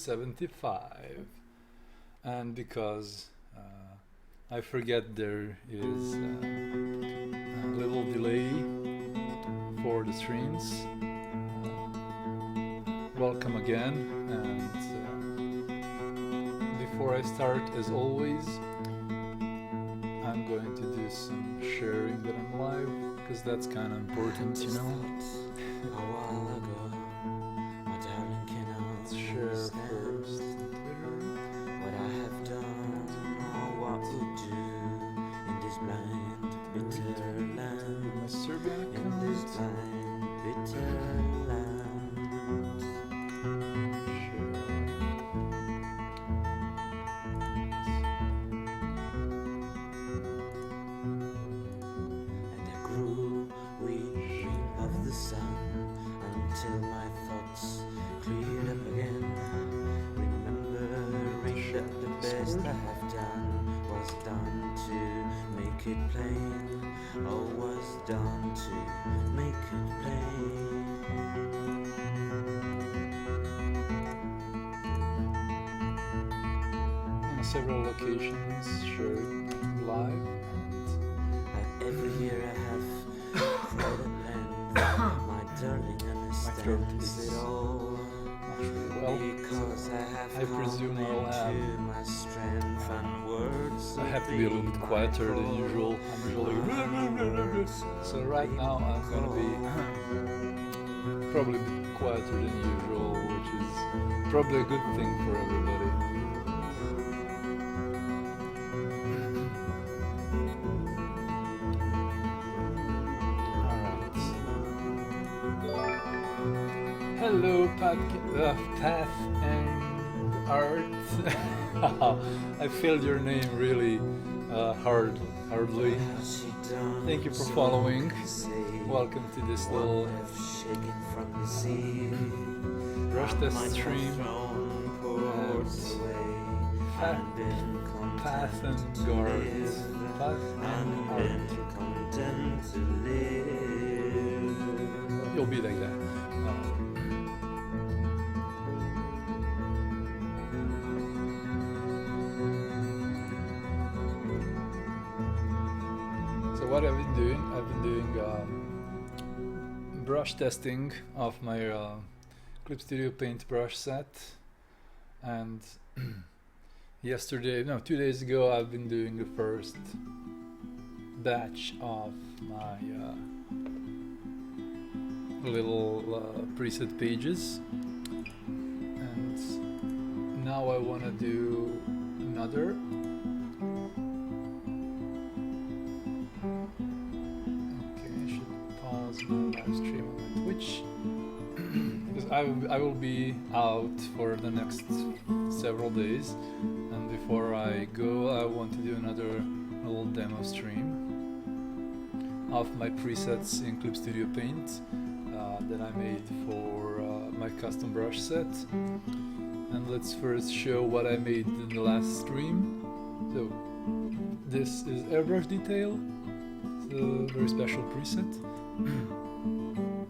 75, and because I forget there is a little delay for the streams. Welcome again, and before I start, as always, I'm going to do some sharing that I'm live, because that's kind of important, you know. Let's share first on Twitter. What I have done or what would do in this blind, bitter land. My Serbian In this account. blind, bitter land. And I grew weary of the sun until my thoughts cleared up again. Remembering that the best I have done was done to make it plain. Oh, was done to make it plain. Several locations shared live, Like every year I have cried at length. My darling understands it all. well, Because I have I presume come I'll have- into my strength and words. I have to be a little bit quieter than usual. I'm usually so right now I'm gonna be probably a bit quieter than usual, which is probably a good thing for everybody. Hello, Path and Art. I failed your name really hardly. Thank you for following. Welcome to this little brush test stream. Path and Guard. Path and Art. You'll be like that. So what I've been doing brush testing of my Clip Studio Paint brush set, and 2 days ago I've been doing the first batch of my little preset pages, and now I want to do another. Okay, I should pause my live stream on my Twitch because I will be out for the next several days, and before I go I want to do another little demo stream of my presets in Clip Studio Paint that I made for my custom brush set. And let's first show what I made in the last stream. So this is airbrush detail, it's a very special preset.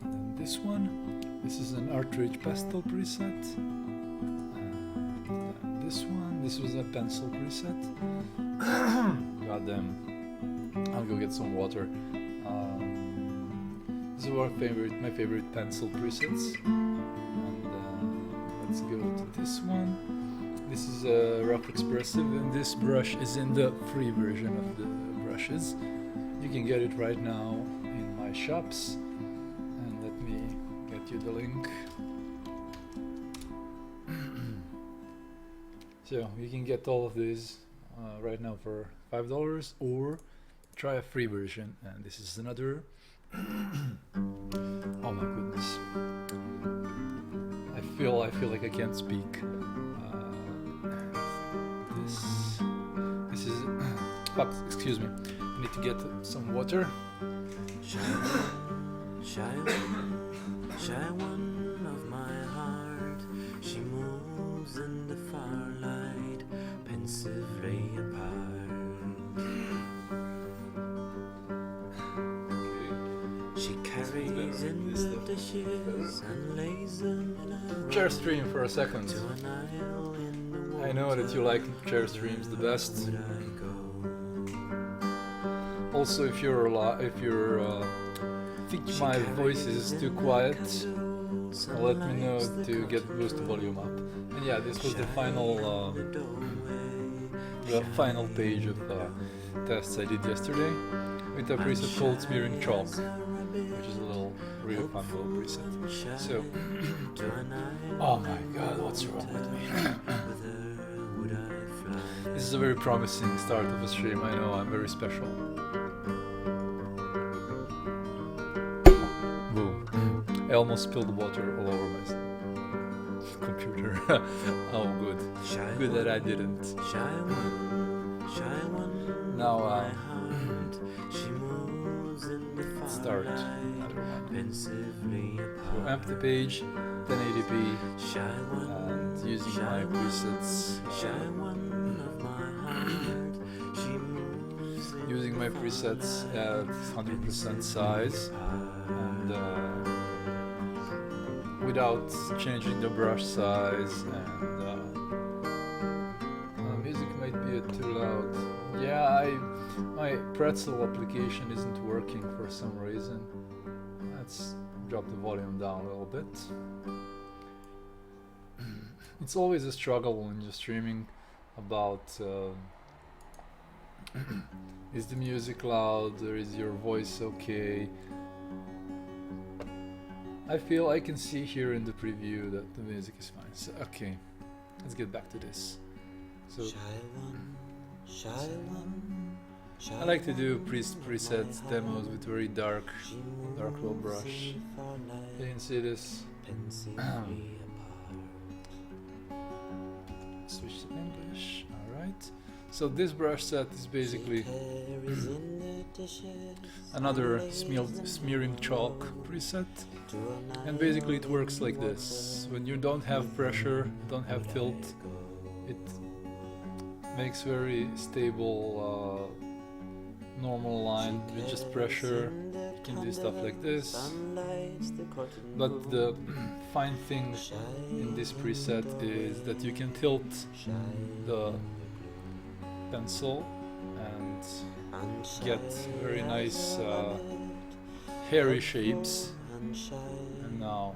And this one, this is an Artrage pastel preset. And this one, this was a pencil preset. God damn, I'll go get some water. This is my favorite pencil presets. And let's go to this one. This is a rough expressive, and this brush is in the free version of the brushes. You can get it right now in my shops, and let me get you the link. So you can get all of these right now for $5, or try a free version. And this is another. Oh my goodness! I feel like I can't speak. This is. Fuck! Excuse me. I need to get some water. Shy one of my heart, she moves in the firelight, pensively apart. She carries in the dishes and lays them in a Chair stream for a second. to an aisle in the water. I know that you like chair streams the best. Would I go? Also, if you're think my voice is too quiet, let me know to boost the volume up. And yeah, this was the final page of tests I did yesterday with a preset called Smearing Chalk, which is a really fun little preset. So, oh my god, what's wrong with me? This is a very promising start of a stream. I know I'm very special. Boom. I almost spilled water all over my computer. Oh, good. Good that I didn't. Now, let's start. So, empty page, 1080p, and using my presets. Using my presets at 100% size and without changing the brush size, and music might be too loud. Yeah, my pretzel application isn't working for some reason. Let's drop the volume down a little bit. It's always a struggle when you're streaming about is the music loud or is your voice okay? I feel I can see here in the preview that the music is fine. So, okay, let's get back to this. So I like to do presets demos with very dark low brush. You can see this. Switch to English. Alright. So this brush set is basically another smearing chalk preset, and basically it works like this. When you don't have pressure, don't have tilt, it makes very stable normal line with just pressure. You can do stuff like this, but the fine thing in this preset is that you can tilt the pencil and get very nice hairy shapes. And now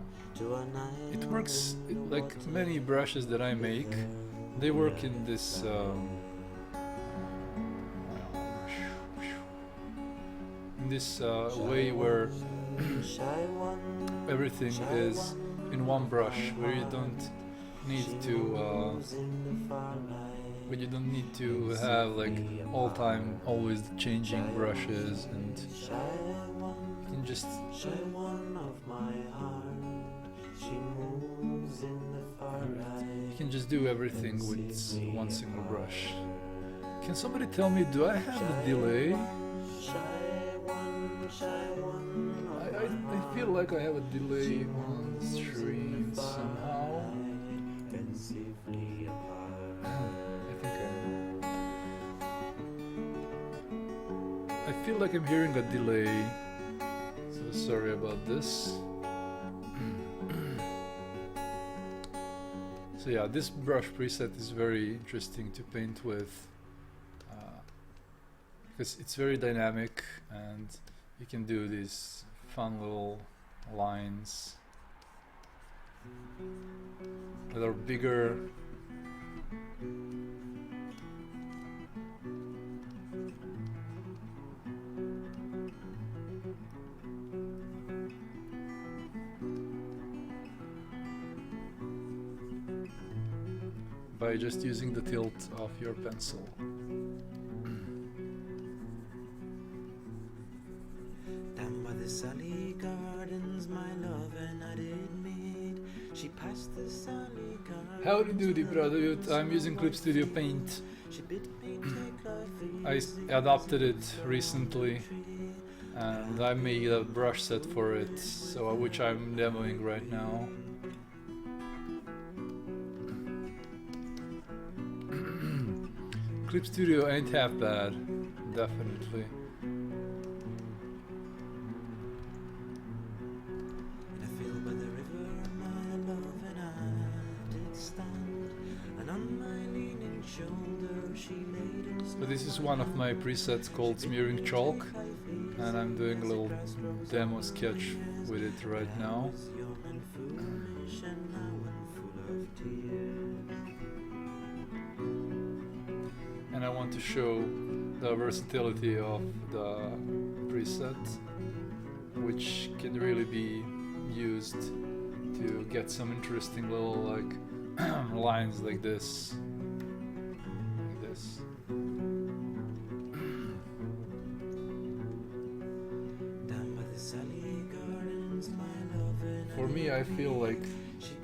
it works like many brushes that I make. They work in this way where everything is in one brush, where you don't need to have like always changing brushes, and you can just do everything with one single brush. Can somebody tell me, do I have a delay? I feel like I have a delay on the stream somehow. I feel like I'm hearing a delay, so sorry about this. So yeah, this brush preset is very interesting to paint with because it's very dynamic and you can do these fun little lines that are bigger. By just using the tilt of your pencil. Down by the Sally Gardens, my love and I did meet. She passed the Sally Gardens. Howdy doody, brother. I'm using Clip Studio Paint. I adopted it recently, and I made a brush set for it, so which I'm demoing right now. Clip Studio ain't half bad, definitely. So this is one of my presets called Smearing Chalk, and I'm doing a little demo sketch with it right now. And I want to show the versatility of the preset, which can really be used to get some interesting little like lines like this. For me, I feel like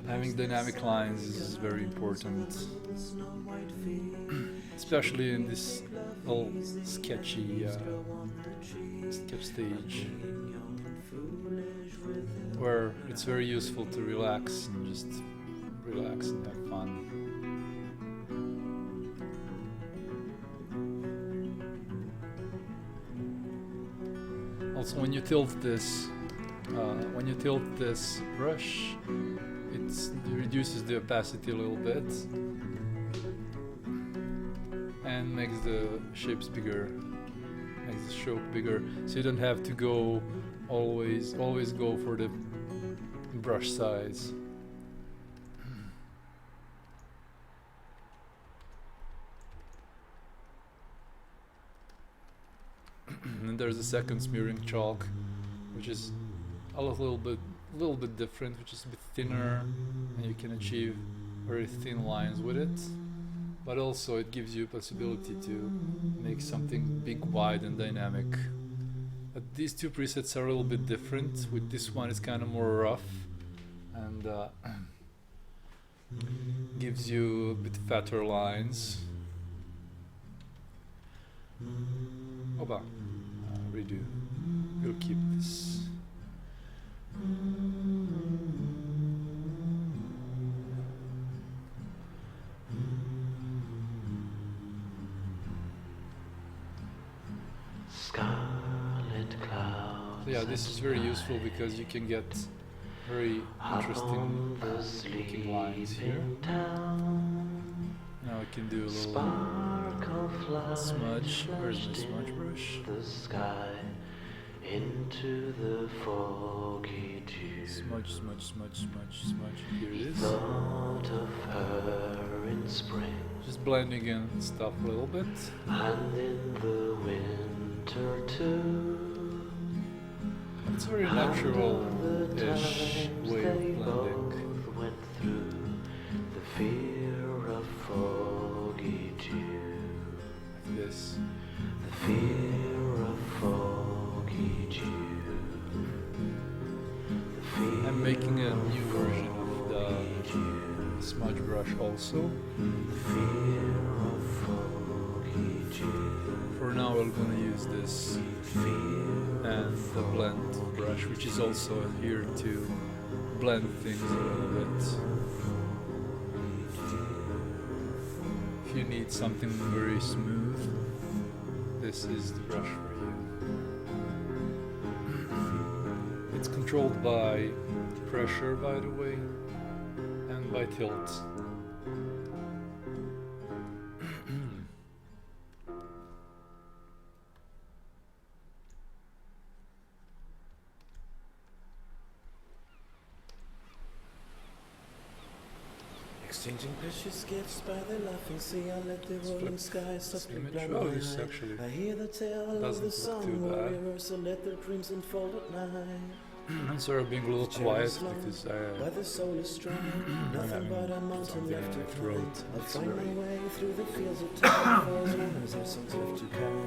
having dynamic lines is very important, especially in this little sketchy sketch stage, where it's very useful to relax and just relax and have fun. Also, when you tilt this brush, it reduces the opacity a little bit and makes the shapes bigger, makes the stroke bigger, so you don't have to go always go for the brush size. And there's a second Smearing Chalk, which is a little bit different, which is a bit thinner, and you can achieve very thin lines with it, but also it gives you a possibility to make something big, wide and dynamic. But these two presets are a little bit different. With this one it's kind of more rough and gives you a bit fatter lines. Oba, redo. We'll keep this. Scarlet clouds. So yeah, this is very useful because you can get very interesting looking lines here. Now I can do a little smudge. Where's my smudge brush? The sky into the foggy dew. Smudge, smudge, smudge, smudge, smudge. Here it is. Thought of her in spring. Just blending in stuff a little bit. And in the winter too. It's a very natural-ish way of blending. Went through the fear of foggy dew. Like this. The fear of foggy dew. The fear I'm making a new version of the smudge brush also. The fear of foggy dew. For now we're gonna use this and the blend brush, which is also here to blend things a little bit. If you need something very smooth, this is the brush for you. It's controlled by pressure, by the way, and by tilt. Exchanging precious gifts by the laughing sea, I let the rolling sky softly image. blind Oh, my this eye. actually I hear the tale of doesn't the look sun too bad. warrior, so let their dreams unfold at night. I'm sorry, being a little quiet because Why the soul is strong, nothing having but a mountain something left to in my climb. throat. I'll It's find very- my way through the fields of time for as long as there's songs left to carry.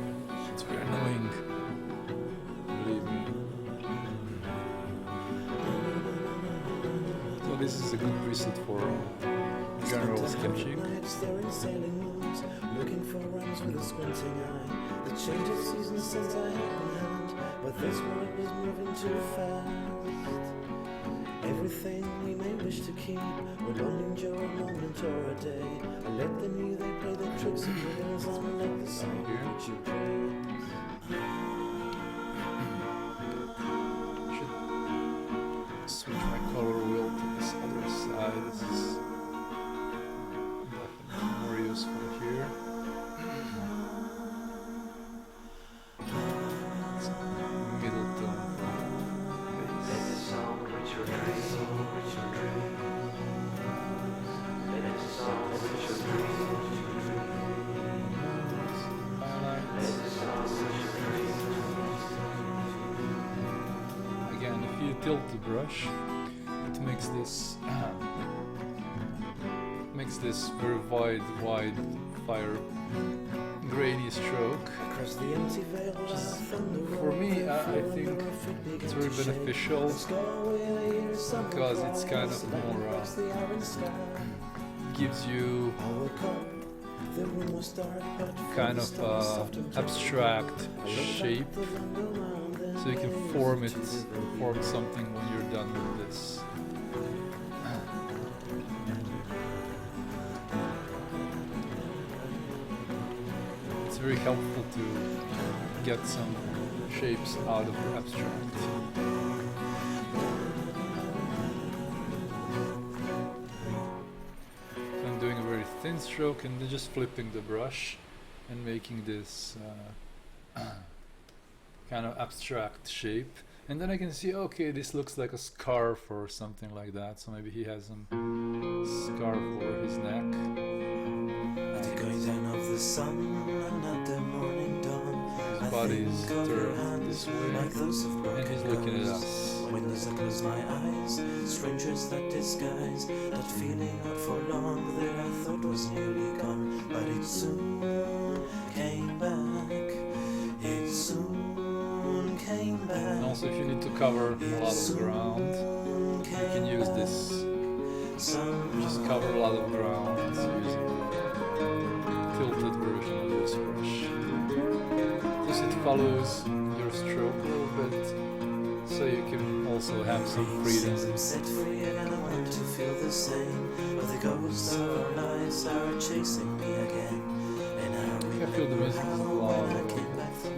It's very annoying. Believe me. So this is a good preset for general sketching. Nights staring sailing moons, looking for rhymes with a squinting eye. The change of seasons since I had been hand, but this world was moving too fast. Everything we may wish to keep will only endure a moment or a day. I let them hear they play their tricks and rhythms on like the song which you praise. Should switch my color wheel to this other side. This is definitely brush. It makes this very wide fire grainy stroke. Across the empty veil, For me, I think it's very beneficial because it's kind of more gives you kind of abstract shape, so you can form something when you're done with this. It's very helpful to get some shapes out of the abstract. Doing a very thin stroke and then just flipping the brush and making this kind of abstract shape, and then I can see, okay, this looks like a scarf or something like that, so maybe he has some scarf over his neck. At the going down of the sun and at the morning dawn, his body is turned this way and he's looking at us. When as I close my eyes, strangers that disguise that feeling out for long that I thought was nearly gone, but it soon came back. It soon came back. And also, if you need to cover a lot of ground, you can use this. Just cover a lot of ground using the tilted version of this brush. Just it follows your stroke a little bit, so you can also have some freedom. Set free and I want to feel the same, but the ghosts of our lives are chasing me again. And I feel the music is loud.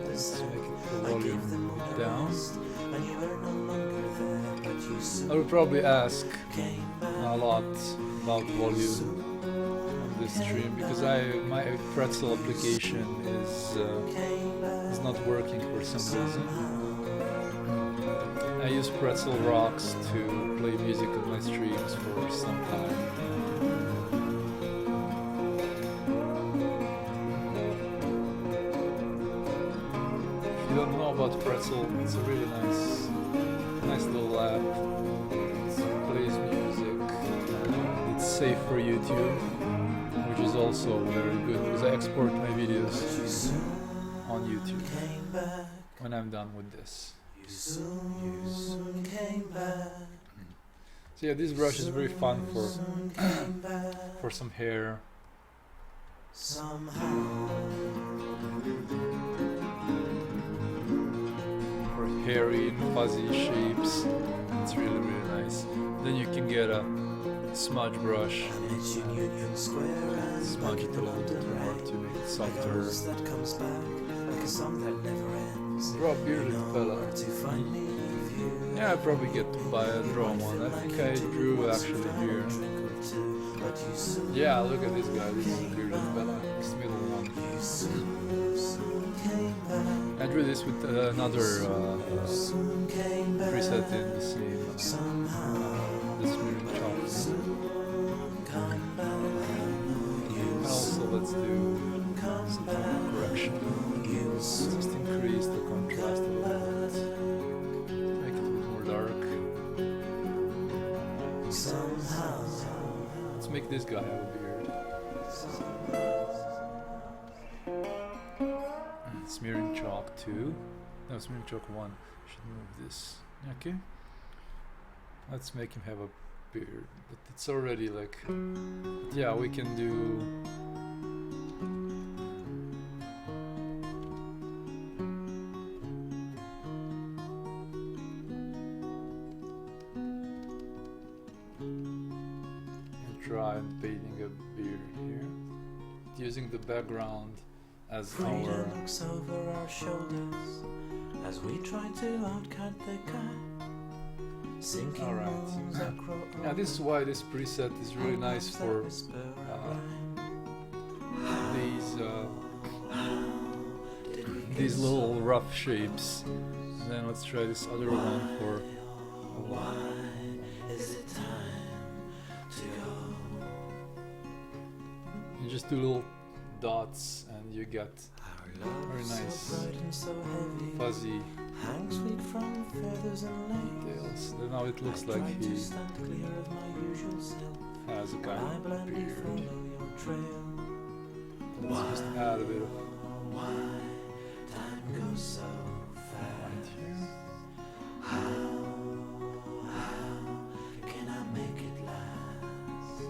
Let's make the volume down. I would probably ask a lot about volume on this stream because my pretzel application is not working for some reason. I use Pretzel Rocks to play music on my streams for some time. If you don't know about Pretzel, it's a really nice little app. It plays music. It's safe for YouTube, which is also very good because I export my videos on YouTube when I'm done with this. So yeah, this brush is very fun for some hair. For hairy and fuzzy shapes. It's really nice. Then you can get a smudge brush. Smudge it a little bit more to make it softer. Draw a bearded fella. Yeah, I probably get to buy a draw one. I think I drew actually here. Yeah, look at this guy. This is a bearded fella. This middle one. I drew this with another preset in the same this smearing chalk. And also let's do some correction. Just increase the contrast a little bit. Make it a bit more dark. Let's make this guy have a beard. Smearing chalk 2. No, smearing chalk 1. Should move this. Okay. Let's make him have a beard. But it's already like... Yeah, we can do... Try painting a beard here. Using the background as our... looks over our shoulders as we try to outcut the cat. Alright. Yeah, this is why this preset is really nice for these little rough shapes. And then let's try this other one for... Why is it time to go? You just do little dots and you get Very nice, so bright and so heavy, fuzzy hang sweet from feathers and lace. details. Now it looks I like try he to stand clear of my usual self, has a but I kind of blindly beard. follow your trail. Let's just add a bit of Why time goes so fast? light here. How can I make it last?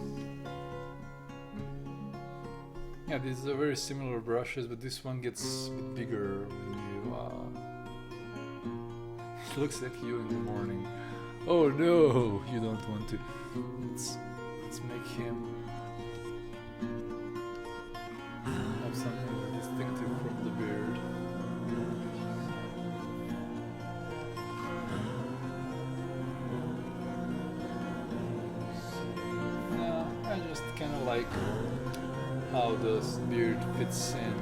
Yeah, these are very similar brushes, but this one gets a bit bigger when you. It looks like you in the morning. Oh no, you don't want to. Let's make him have something distinctive from the beard. Yeah, I just kind of like how this beard fits in.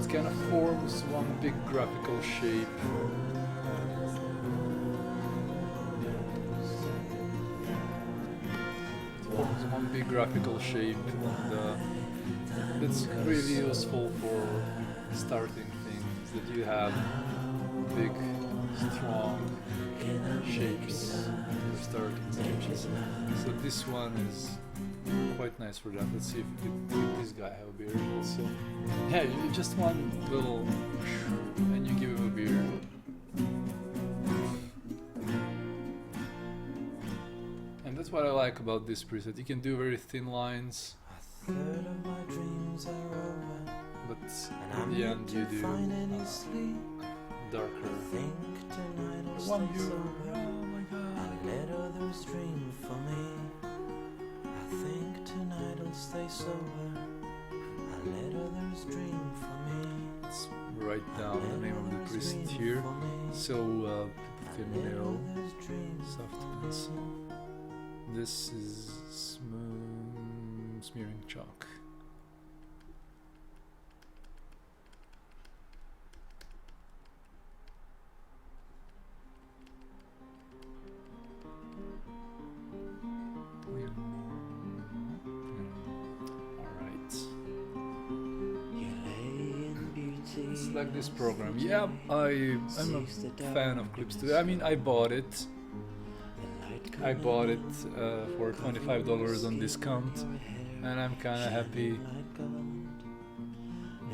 It kind of forms one big graphical shape. Forms one big graphical shape, and it's really useful for starting things, that you have big, strong shapes for starting sketches. So this one is quite nice for that. Let's see if we can make this guy have a beard also. Yeah, you just one little and you give him a beard. And that's what I like about this preset. You can do very thin lines, A third of my dreams are over, but and in the I'm end yet you to do find any sleep. darker. Think tonight I'll One stay view. sober Oh my god. and let others dream for me. I think tonight I'll stay sober and let others dream for me. Let's write down the name of the Let preset others here dream for me. so people can Let know. others dream Soft for pencil. me. This is smearing chalk. Alright. You lay in beauty. It's like this program. Yeah, I'm a fan of Clip Studio. I mean, I bought it. I bought it for $25 on discount, and I'm kind of happy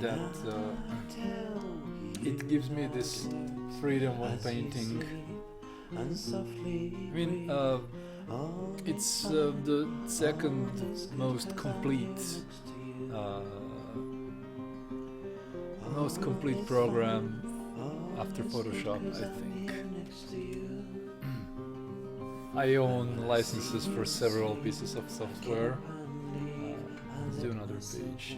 that it gives me this freedom when painting. I mean, it's the second most complete program after Photoshop, I think. I own licenses for several pieces of software. Let's do another page.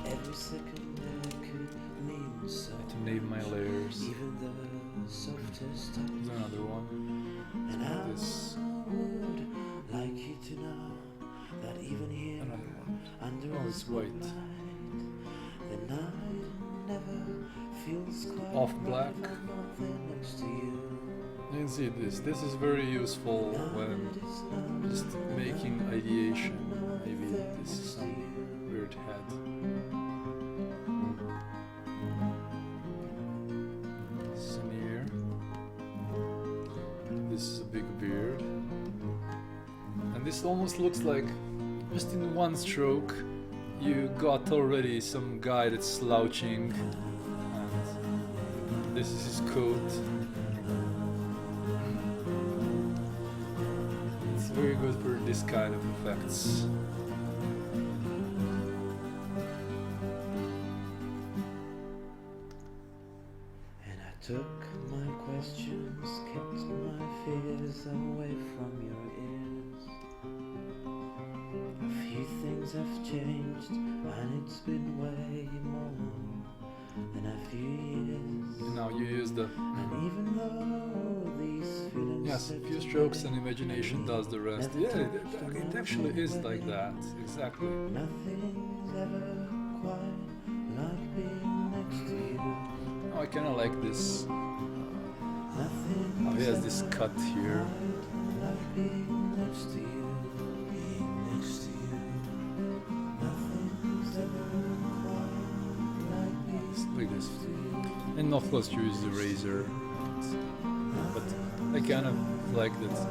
Every second I could mean so. I need to name my layers. Even the softest touch. There's another one. And I This. would like you to know that even here Another one. under Oh, this it's white. moonlight, the night never feels quite Off right black. when I'm not there next to you. You can see this. This is very useful when just making ideation. Maybe this is some weird head. This is an ear. This is a big beard. And this almost looks like, just in one stroke, you got already some guy that's slouching. And this is his coat. It's very good for this kind of effects. And I took my questions, kept my fears away from your ears. A few things have changed, and it's been way more than a few years. And now you use the And even though these feelings yes, a few strokes and imagination does the rest. Yeah, it actually is like that, exactly. nothing's ever quite like being next to you. Oh, I kind of like this. Nothing Oh, he has this cut here. like being next to you. Being next to you. Nothing's ever and not let's use the razor. But I kind of like that.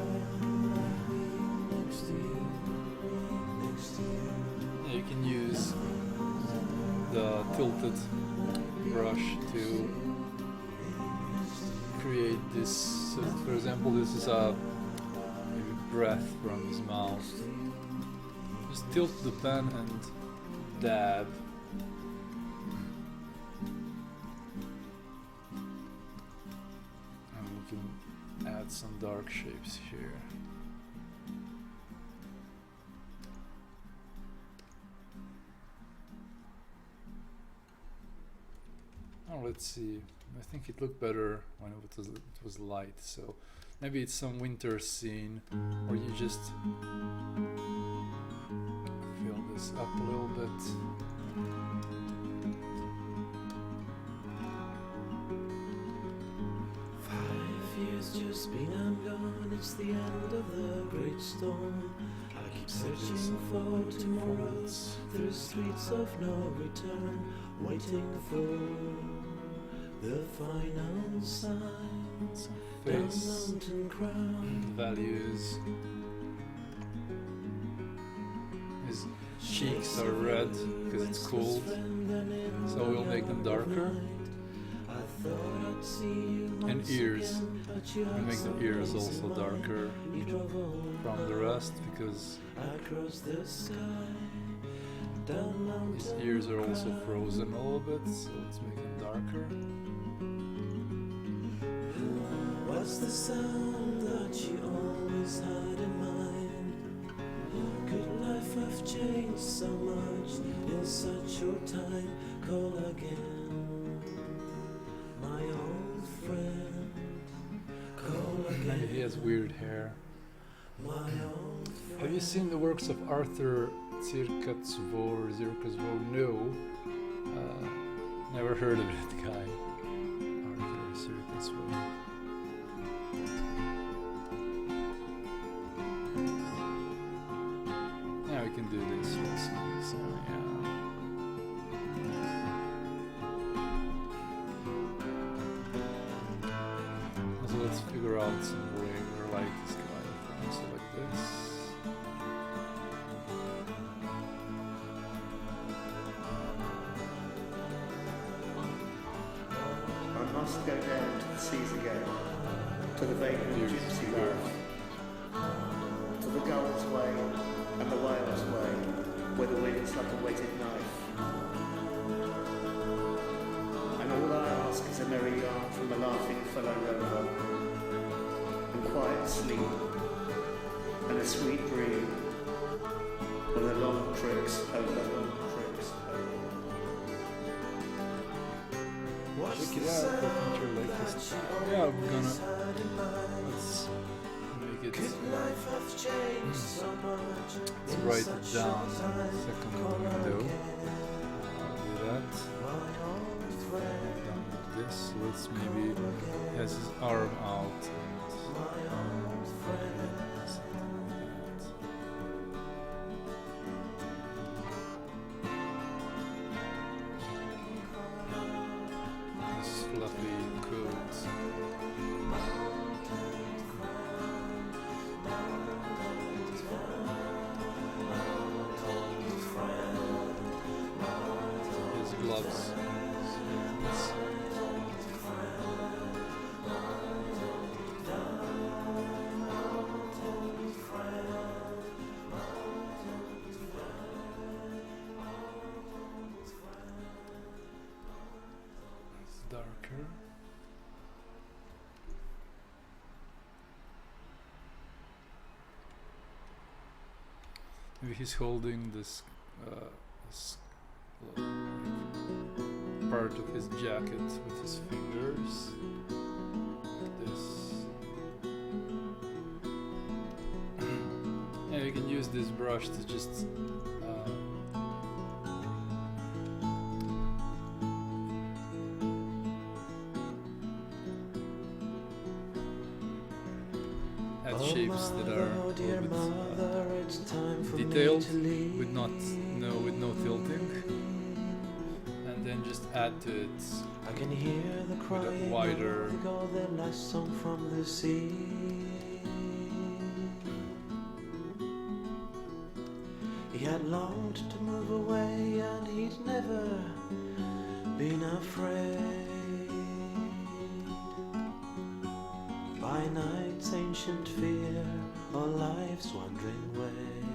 Yeah, you can use the tilted brush to create this. So for example, this is a maybe breath from his mouth. Just tilt the pen and dab. And we can add some dark shapes here. Oh, let's see. I think it looked better when it was light. So maybe it's some winter scene, or you just fill this up a little bit. Just been and gone, it's the end of the great storm. I keep searching for tomorrow through streets of no return, waiting for the final sign. Some Down face mountain crown, values. His cheeks are red because it's cold, so we'll make them darker. And ears. We'll make the ears also darker from the rest because his ears are also frozen a little bit, so let's make them darker. What's the sound that you always had in mind? Could life have changed so much in such short time? Call again, my old friend. Call And again, he has weird hair. my old friend. Have you seen the works of Arthur Circatsvor? No. Never heard of that guy. Arthur Circatsvor. Yeah, we can do this also. So, yeah. So let's figure out some way where light is coming from. So like this. I must go down to the seas again, to the vacant Here's gypsy where- life, to the gull's way and the whale's way, where the wind's like a whetted knife. And all I ask is a merry yarn from a laughing fellow rover, and quiet sleep, and a sweet breathe, when the long trips over. Check it out, open your latest. Yeah, I'm gonna. Let's make it. Let's write it down in the second window. Do that. Done with this. Let's maybe has his arm out. This fluffy coat. His gloves. It's darker. Maybe he's holding this, this part of his jacket with his fingers, like this. Yeah, you can use this brush to just add shapes that are a little bit detailed with no tilting, and then just add to it I can hear the crying wider- of the gull, their last song from the sea. He had longed to move away, and he'd never been afraid by night's ancient fear or life's wandering ways.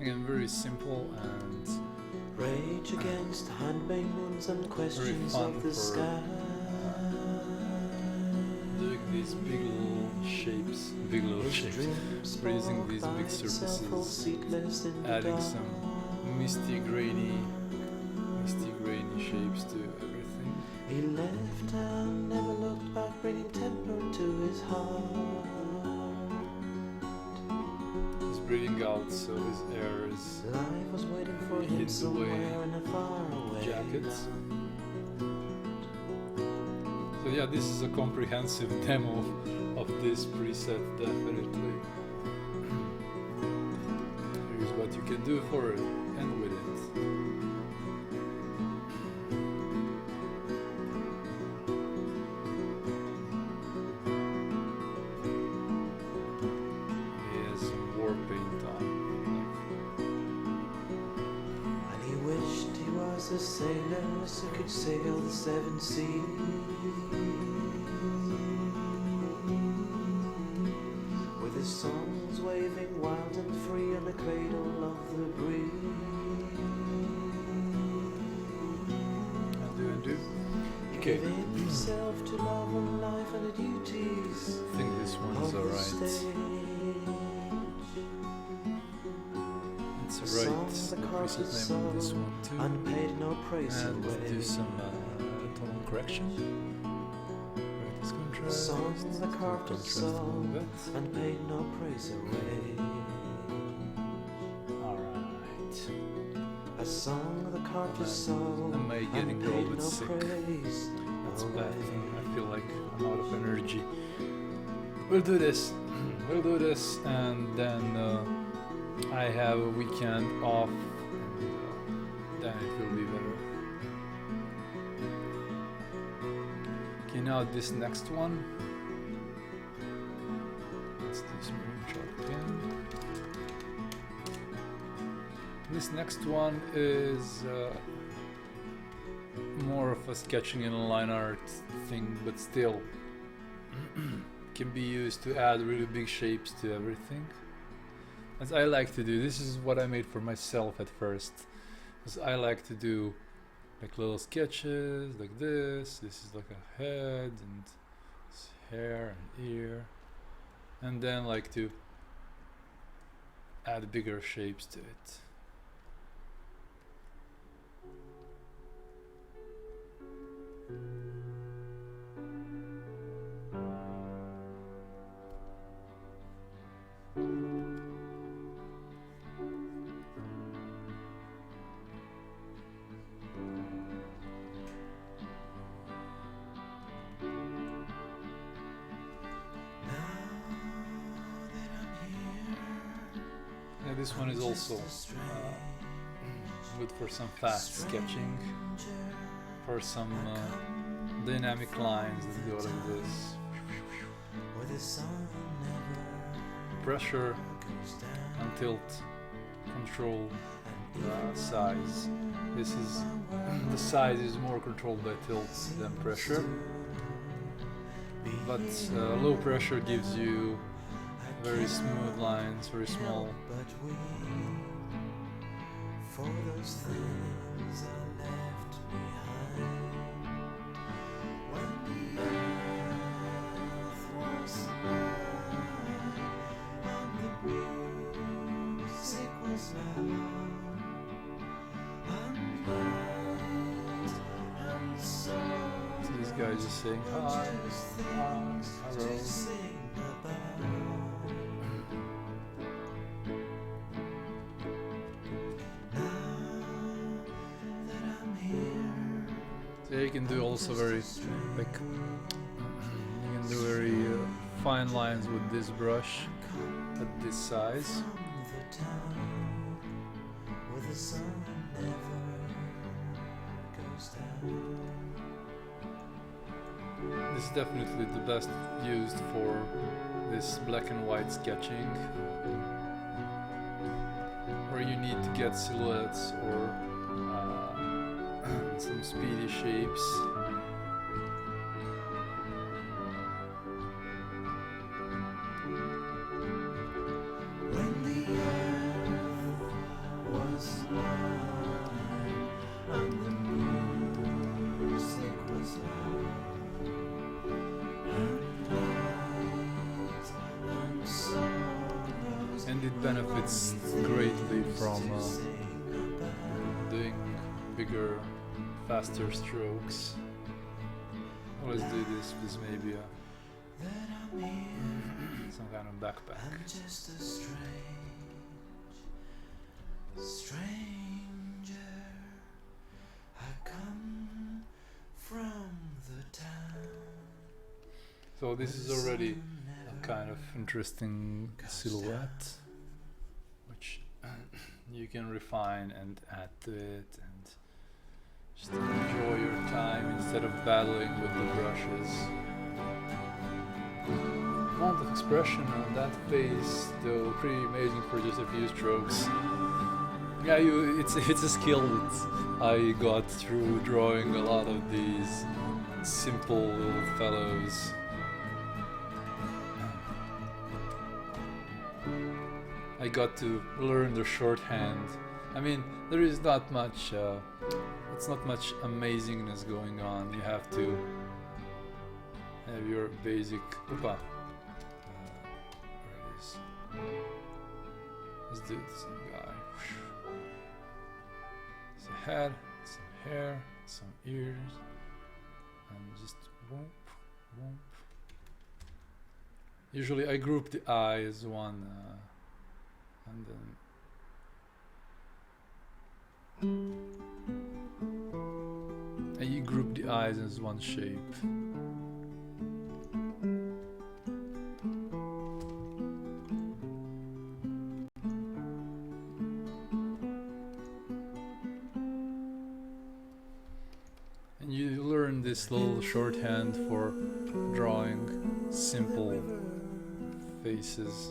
Again, very simple and Rage against handmade moons and questions fun of the for sky. doing these big little shapes, raising these big surfaces, adding some misty grainy shapes to everything. He left and never looked back, bringing temper to his heart. He's breathing out, so his air is Life was waiting for him hidden somewhere away in a faraway jacket. So yeah, this is a comprehensive demo of this preset, definitely. Here's what you can do for it and with it. He has some war paint on. And he wished he was a sailor so could sail the seven seas. With his songs waving wild and free on the cradle of the breeze. Undo. He Okay. gave himself to love and life and the duties I think this one is of the alright. stage. It's A alright. song the The carpet preset name of this song, one too. and paid no praise And away. do some tonal correction. Brightness A contrast. song the carpet Contrast a little song, bit. and paid no praise away. Alright. A song the carpet song, Am I and getting a paid little bit no sick? praise That's a bad away. thing. I feel like I'm out of energy. We'll do this. We'll do this, and then I have a weekend off, and then it will be better. Okay, now this next one. Let's do some chart again. This next one is more of a sketching and line art thing, but still can be used to add really big shapes to everything. As I like to do, this is what I made for myself at first. Because I like to do like little sketches like this. This is like a head and this hair and ear, and then like to add bigger shapes to it. Yeah, this one is also good for some fast sketching, for some dynamic lines that go like this. Pressure and tilt control size. This is the size is more controlled by tilt than pressure, but low pressure gives you very smooth lines, very small. For those things I left behind, when the earth was mine, and the music was loud, and light and soul. So this guy is just saying hi, hello. To sing about. So you can do also very like you can do very fine lines with this brush at this size. town where the sun never goes down. This is definitely the best used for this black and white sketching, where you need to get silhouettes or some speedy shapes. When the earth was light and the music was loud, and light and sorrows, And it benefits greatly from doing bigger, faster strokes. Let's do this with maybe that I'm here. some kind of backpack. I'm just a stranger. I come from the town. So this is already a kind of interesting silhouette, which you can refine and add to it and just enjoy your time instead of battling with the brushes. Amount of expression on that face, though, pretty amazing for just a few strokes. Yeah, it's a skill that I got through drawing a lot of these simple little fellows. I got to learn the shorthand. I mean, there is not much, it's not much amazingness going on. You have to have your basic. Where it is? Let's do it, some guy. It's a head, some hair, some ears, and just whoop, whoop. Usually I group the eye as one, and then you group the eyes as one shape. And you learn this little shorthand for drawing simple faces.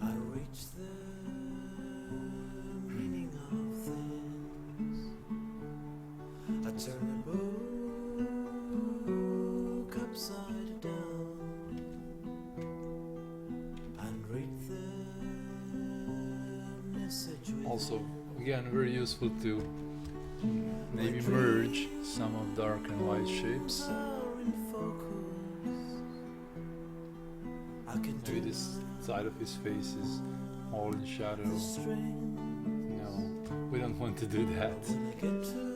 I reach the meaning of things. I turn a book upside down and read the message with Also, again, very useful to maybe merge some of dark and white shapes. are in focus. I can Maybe this side of his face is all in shadow. the strength No, we don't want to do that. when I get to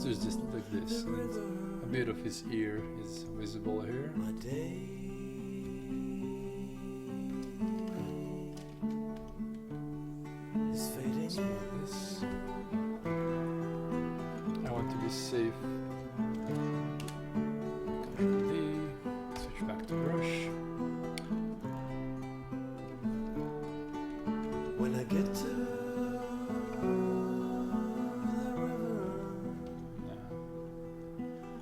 It's just like this. And a bit of his ear is visible here. my day. Is fading. So this. I want to be safe. Control D. Switch back to brush. When I get to the river, Yeah.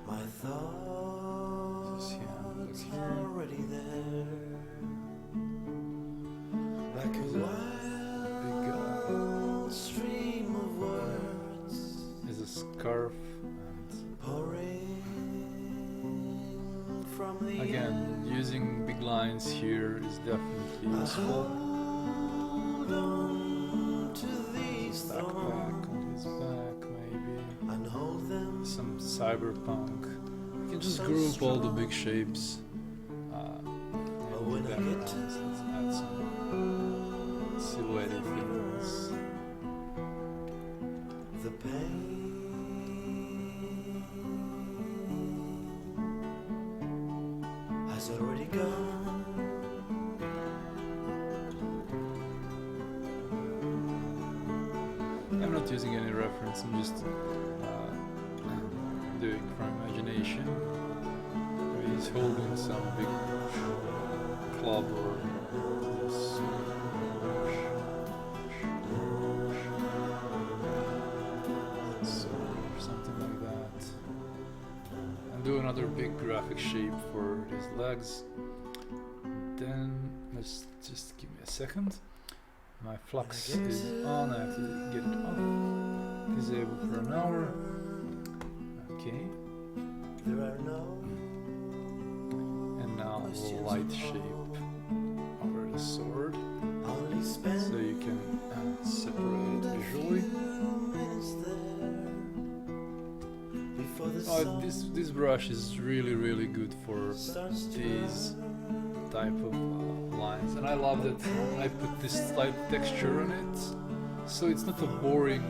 my thoughts This hand look are here. already there. Like a Big wild stream of words is a scarf, and pouring from the again, using big lines here is definitely useful. Hold on to these Back thorns on his back, maybe. and hold them. Some cyberpunk. You can just group all the big shapes. And when I get backgrounds. to Let's add some silhouette things. The pain has already gone. I'm not using any reference, I'm just doing from imagination. He's holding some big club or this or something like that. And do another big graphic shape for his legs. Then let's just give me a second. My flux is on, I have to get it off. Disable for an hour. Okay. There are no And now we'll light shape over the sword. only spend So you can separate it visually. minutes there before the Oh, sun this brush is really good for starts to these type of lines, and I love that I put this slight texture on it, so it's not a boring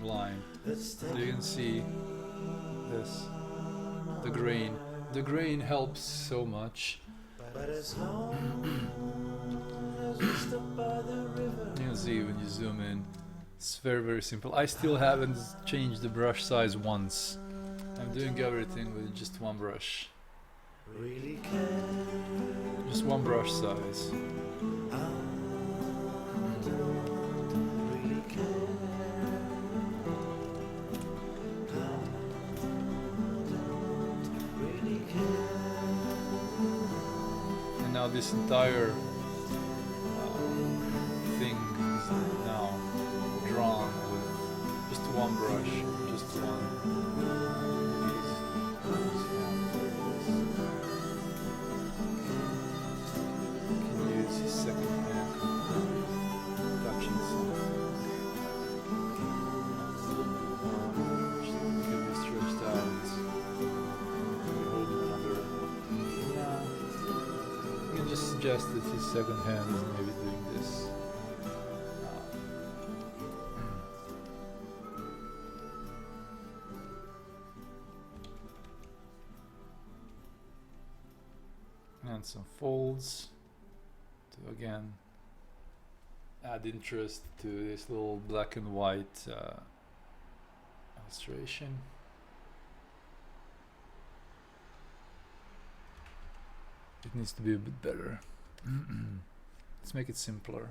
line. So you can see this, the grain. The grain helps so much. But as long as we stop by the river, You can see when you zoom in, it's very simple. I still haven't changed the brush size once. I'm doing everything with just one brush. really care. Just one brush size. I don't really care. I don't really care. And now this entire thing is now drawn with just one brush, just one. Can use his second hand, touching something. Just can be stretched out. Hold another. You can just suggest that his second hand is maybe doing this. And some folds to again add interest to this little black and white illustration. It needs to be a bit better. Let's make it simpler.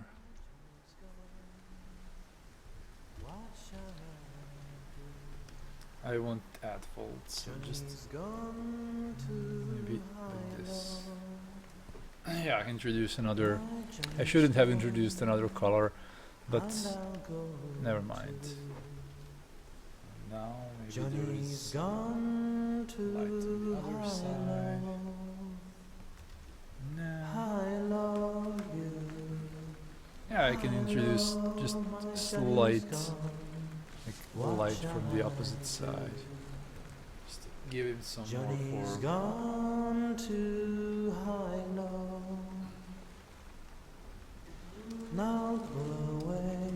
I won't add folds, so just maybe like this. Yeah, I can introduce another. I shouldn't have introduced another color, but never mind. Now maybe there is light on the other side. No. Yeah, I can introduce just slight light from the opposite side. Just give him some more form. Gone too high low. Now go away,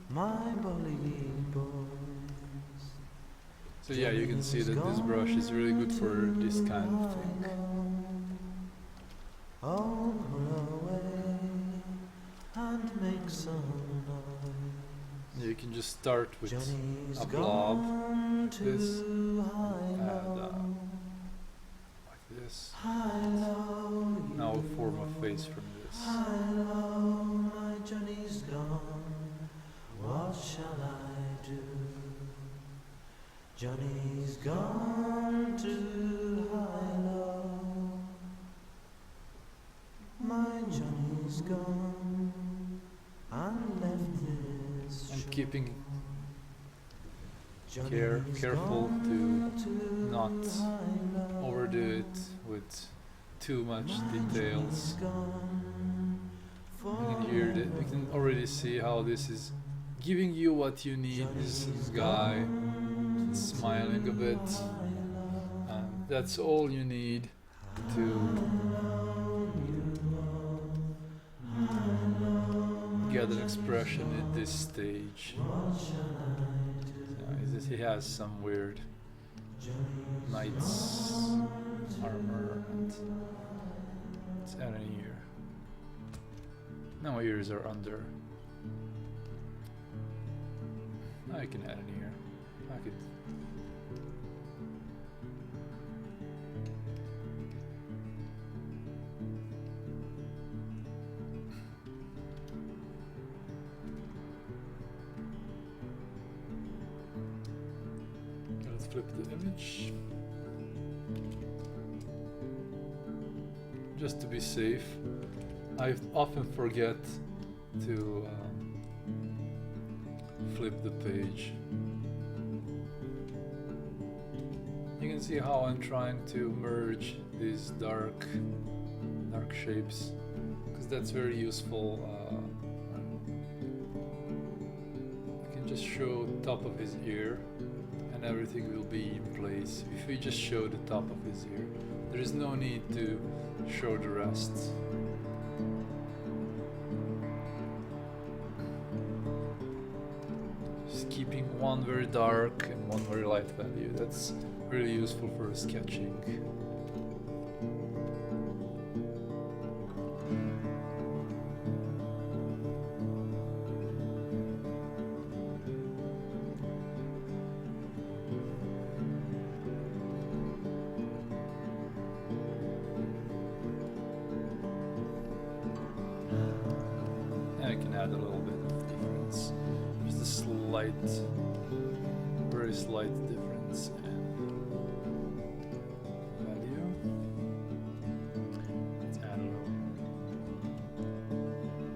my bully boys. So yeah, you can see that this brush is really good for this kind of thing. Oh, go away and make some noise. You can just start with Johnny's a blob, gone this, too high and low. like this. High low, Now we'll form a face from this. high low, my Johnny's gone. What shall I do? Johnny's gone too high low. My Johnny's gone and left this And shore. keeping Johnny's careful to gone too not high low. overdo it with too much details. You can hear that. You can already see how this is giving you what you need. This guy smiling a bit, and that's all you need to get an expression at this stage. Is that he has some weird knight's armor and it's add an ear. No ears are under. I can add an ear. I could. flip the image. Just to be safe. I often forget to flip the page. You can see how I'm trying to merge these dark shapes, because that's very useful. I can just show top of his ear and everything will be in place. If we just show the top of his ear, there is no need to show the rest. Just keeping one very dark and one very light value. That's really useful for sketching. And I can add a little bit of difference. Just a slight, very slight difference in value. Let's add a little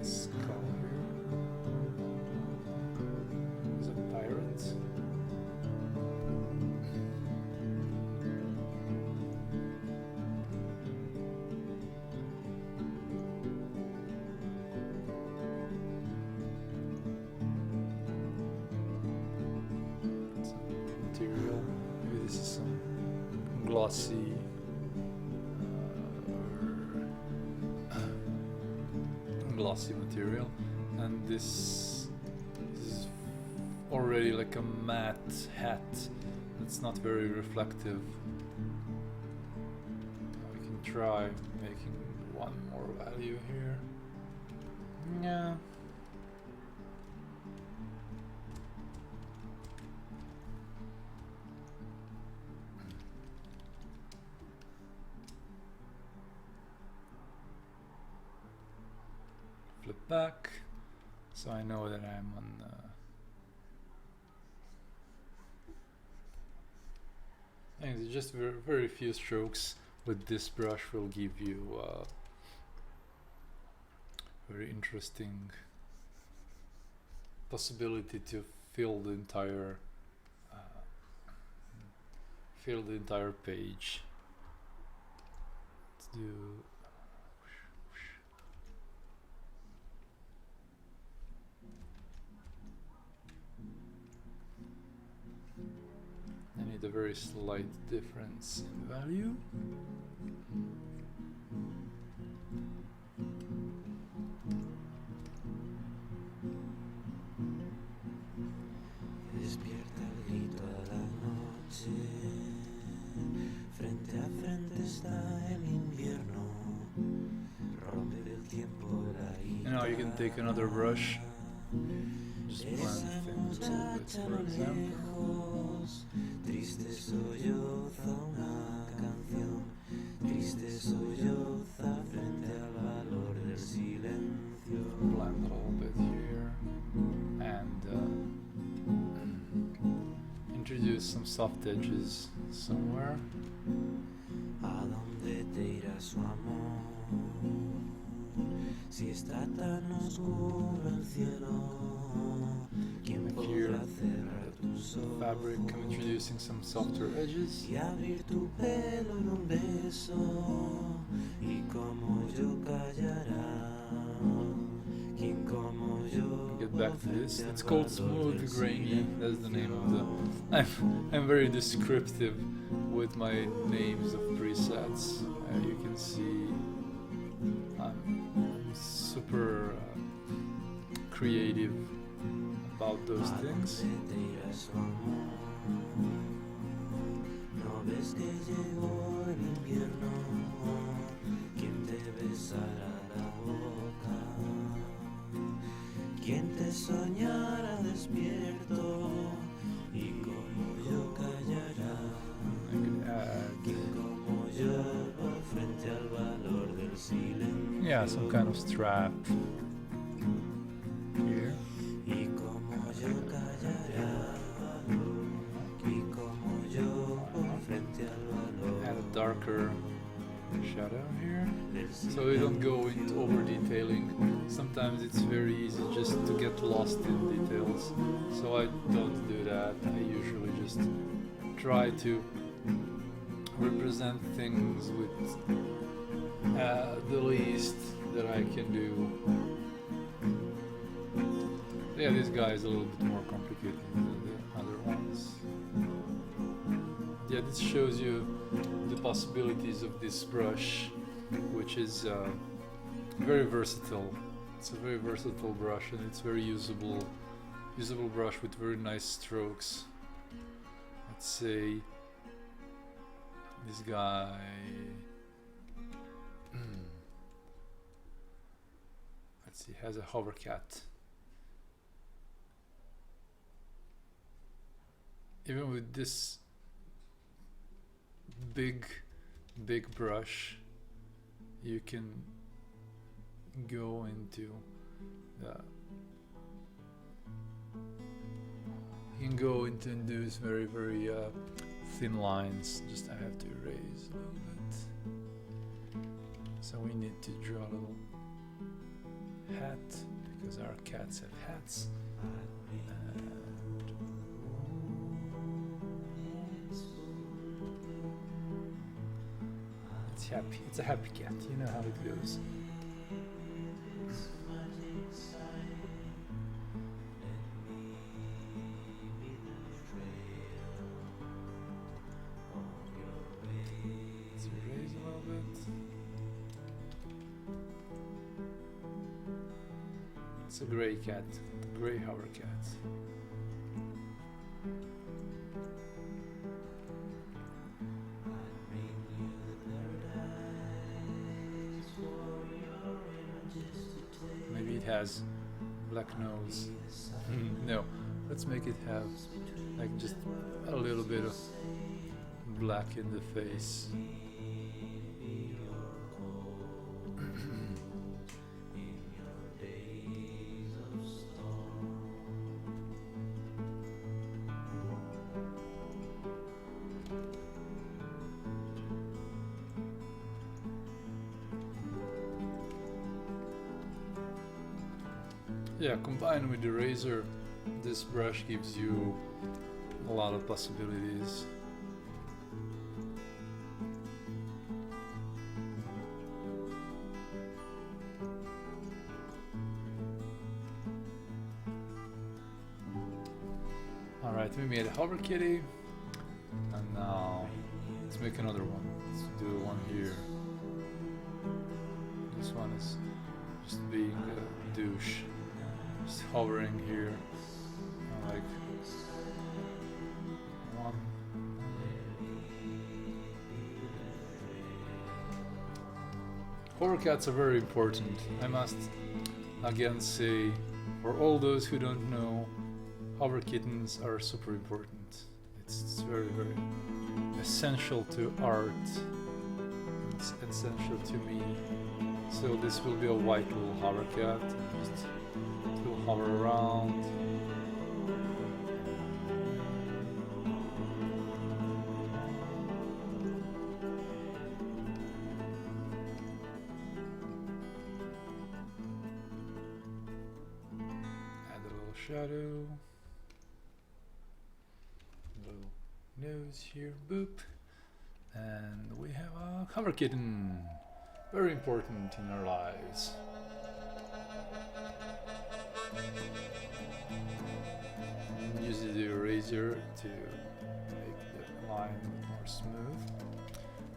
skull here. There's a pirate. Material. Maybe this is some glossy glossy material, and this is already like a matte hat. It's not very reflective. We can try making one more value here. Yeah. Flip back, so I know that I'm on I think it's just very few strokes with this brush will give you very interesting possibility to fill the entire page. Let's do I need a very slight difference in value. Despierta el grito a la noche, frente a frente está el invierno, rompe el tiempo la And now you can take another brush, just blend things a little bit, for example. Triste solloza una canción, triste solloza frente al valor del silencio. Blend a little bit here, and introduce some soft edges somewhere. ¿A dónde te irá su amor? Si está tan oscuro el cielo, ¿quién And here, podrá cerrar tus the ojos? fabric, I'm introducing some softer edges. Y abrir tu pelo en un beso, y como yo callará, quien como yo. Get back to this. It's called Smooth Grainy. That's the name of the. I'm very descriptive with my names of presets. You can see I'm super creative about those things. No ves que llegó el invierno, quien te besará la boca, quien te soñará despierto, y como yo callará, I can add, quien como yo frente al valor del silencio. yeah, some kind of strap here. Y como yo callará, y como yo shadow here, so we don't go into over detailing. Sometimes it's very easy just to get lost in details, so I don't do that. I usually just try to represent things with the least that I can do. Yeah, this guy is a little bit more complicated than the other ones. Yeah, this shows you the possibilities of this brush, which is very versatile. It's a very versatile brush, and it's very usable brush with very nice strokes. Let's say this guy. Let's see, has a hover cat. Even with this big brush, you can go into and do these very thin lines. Just I have to erase a little bit. So we need to draw a little hat because our cats have hats. Happy. It's a happy cat. You know how it goes. Let's erase a little bit. It's a gray cat, gray hover cat. Has black nose. No, let's make it have like just a little bit of black in the face. Yeah, combined with the razor, this brush gives you a lot of possibilities. Alright, we made a hover kitty, and now let's make another one. Let's do one here. This one is just being a douche. Just hovering here, like one. Hover cats are very important. I must again say, for all those who don't know, hover kittens are super important. It's very essential to art. It's essential to me. So this will be a white little hover cat. Just to hover around. Add a little shadow. Little nose here, boop. And we have a hover kitten. Very important in our lives. Use the eraser to make the line more smooth.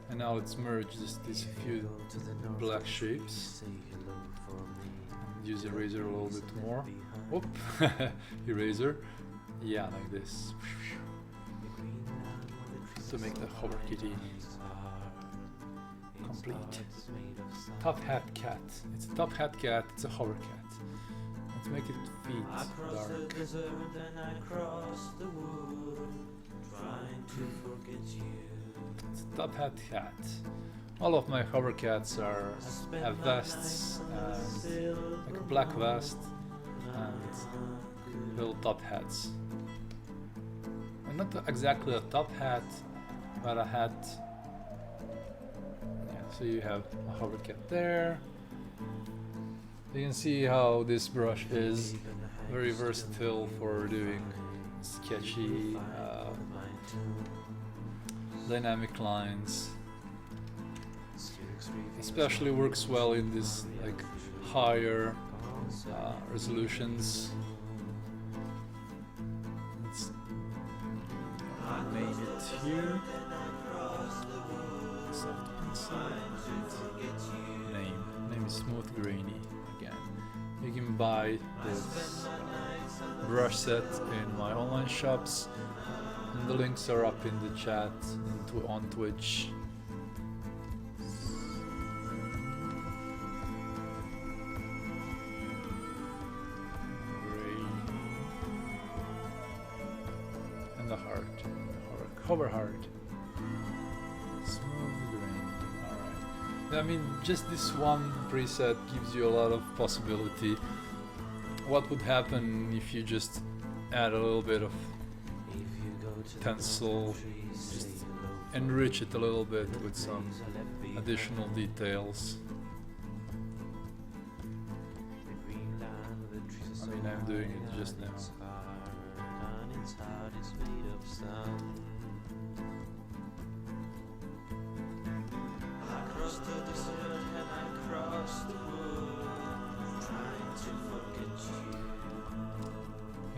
And now let's merge these few black shapes. And use the eraser a little bit more. Whoop! Eraser. Yeah, like this. To make the hover kitty complete. Top hat cat. It's a top hat cat, it's a hover cat. Let's make it feet dark. It's a top hat cat. All of my hover cats have vests, like a black vest and little top hats. And not exactly a top hat, but a hat. Yes, So you have a hovercat there. You can see how this brush is very versatile for doing sketchy, dynamic lines. Especially works well in this like higher resolutions. I made it here. Soft pencil. Name is Smooth Grainy. Again, you can buy this brush set in my online shops, and the links are up in the chat on Twitch. Hover hard. Smooth grain. Alright. I mean, just this one preset gives you a lot of possibility. What would happen if you just add a little bit of pencil, just enrich it a little bit with some additional details? I mean, I'm doing it just now.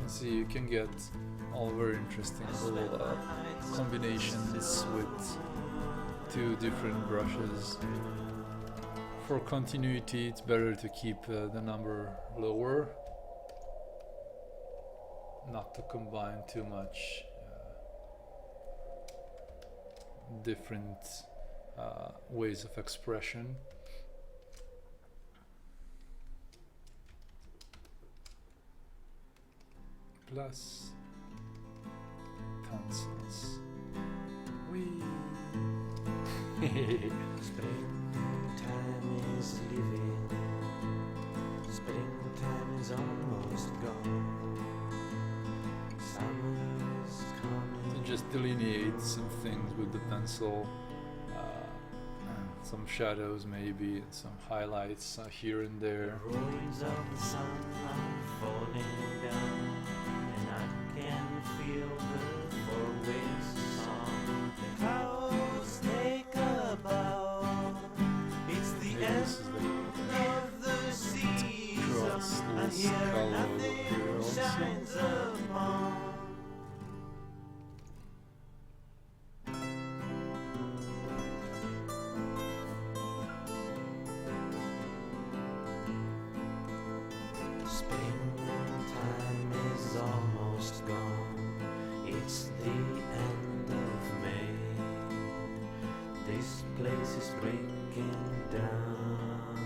See, you can get all very interesting little combinations with two different brushes. For continuity, it's better to keep the number lower, not to combine too much different ways of expression. Plus pencils. Springtime is living. Springtime is almost gone. Summer's coming. To just delineate some things with the pencil, some shadows maybe, and some highlights here and there. The rays of the sunlight falling down. Can feel the four-winds song. The clouds take a bow. It's the end of the season, and here nothing shines upon. Springtime is almost gone. It's the end of May. This place is breaking down.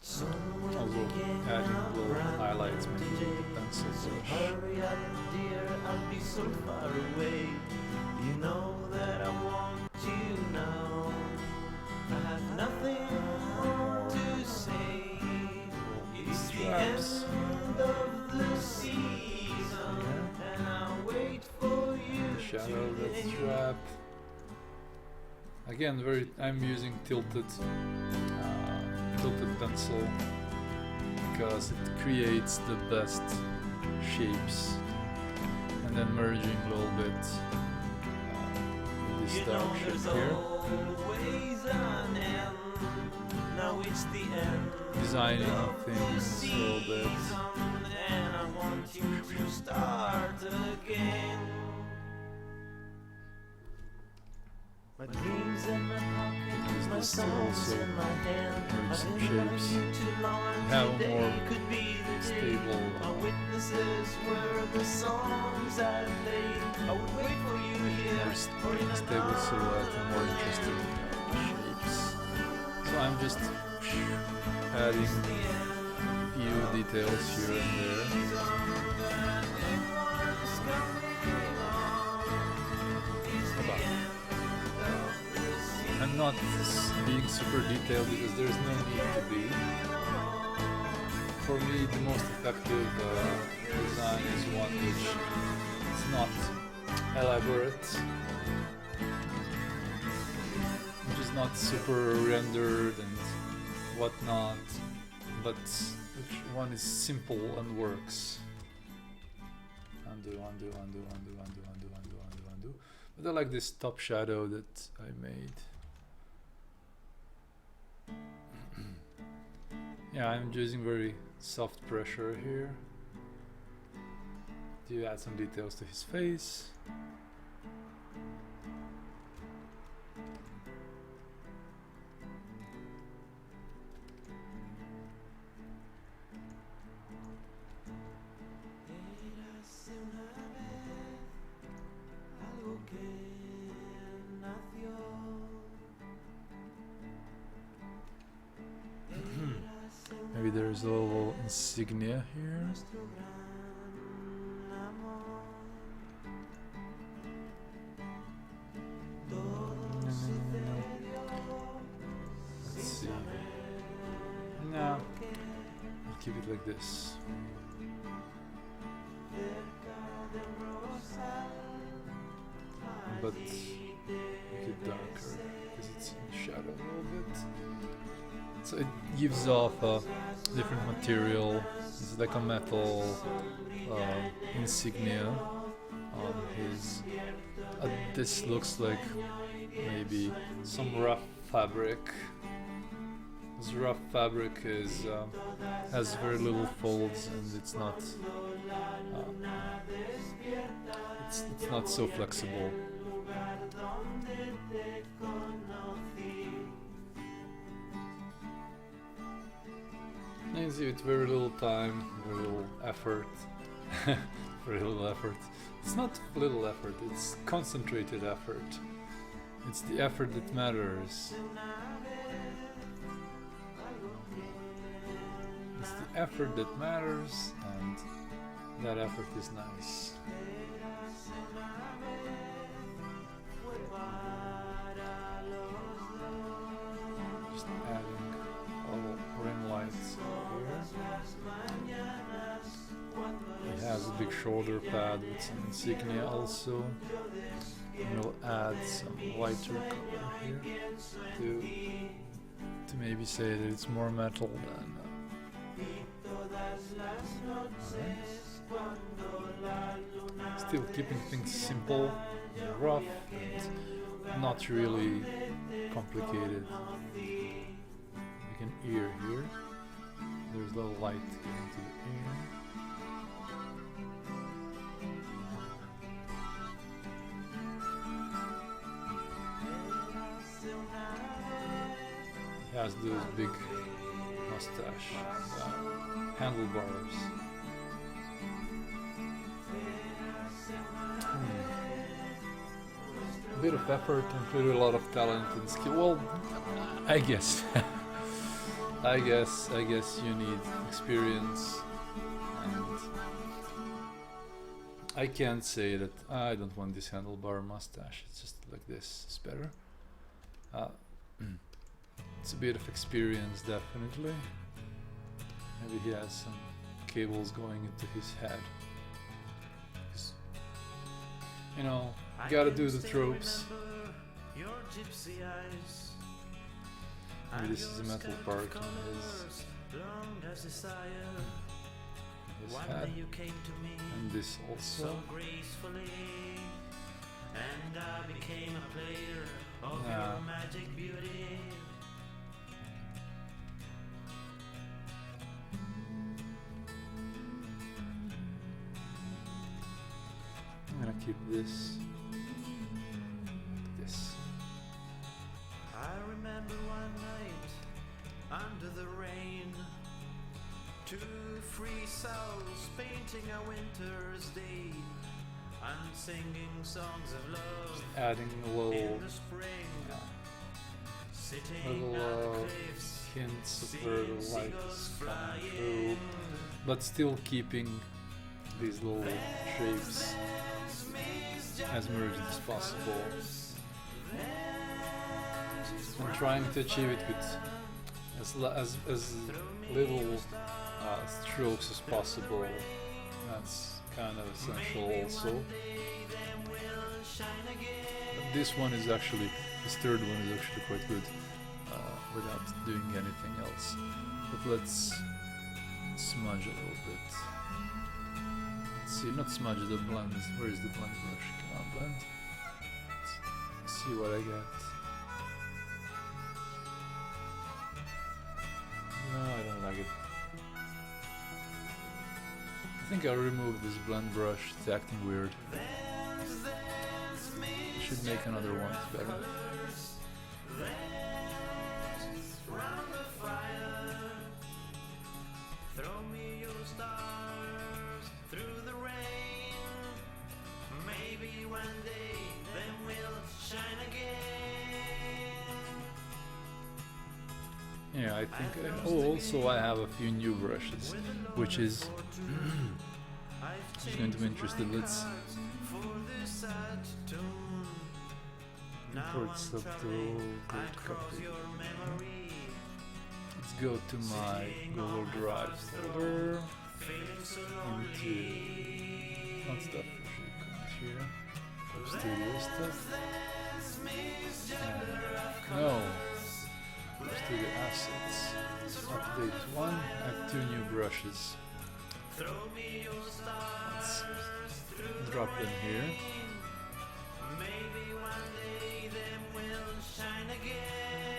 Someone Also adding little highlights maybe with the pencil brush. hurry up, dear, I'll be so far away. You know that I want you now. I have nothing more to say. It's the end of the season, and I'll wait for you. The shadow of that strap. Again, I'm using tilted pencil because it creates the best shapes, and then merging a little bit with this dark shape here. Now it's the end Designing of the things a little bit. season, and I want you to start again. My dreams in my pocket, my songs in my hand. merge some I've been loving shapes. you too long, Have a today more could be the day. stable My witnesses were the songs I played. I would wait for you here, or in stable silhouette and more interesting shapes. So I'm just adding a few details here and there. I'm not being super detailed because there's no need to be. For me, the most effective design is one which is not elaborate, which is not super rendered and whatnot, but which one is simple and works. Undo, undo, undo, undo, undo, undo, undo, undo, undo. But I like this top shadow that I made. Yeah, I'm using very soft pressure here to add some details to his face. Maybe there's a little insignia here. Let's see. No, I'll keep it like this. But make it darker because it's in shadow a little bit. So it gives off a different material. It's like a metal insignia on his. This looks like maybe some rough fabric. This rough fabric is has very little folds and it's not so flexible. You see, with very little time, very little effort, very little effort. It's not little effort, it's concentrated effort. It's the effort that matters. It's the effort that matters, and that effort is nice. Just adding a little rim lights here. He has a big shoulder pad with some insignia also. And we'll add some lighter color here to maybe say that it's more metal than still keeping things simple and rough and not really complicated. Like an ear here. There's a little light getting to the ear. He has those big mustache handlebars. A bit of effort and clearly a lot of talent and skill. Well, I guess. I guess you need experience, and I can't say that I don't want this handlebar mustache. It's just like this. It's better. It's a bit of experience, definitely. Maybe he has some cables going into his head. You know, you gotta do the tropes. Maybe this is a metal part on his head. And this also. Yeah. I'm gonna keep this. I remember one night under the rain, two free souls painting a winter's day and singing songs of love. Just adding a little, in the spring, little hints of where the light is coming through, but still keeping these little shapes as merged as possible. I'm trying to achieve it with as little strokes as possible. That's kind of essential also. This one is actually, this third one is actually quite good without doing anything else. But let's smudge a little bit. Let's see, not smudge, the blend. Where is the blend brush? Can I blend? Let's see what I get. No, I don't like it. I think I'll remove this blend brush, it's acting weird. Should make another one, it's better. Yeah, I think. Also, I have a few new brushes, which is going to be interesting. Let's import subtool. Let's go to my Google Drive folder. Into not stuff. Here. Studio stuff. No. Studio assets. Update 1. I have 2 new brushes. Let's drop them here.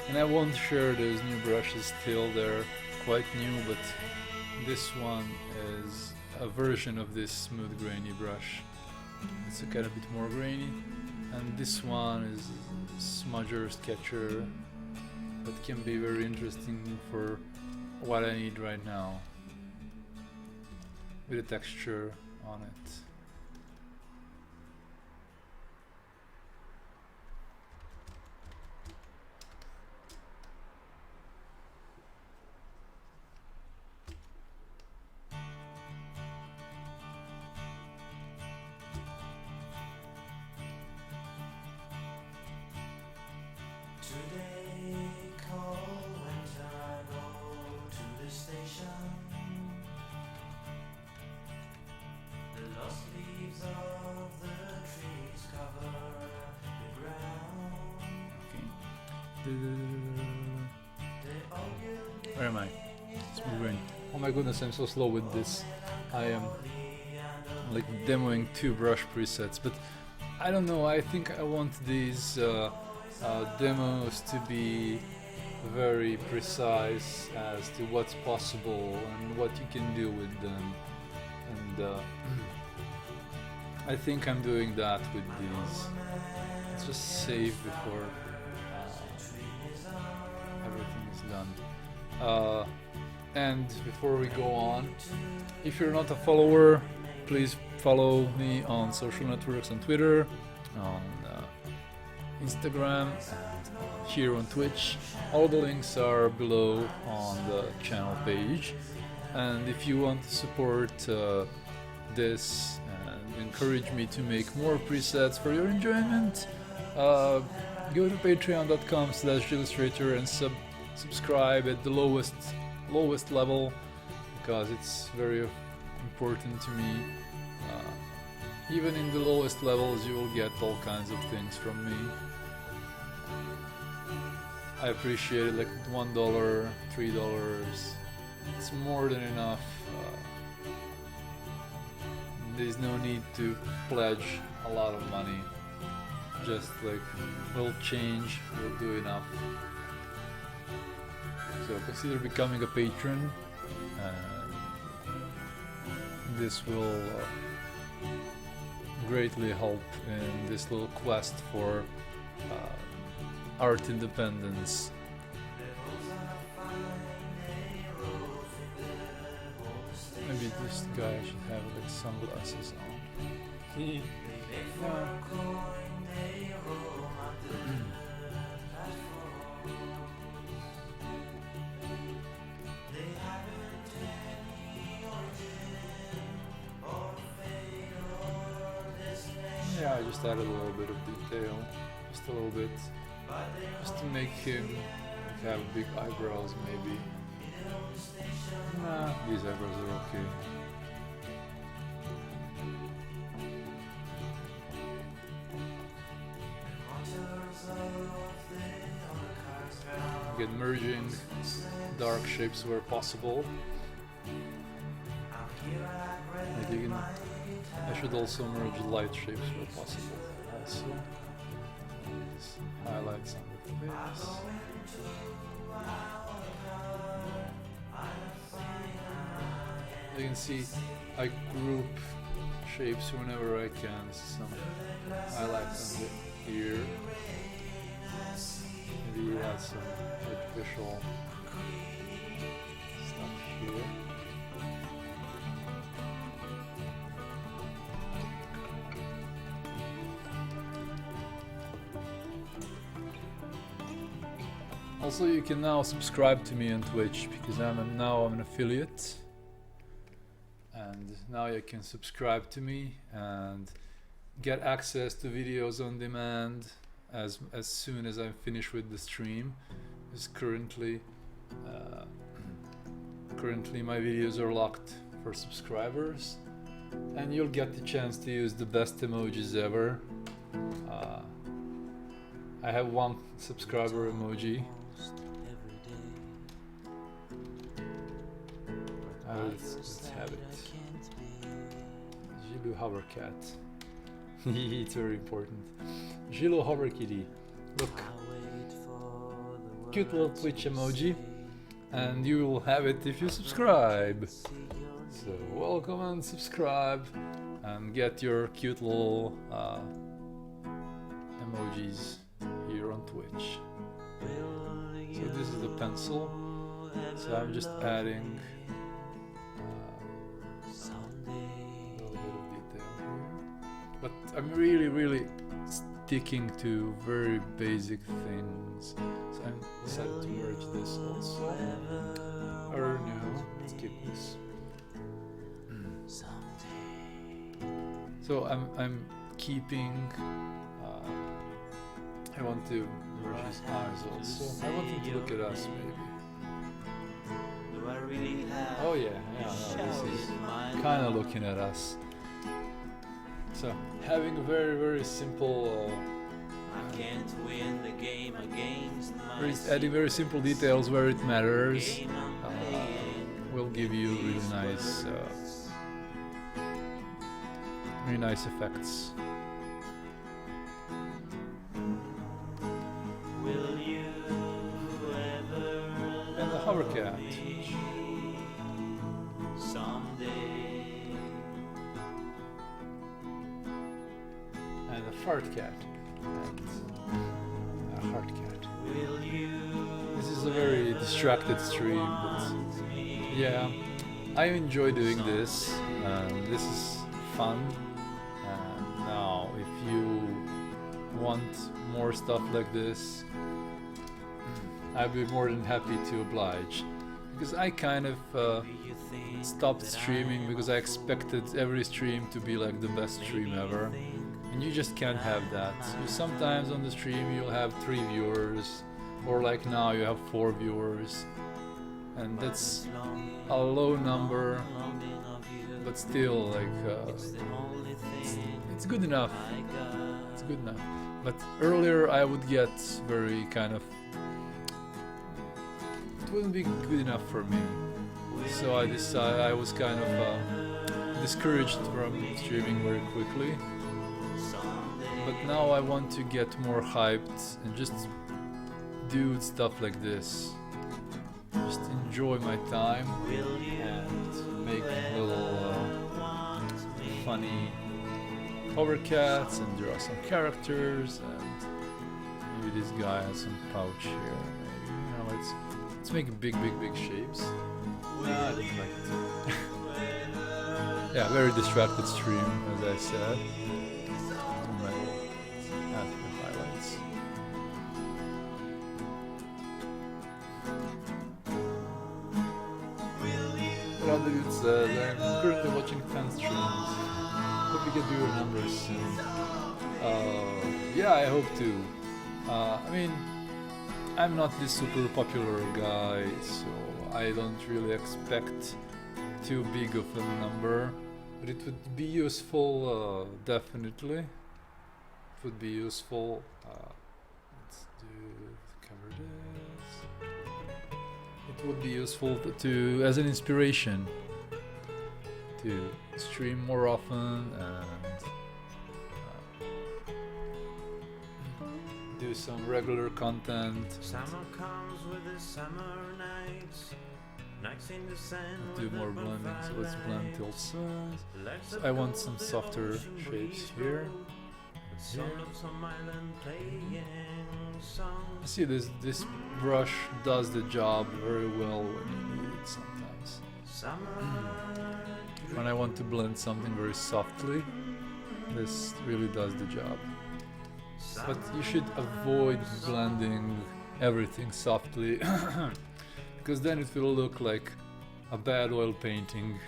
And I won't share those new brushes till they're quite new, but this one is a version of this smooth grainy brush. It's a kind of bit more grainy, and this one is smudger, sketcher, that can be very interesting for what I need right now, with a texture on it. Today cold winter go to the station. The lost leaves of the trees cover the ground. Where am I? Smooth grain. Oh my goodness, I'm so slow with this. I am like demoing 2 brush presets, but I don't know, I think I want these demos to be very precise as to what's possible and what you can do with them, and I think I'm doing that with these. Let's just save before everything is done. And before we go on, if you're not a follower, please follow me on social networks, on Twitter, on Instagram, and here on Twitch. All the links are below on the channel page. And if you want to support this and encourage me to make more presets for your enjoyment, go to patreon.com/Zhillustrator and subscribe at the lowest level, because it's very important to me. Even in the lowest levels, you will get all kinds of things from me. I appreciate it, like $1, $3. It's more than enough. There's no need to pledge a lot of money. Just like, we'll change, we'll do enough. So consider becoming a patron. This will greatly help in this little quest for art independence. Maybe this guy should have like sunglasses on. Yeah, I just added a little bit of detail, just a little bit, just to make him have big eyebrows maybe. Nah, these eyebrows are okay. again, merging dark shapes where possible. Like you can, I should also merge light shapes where possible. Also, just highlight some of the face. You can see I group shapes whenever I can. Some highlights on the ear. Maybe add some artificial stuff here. Also, you can now subscribe to me on Twitch because I'm now an affiliate. And now you can subscribe to me and get access to videos on demand as soon as I'm finished with the stream. Because currently my videos are locked for subscribers, and you'll get the chance to use the best emojis ever. I have one subscriber emoji. Let's have it. Zhillu Hovercat. It's very important. Zhillu Hoverkitty. Look. Cute little Twitch emoji. And you will have it if you subscribe. So welcome and subscribe and get your cute little emojis here on Twitch. So this is the pencil. So I'm just adding but I'm really sticking to very basic things. So I decided to merge this also. Or no, let's keep this. So I'm keeping. I want to merge his eyes also. I want him to look at us maybe. Oh yeah, no, this is kind of looking at us. So having a very simple, adding very simple details where it matters, will give you really nice effects. And the hovercat. And a fart cat and a heart cat. This is a very distracted stream, but yeah, I enjoy doing this, and this is fun. And now, if you want more stuff like this, I'd be more than happy to oblige. Because I kind of stopped streaming because I expected every stream to be like the best stream ever. And you just can't have that. Sometimes on the stream you'll have 3 viewers, or like now you have 4 viewers, and that's a low number, but still like it's good enough. It's good enough. But earlier I would get very kind of, it wouldn't be good enough for me. So I decided, I was kind of discouraged from streaming very quickly. But now I want to get more hyped and just do stuff like this. Just enjoy my time and make little funny hovercats and draw some characters, and maybe this guy has some pouch here. Maybe, you know, let's make big shapes. Nah, I didn't like it. Yeah, very distracted stream, as I said. Highlights. Rather, it's I'm currently watching fan streams. Hope we get viewer numbers soon. Yeah, I hope to. I mean, I'm not this super popular guy, so I don't really expect too big of a number. But it would be useful, definitely. It would be useful. Let's cover this. would be useful to as an inspiration to stream more often and do some regular content. Summer comes with the summer nights. Nights in the sand Do with more the blending, so let's blend till size. Legs So of I want gold, some the softer ocean shapes breeze here. blow. Some of some island playing songs. See, this brush does the job very well when you need it sometimes. Summer When I want to blend something very softly, this really does the job. But you should avoid blending everything softly because then it will look like a bad oil painting.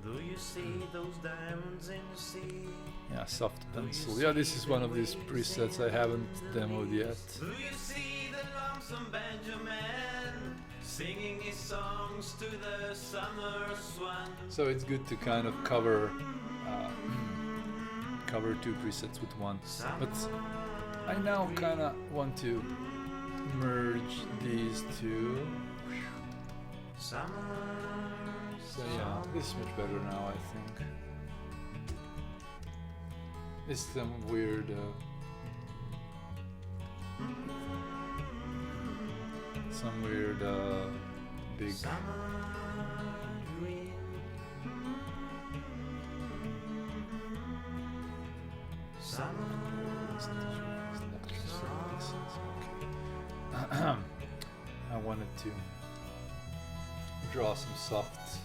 Do you see those diamonds in the sea? Yeah, soft pencil. Yeah, this is one of these presets I haven't demoed yet. Do you see the lonesome Benjamin singing his songs to the summer swan? So it's good to kind of cover two presets with one. But I now kind of want to merge these two. So yeah, this is much better now, I think. This is some weird big I wanted to draw some soft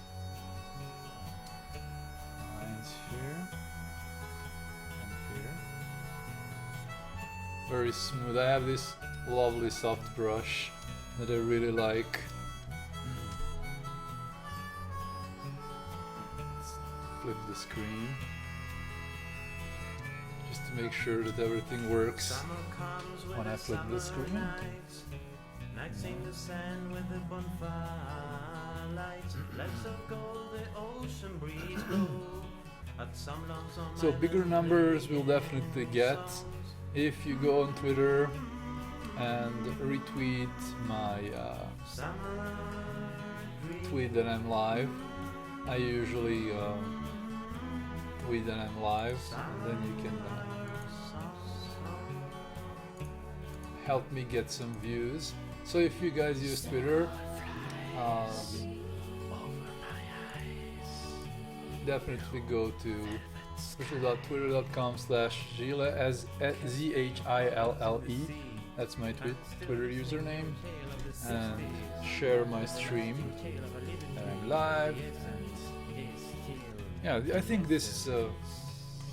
lines here and here. Very smooth. I have this lovely soft brush that I really like. Let's flip the screen just to make sure that everything works when I flip the screen. Nights in the sand with the bonfire lights, legs of gold, the ocean breeze blow. At some lonesome So bigger numbers we'll definitely get if you go on Twitter and retweet my tweet that I'm live. I usually tweet that I'm live, and then you can help me get some views. So if you guys use Twitter, definitely go to twitter.com/Zhille as ZHILLE. That's my Twitter username, and share my stream. And I'm live. And yeah, I think this is a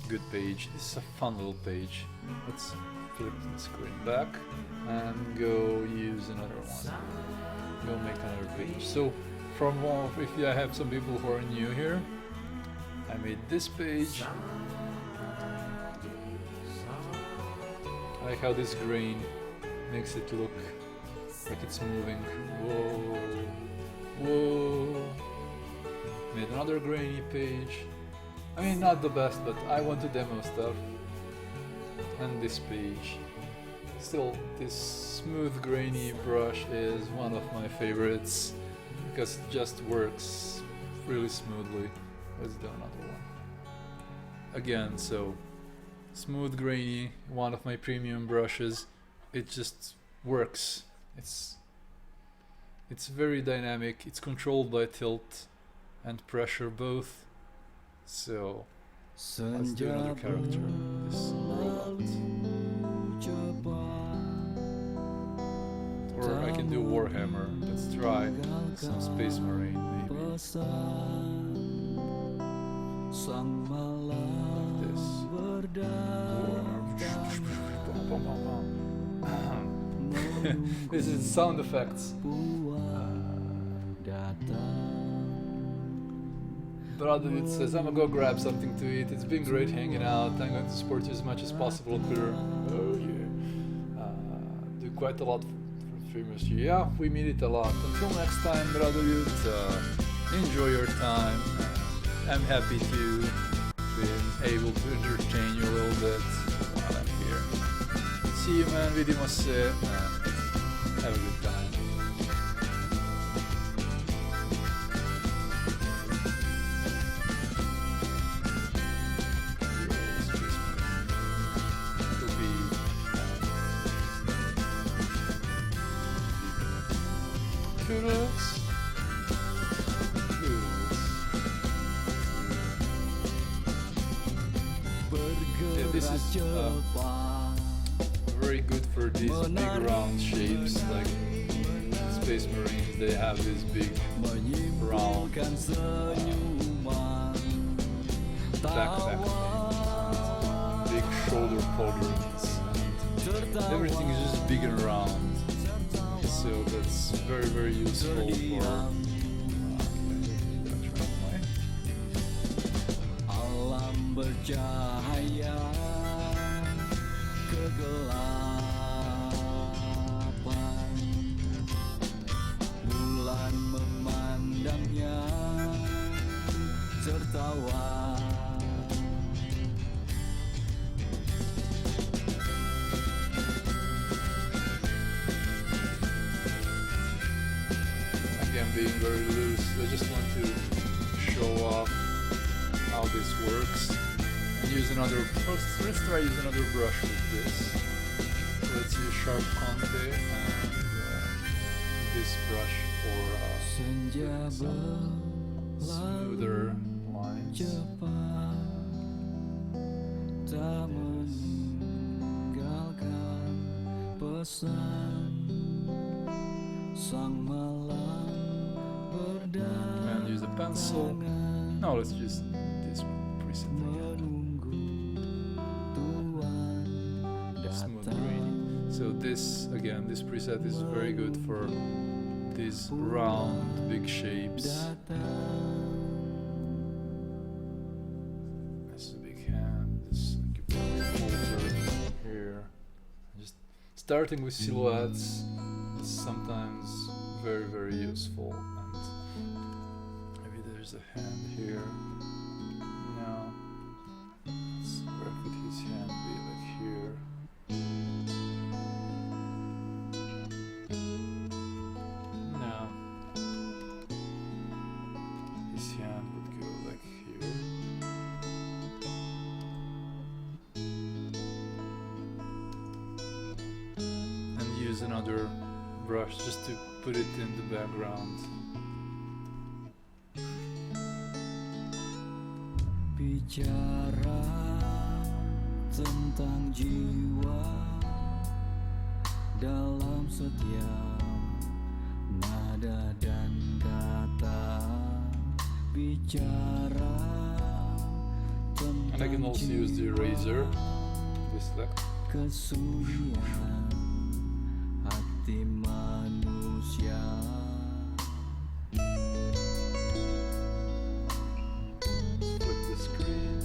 good page. This is a fun little page. Let's flip the screen back and go use another one. Go make another page. So if I have some people who are new here, I made this page. I like how this grain makes it look like it's moving. Whoa, whoa. Made another grainy page. I mean, not the best, but I want to demo stuff. And this page. Still, this smooth grainy brush is one of my favorites because it just works really smoothly. Let's do another one. Again, so smooth grainy, one of my premium brushes. It just works. It's very dynamic. It's controlled by tilt and pressure both. So let's do another character. This robot. Or I can do Warhammer. Let's try some Space Marine maybe. Like this. This is sound effects. Brother, it says, I'm gonna go grab something to eat. It's been great hanging out. I'm going to support you as much as possible on Twitter. Oh yeah. Do quite a lot for streamers. Yeah, we meet it a lot. Until next time, brother youth, enjoy your time. I'm happy to be able to entertain you a little bit while I'm here. See you, man. Vidimo se. Have a good time. Toodles. Yeah, this is very good for these big round shapes, like Space Marines. They have these big round backpack things, big shoulder pauldrons, and everything is just big and round. So that's very useful for. Bercahaya kegelapan, bulan memandangnya tertawa. Again, being very loose. I just want to show off how this works. Use another. Let's try use another brush with this. So let's use Sharp Conte and this brush for some smoother lines. And use a pencil. No, let's use this preset again. Smooth grainy. So this again, this preset is very good for these round big shapes. This is a big hand. This folder here. Just starting with silhouettes is sometimes very useful. And maybe there's a hand here. No. Where could his hand be? Like here. No. His hand would go like here. And use another brush just to put it in the background. Bicara tentang jiwa dalam setiap nada dan kata, bicara tentang And I can also use the eraser, this like kesunyian hati manusia. flip the screen,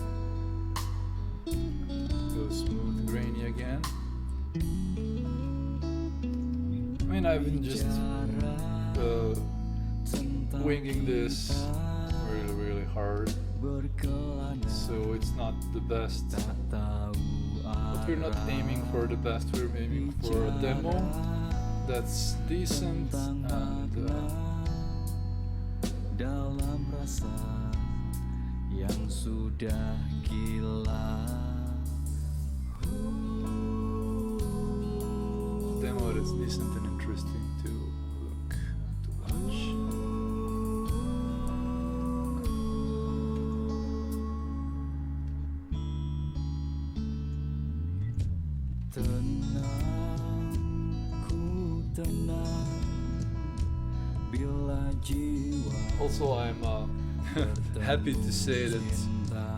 go smooth grainy again. I mean, I've been just winging this really hard, so it's not the best. But we're not aiming for the best, we're aiming for a demo that's decent and dalam rasa yang sudah gila. demo that's decent and interesting to look and to watch. Tenang, ku tenang bila jiwa. Also, I'm happy to say that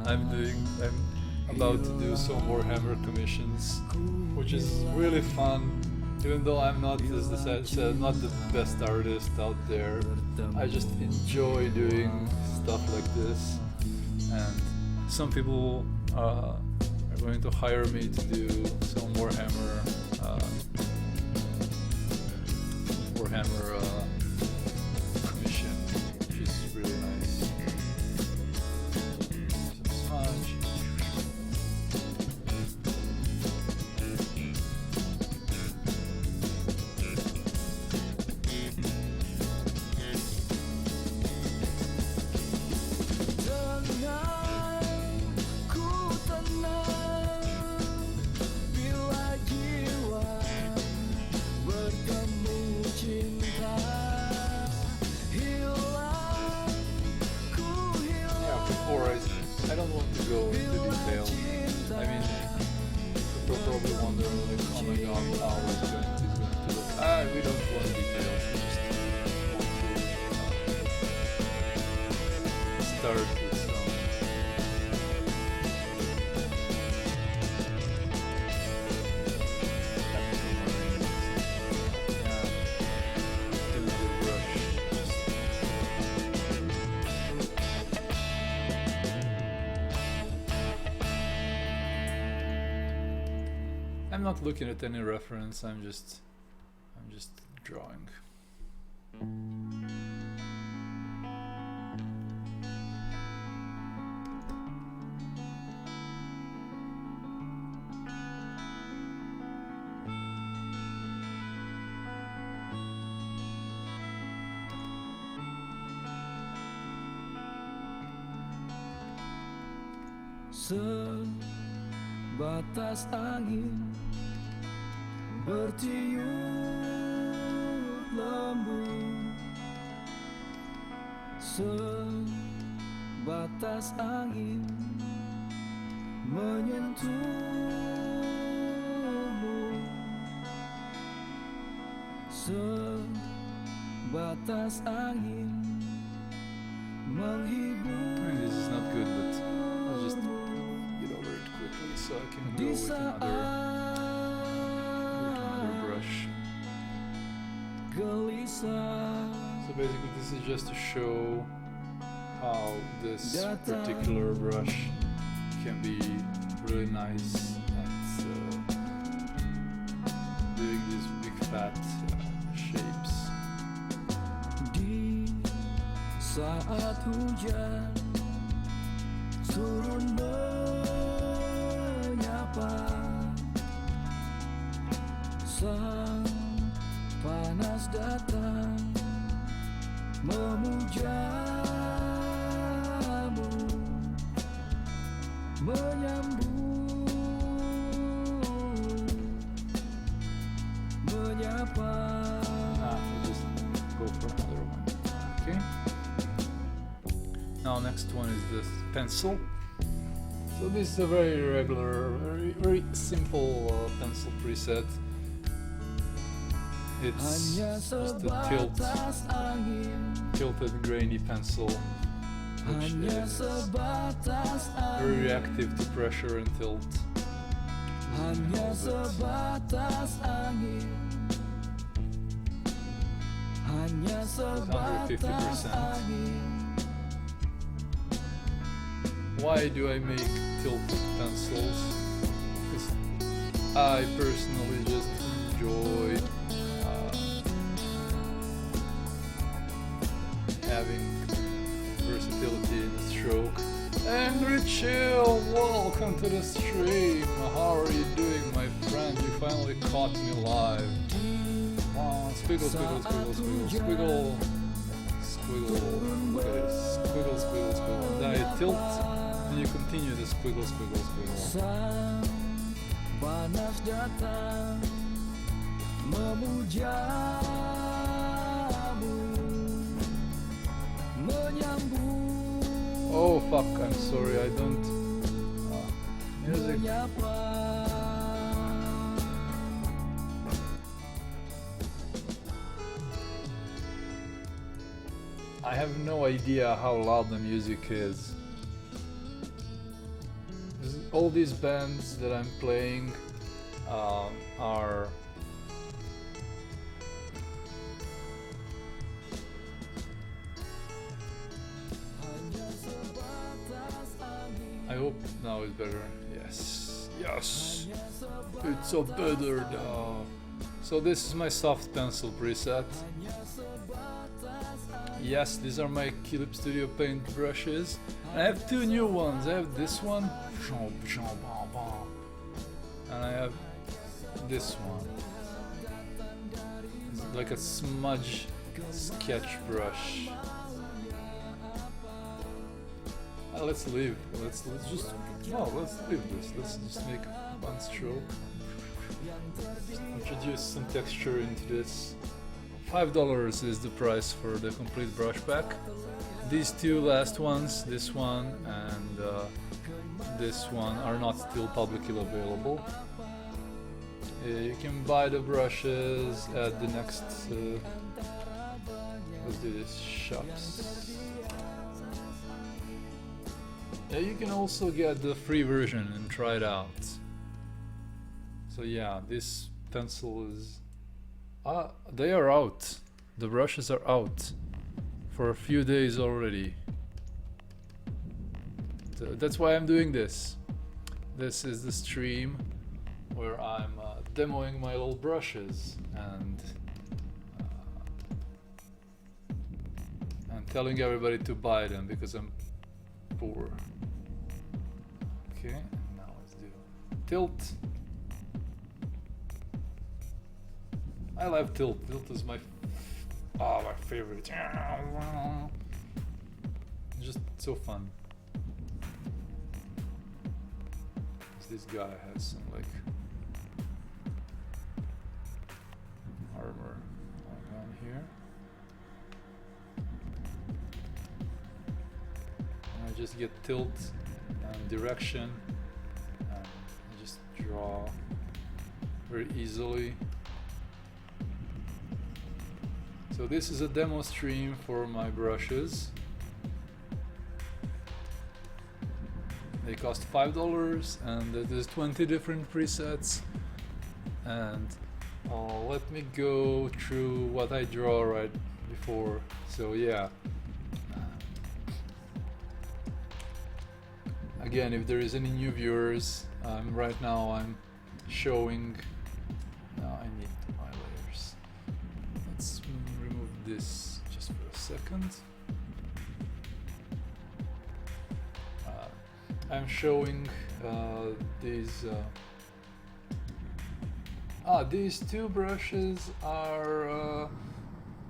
I'm about to do some more Hammer commissions, which is really fun. Even though I'm not, as I said, not the best artist out there, I just enjoy doing stuff like this. And some people are going to hire me to do some more Hammer commission, which is really nice. Some smudge. Tenang, ku tenang bila jiwa bertemu cinta. we don't want details, we just want to start with some I'm not looking at any reference, I'm just drawing. Sebatas angin bertiup lembut, sebatas angin menyentuhmu, sebatas angin menghibur. This is not good, but I'll just get over it quickly so I can go with another brush. So basically this is just to show how this particular brush can be really nice at doing these big fat shapes. Di saat hujan turun menyapa, sang panas datang memujamu, menyambut, menyapa. We'll just go for another one. Okay. Now next one is this pencil. So this is a very regular, very simple pencil preset. It's just a tilted grainy pencil, which is very reactive to pressure and tilt. Hanya sebatas angin, hanya sebatas angin. Why do I make tilted pencils? Because I personally just enjoy having versatility in the stroke. Angry Chill, welcome to the stream. How are you doing, my friend? You finally caught me live. Squiggle, squiggle, squiggle, squiggle, squiggle, squiggle. Look at this. Squiggle, squiggle, squiggle. Then I tilt, and you continue the squiggle, squiggle, squiggle. Panas datang memujamu, menyambut. Oh fuck, I'm sorry, I don't. Music. I have no idea how loud the music is. All these bands that I'm playing are I hope now it's better. Yes, yes, it's a better now. So this is my soft pencil preset. Yes, these are my Clip Studio Paint brushes. I have two new ones. I have this one, and I have this one. It's like a smudge sketch brush. Let's leave. Let's just let's leave this. Let's just make one stroke. Introduce some texture into this. $5 is the price for the complete brush pack. These two last ones, this one and this one, are not still publicly available. You can buy the brushes at the next let's do this, shops. Yeah, you can also get the free version and try it out. So yeah, this pencil is they are out. The brushes are out for a few days already. So that's why I'm doing this. This is the stream where I'm demoing my little brushes and telling everybody to buy them because I'm poor. Okay, now let's do tilt. I love tilt. Tilt is my favorite. Just so fun. This guy has some like armor on here. And I just get tilt and direction and I just draw very easily. So this is a demo stream for my brushes. They cost $5 and there's 20 different presets, and let me go through what I draw right before. So yeah, again, if there is any new viewers, right now I'm showing, I need my layers. Let's remove this just for a second. I'm showing these two brushes are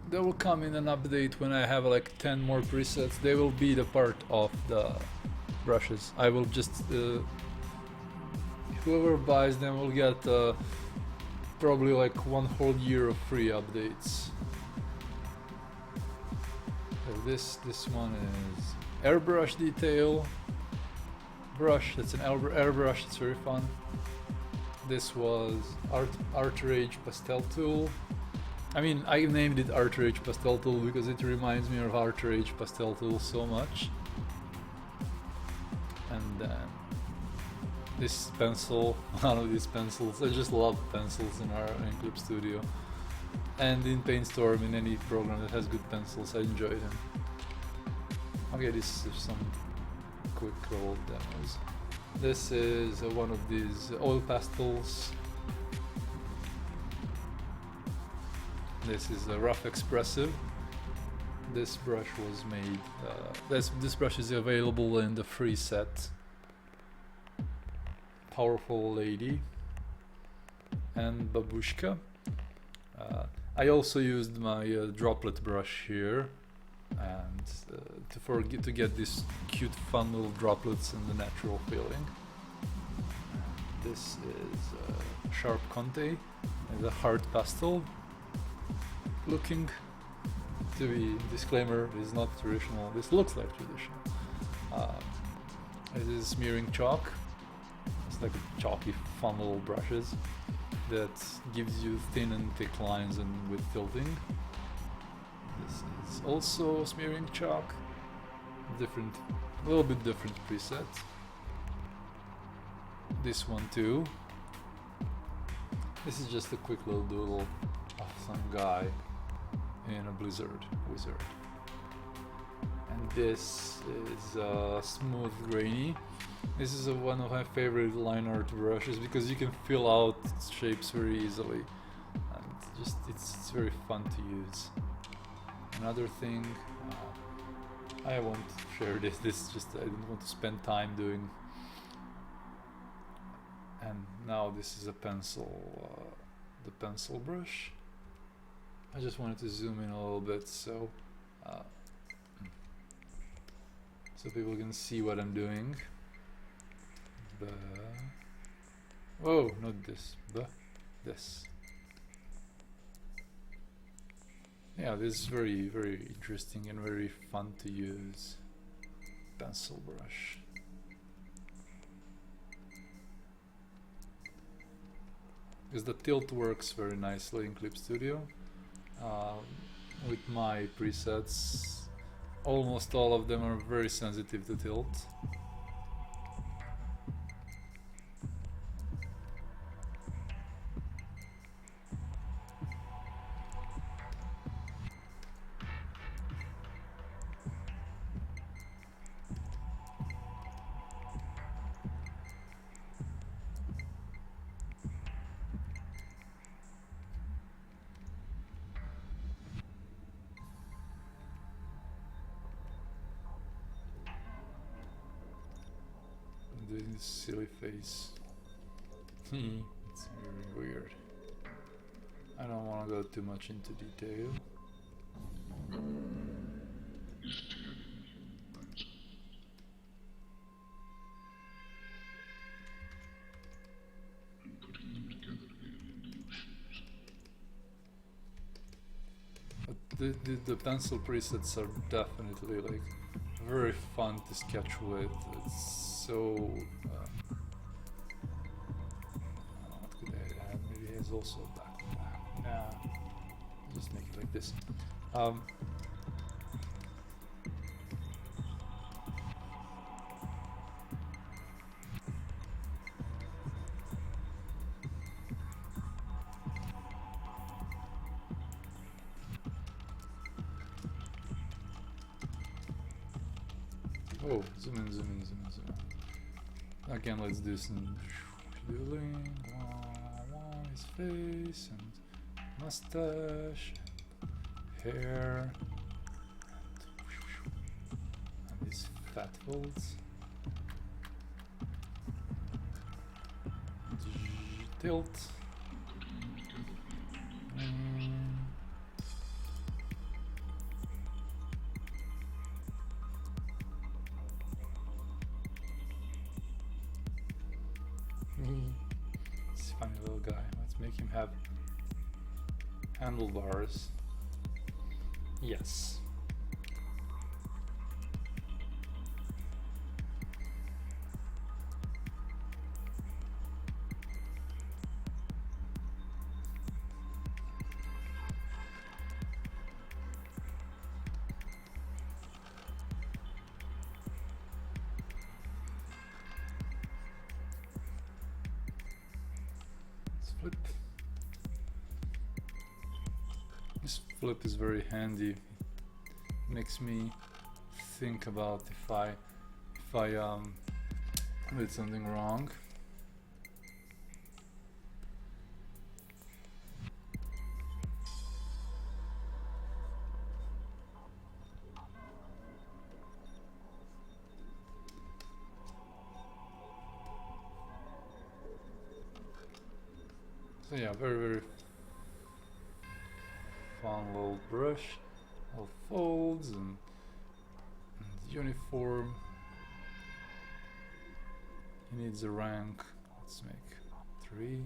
they will come in an update when I have like 10 more presets. They will be the part of the brushes. I will just whoever buys them will get probably like one whole year of free updates. So this one is airbrush detail brush. That's an airbrush. It's very fun. This was Art Rage pastel tool. I mean, I named it Art Rage pastel tool because it reminds me of Art Rage pastel tool so much. And then this pencil, one of these pencils. I just love pencils in Clip Studio and in PaintStorm. In any program that has good pencils, I enjoy them. Okay, this is some quick little demos. This is one of these oil pastels. This is a rough expressive. This brush was made, this brush is available in the free set. Powerful Lady and Babushka. I also used my droplet brush here and to get these cute fun little droplets and the natural feeling. This is Sharp Conte, the hard pastel looking. To be disclaimer, it is not traditional. This looks like traditional. It is smearing chalk. It's like a chalky fun little brushes that gives you thin and thick lines and with tilting. This is also smearing chalk, a little bit different preset. This one too. This is just a quick little doodle of some guy in a wizard. And this is smooth grainy. This is one of my favorite line art brushes because you can fill out shapes very easily, and just it's very fun to use. Another thing, I won't share this. This just I didn't want to spend time doing. And now this is a pencil, the pencil brush. I just wanted to zoom in a little bit so people can see what I'm doing. Oh, not this. This. Yeah, this is very, very interesting and very fun to use. Pencil brush. because the tilt works very nicely in Clip Studio. With my presets, almost all of them are very sensitive to tilt. This silly face. It's very weird. I don't want to go too much into detail. But the pencil presets are definitely like very fun to sketch with. It's so what could I add? Maybe it has also a back. Nah, just make it like this. Oh, zoom in, zoom in, zoom in, zoom in. Again, let's do some doodling. His face and mustache, and hair, and his fat folds. Tilt. This funny little guy. Let's make him have handlebars. Yes. Flip. This flip is very handy. Makes me think about if I did something wrong. So yeah, very fun little brush, little folds and uniform. He needs a rank. Let's make 3.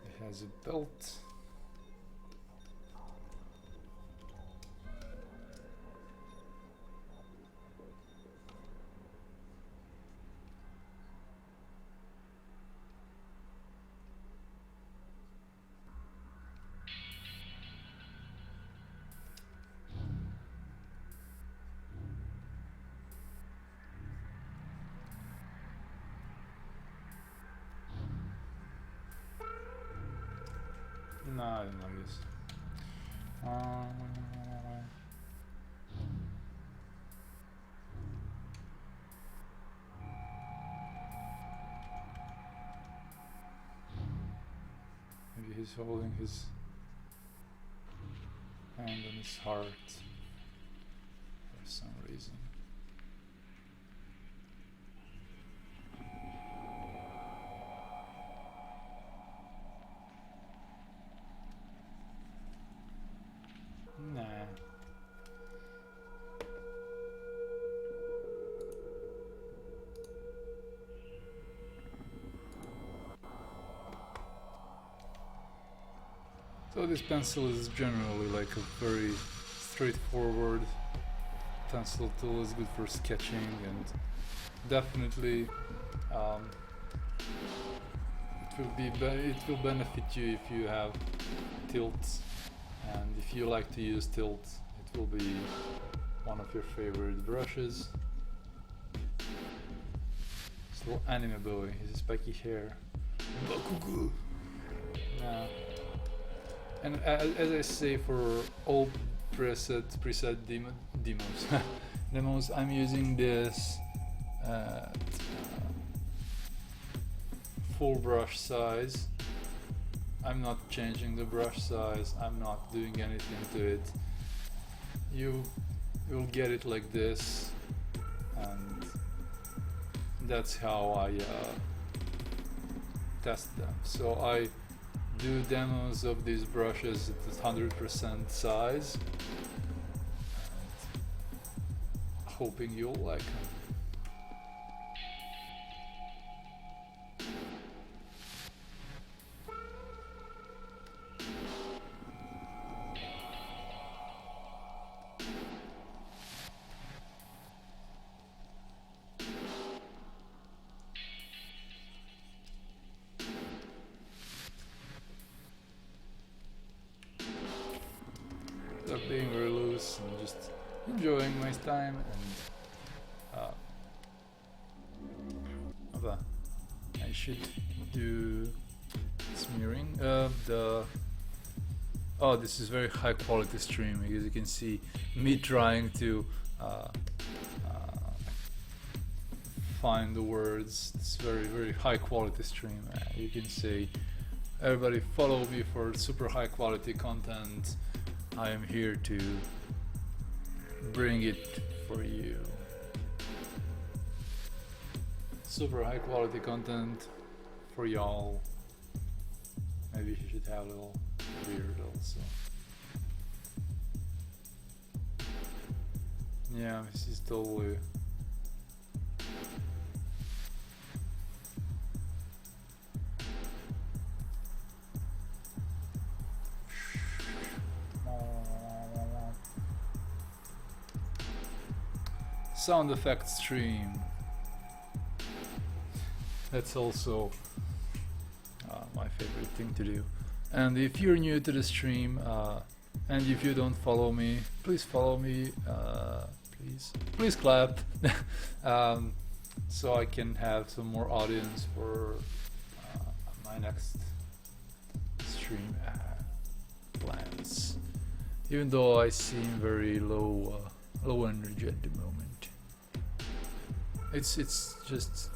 He has a belt. No, I don't know this. Maybe he's holding his hand on his heart for some reason. Nah. So this pencil is generally like a very straightforward pencil tool is good for sketching, and definitely it will benefit you if you have tilts, and if you like to use tilts, it will be one of your favorite brushes. This little anime boy, his spiky hair. Bakugu. Yeah. And as I say, for all preset demos, I'm using this full brush size. I'm not changing the brush size, I'm not doing anything to it. You'll get it like this, and that's how I test them. So I do demos of these brushes at 100% size, and hoping you'll like them. Stop being very loose and just enjoying my time, and I should do smearing of the. Oh, this is very high quality stream, because you can see me trying to find the words. It's very high quality stream. You can see, everybody follow me for super high quality content. I am here to bring it for you. Super high quality content for y'all. Maybe you should have a little beard also. Yeah, this is totally. Sound effect stream. That's also my favorite thing to do. And if you're new to the stream, and if you don't follow me, please follow me. Please clap, so I can have some more audience for my next stream plans. Even though I seem very low energy at the moment. It's just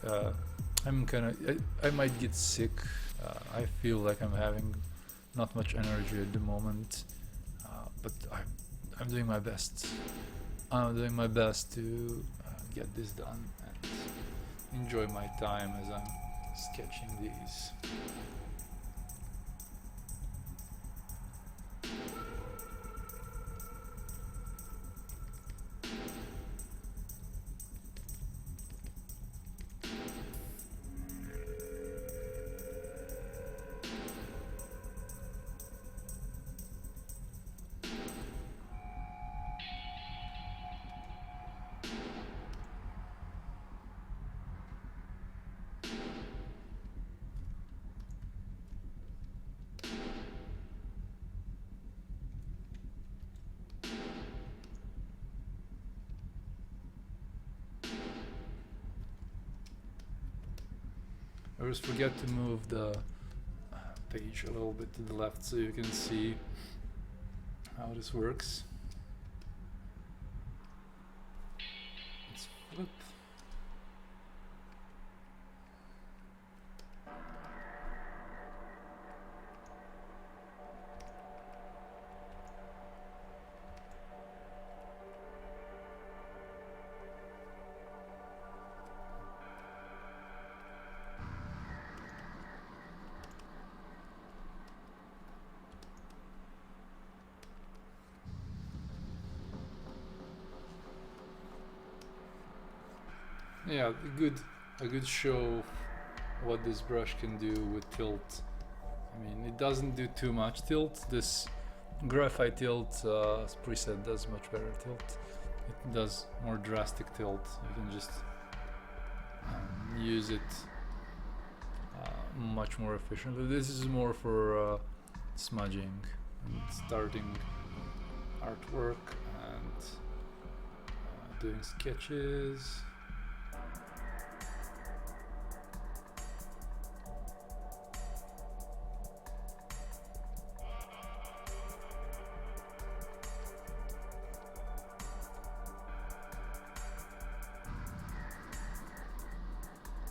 I'm I might get sick. I feel like I'm having not much energy at the moment, but I'm doing my best. I'm doing my best to get this done and enjoy my time as I'm sketching these. I always forget to move the page a little bit to the left so you can see how this works. Let's flip. Yeah, a good show of what this brush can do with tilt. I mean, it doesn't do too much tilt. This graphite tilt preset does much better tilt. it does more drastic tilt. You can just use it much more efficiently. This is more for smudging and starting artwork and doing sketches.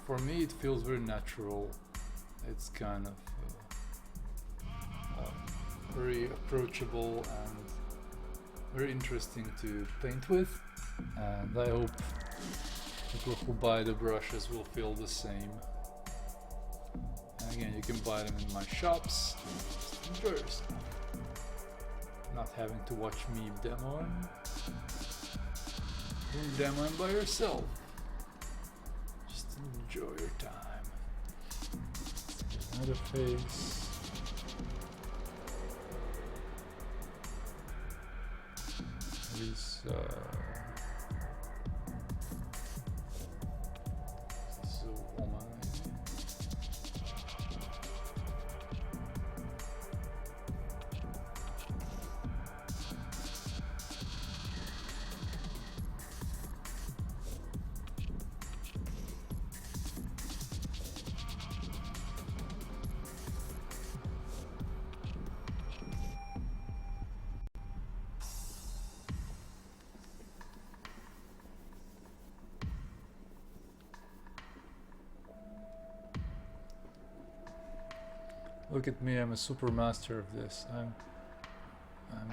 For me, it feels very natural. It's kind of very approachable and very interesting to paint with, and I hope people who buy the brushes will feel the same. And again, you can buy them in my shops. Just enjoy yourself. Not having to watch me demoing. Doing demoing by yourself. Enjoy your time. Another face. This is a woman, maybe. Look at me, I'm a super master of this. I'm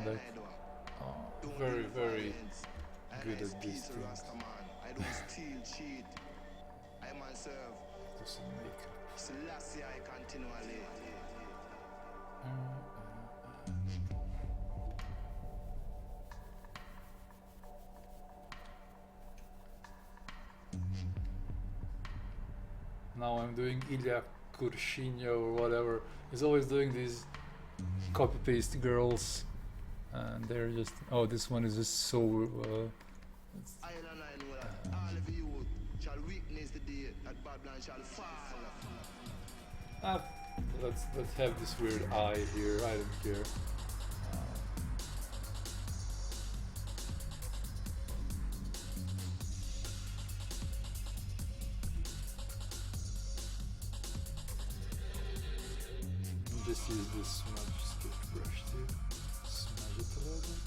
like very, very good at these things. I don't steal, cheat. I myself. Do some makeup. Selassie, I continually. Now I'm doing Ilya Kurshino or whatever. He's always doing these copy-paste girls, and they're just, oh, this one is just so I and I know that all of you shall witness the day that Babylon shall fall. let's have this weird eye here. I don't care. Just use this smudge sketch brush to smudge it a little bit.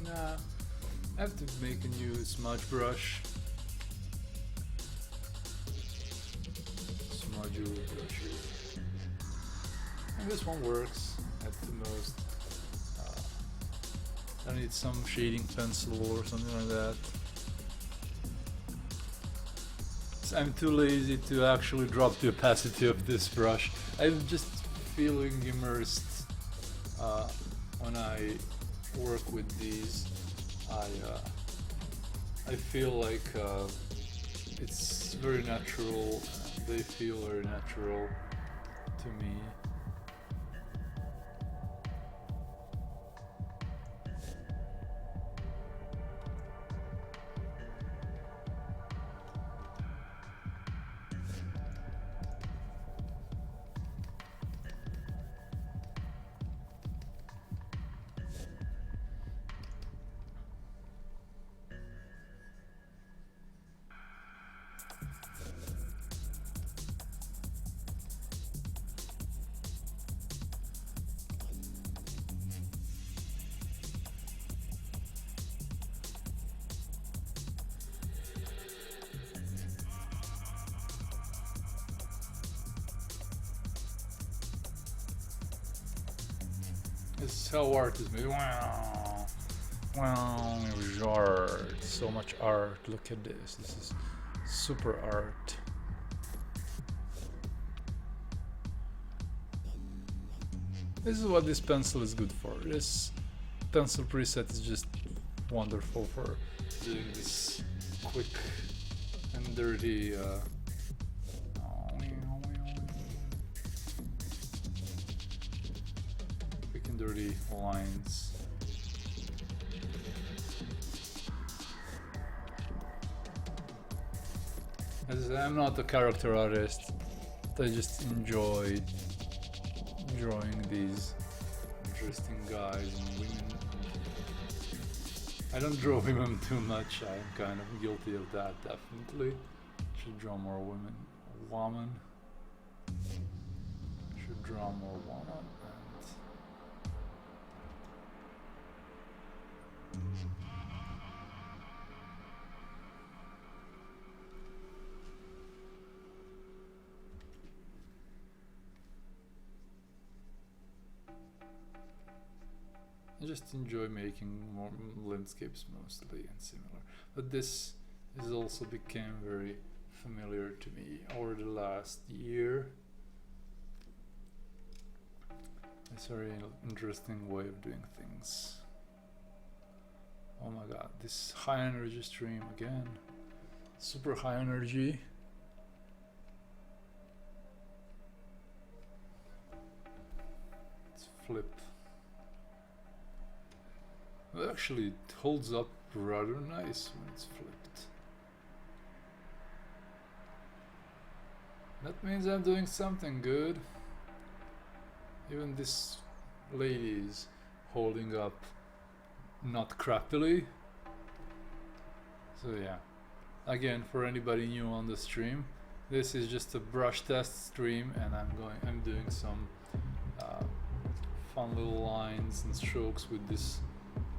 Nah, I have to make a new smudge brush. Smudge brush. And this one works at the most. I need some shading pencil or something like that. So I'm too lazy to actually drop the opacity of this brush. I'm just feeling immersed when I work with these. I feel like it's very natural. They feel very natural to me. This is how art is made. Wow, wow, art. So much art. Look at this. This is super art. This is what this pencil is good for. This pencil preset is just wonderful for doing this quick and dirty quick and dirty lines. As I'm not a character artist, I just enjoy drawing these interesting guys and women. I don't draw women too much, I'm kind of guilty of that, definitely. Should draw more women. Woman. Should draw more woman. I just enjoy making more landscapes mostly and similar, but this has also become very familiar to me over the last year. It's a very interesting way of doing things. Oh my god, this high energy stream again, super high energy. Let's flip. Well, actually, it holds up rather nice when it's flipped. That means I'm doing something good. Even this lady is holding up not crappily. So yeah, again, for anybody new on the stream, this is just a brush test stream, and I'm doing some fun little lines and strokes with this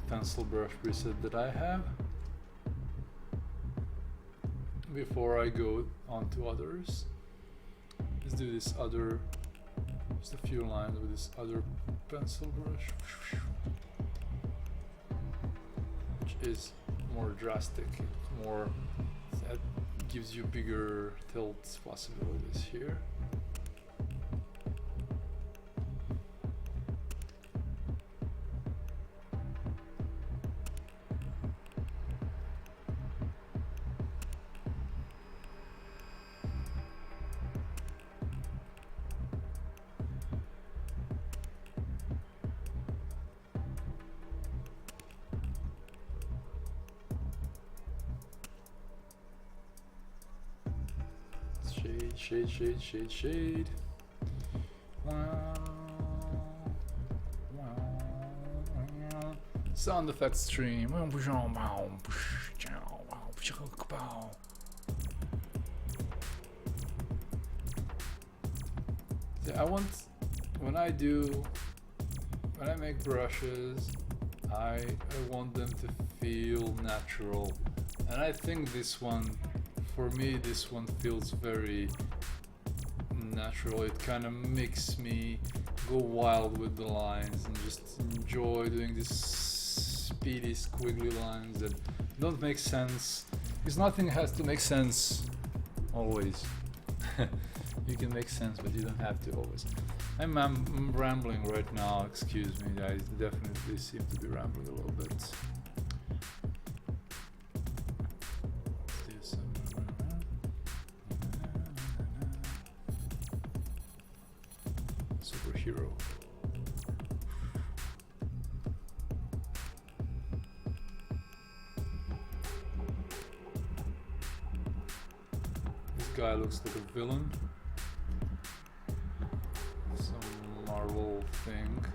pencil brush preset that I have before I go on to others. Let's do this other, just a few lines with this other pencil brush, which is more drastic, more, that gives you bigger tilt possibilities here. Shade. Sound effect stream. I want, when I make brushes, I want them to feel natural, and I think this one, for me, this one feels very natural. It kind of makes me go wild with the lines and just enjoy doing these speedy squiggly lines that don't make sense, because nothing has to make sense always. You can make sense, but you don't have to always. I'm rambling right now, excuse me, I definitely seem to be rambling a little bit. Superhero. This guy looks like a villain. Some Marvel thing.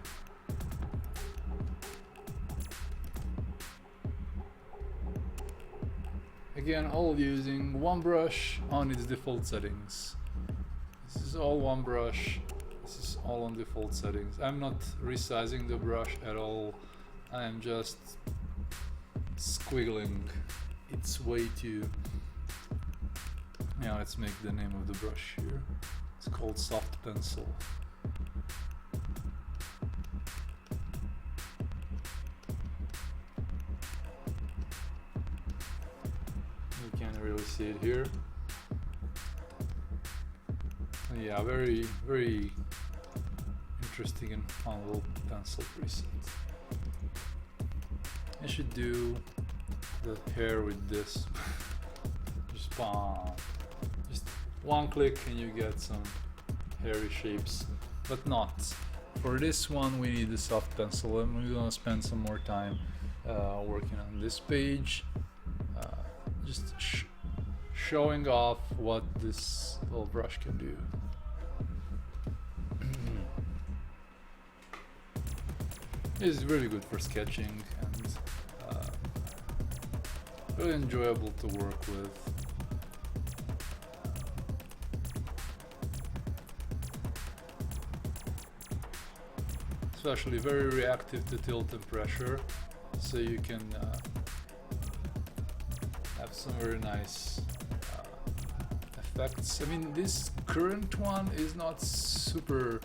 Again, all using one brush on its default settings. This is all one brush. This is all on default settings. I'm not resizing the brush at all. I am just squiggling its way to. Yeah, let's make the name of the brush here. It's called Soft Pencil. You can't really see it here. Yeah, very interesting and fun little pencil preset. I should do the hair with this. Just bomb. Just one click and you get some hairy shapes, but not. For this one we need the soft pencil, and we're gonna spend some more time working on this page. Just showing off what this little brush can do. It's really good for sketching and really enjoyable to work with. Especially very reactive to tilt and pressure, so you can have some very nice effects. I mean, this current one is not super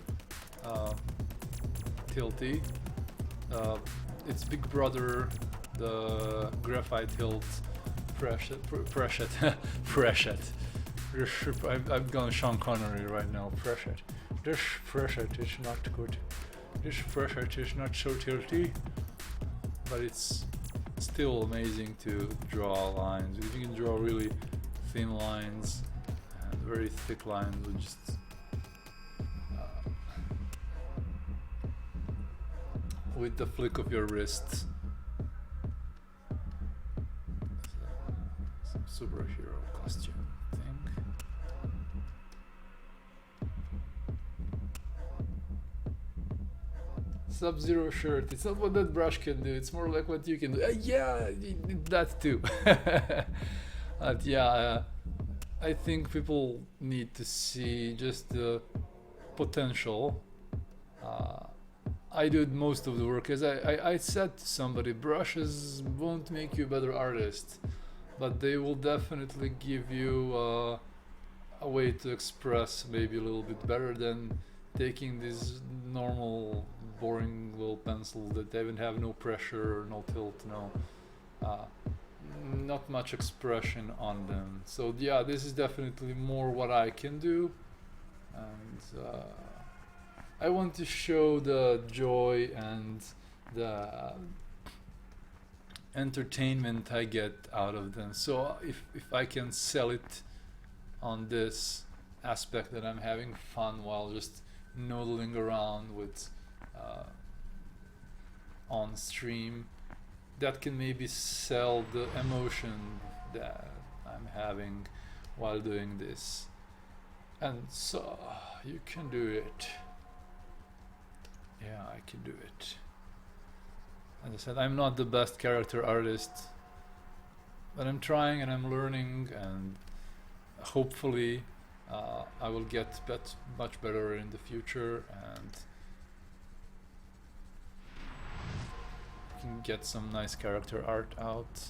tilty. It's Big Brother, the graphite tilt freshet. I've gone Sean Connery right now. Freshet. This freshet is not good. This freshet is not so tilty, but it's still amazing to draw lines. If you can draw really thin lines and very thick lines with just with the flick of your wrist. Some superhero costume thing. Sub-Zero shirt. It's not what that brush can do, it's more like what you can do. Yeah, that too. But yeah, I think people need to see just the potential. I did most of the work, as I said to somebody, brushes won't make you a better artist, but they will definitely give you a way to express maybe a little bit better than taking these normal boring little pencils that even have no pressure, no tilt, not much expression on them. So yeah, this is definitely more what I can do, and I want to show the joy and the entertainment I get out of them. So if I can sell it on this aspect, that I'm having fun while just noodling around with on stream, that can maybe sell the emotion that I'm having while doing this. And so you can do it. Yeah, I can do it. As I said, I'm not the best character artist, but I'm trying and I'm learning, and hopefully I will get much better in the future, and can get some nice character art out.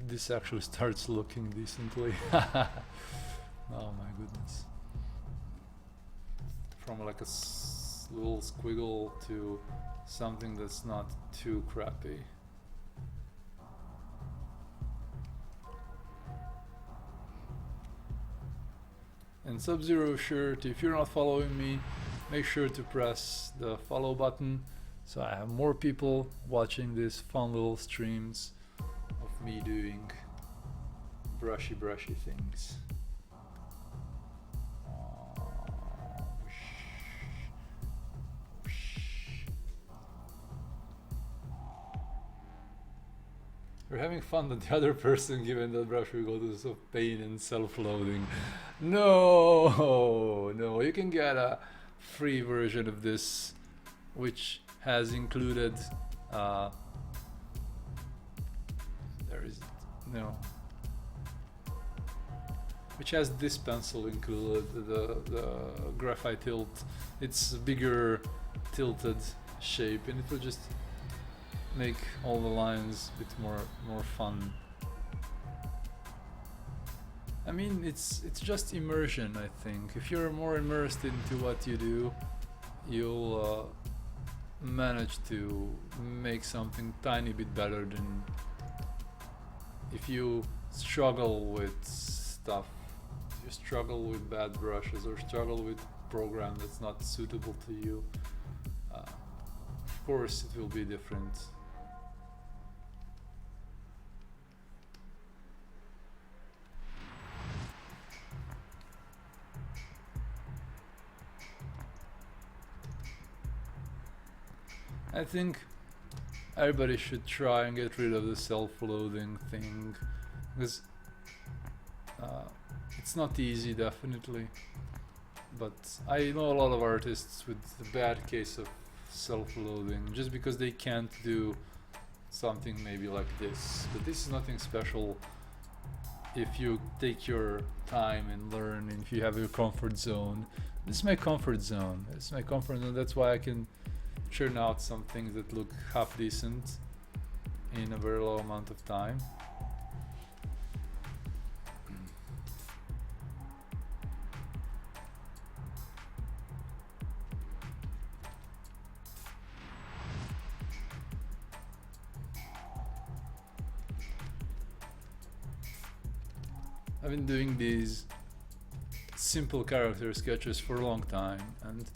This actually starts looking decently. Oh my goodness. From like a little squiggle to something that's not too crappy. And Sub-Zero shirt, if you're not following me, make sure to press the follow button so I have more people watching these fun little streams of me doing brushy things. We're having fun that the other person given that brush will go to some pain and self-loathing. No, you can get a free version of this, which has included which has this pencil included, the graphite tilt. It's a bigger tilted shape, and it will just make all the lines a bit more fun. I mean, it's just immersion, I think. If you're more immersed into what you do, you'll manage to make something tiny bit better than if you struggle with stuff. If you struggle with bad brushes or struggle with program that's not suitable to you, of course it will be different. I think everybody should try and get rid of the self-loathing thing, because it's not easy, definitely, but I know a lot of artists with a bad case of self-loathing just because they can't do something maybe like this. But this is nothing special if you take your time and learn, and if you have your comfort zone. This is my comfort zone. This is my comfort zone. That's why I can churn out some things that look half decent in a very low amount of time. I've been doing these simple character sketches for a long time, and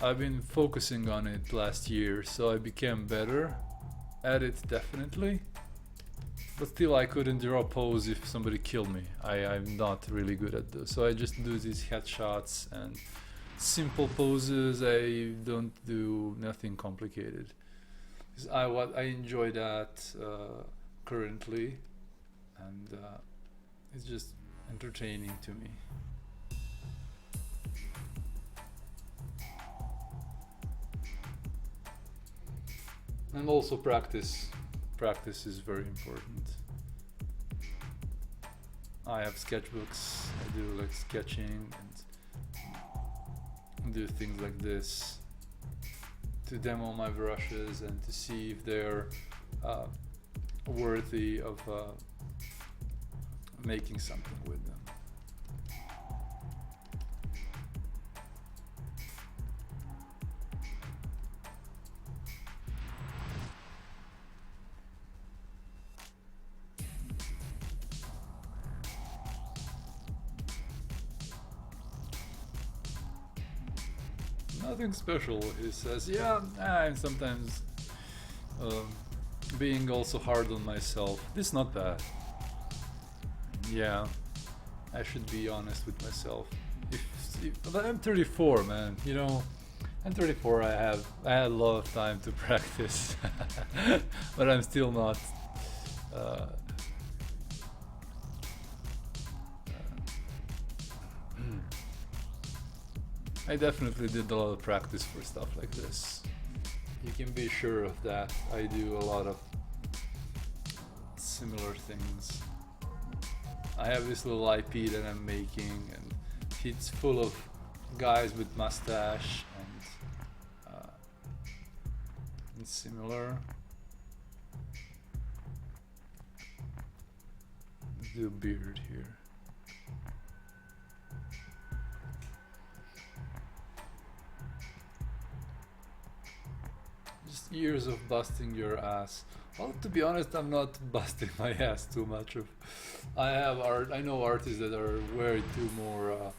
I've been focusing on it last year, so I became better at it, definitely. But still, I couldn't draw a pose if somebody killed me. I'm not really good at those, so I just do these headshots and simple poses. I don't do nothing complicated. 'Cause I enjoy that currently, and it's just entertaining to me. And also practice. Practice is very important. I have sketchbooks. I do like sketching and do things like this to demo my brushes and to see if they're worthy of making something with them. Nothing special, he says. Yeah, I'm sometimes being also hard on myself. This is not bad. Yeah, I should be honest with myself. But I'm 34, man. You know, I'm 34. I had a lot of time to practice, but I'm still not. I definitely did a lot of practice for stuff like this. You can be sure of that. I do a lot of similar things. I have this little IP that I'm making, and it's full of guys with mustache and similar. Do a beard here. Just years of busting your ass. Well, to be honest, I'm not busting my ass too much. I know artists that are way too more,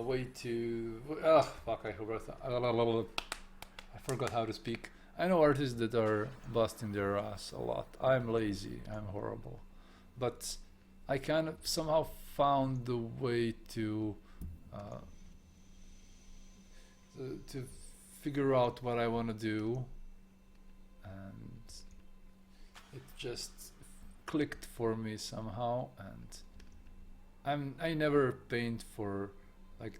way too. Fuck! I forgot how to speak. I know artists that are busting their ass a lot. I'm lazy. I'm horrible, but I kind of somehow found the way to figure out what I want to do, and it just clicked for me somehow. And I never paint for like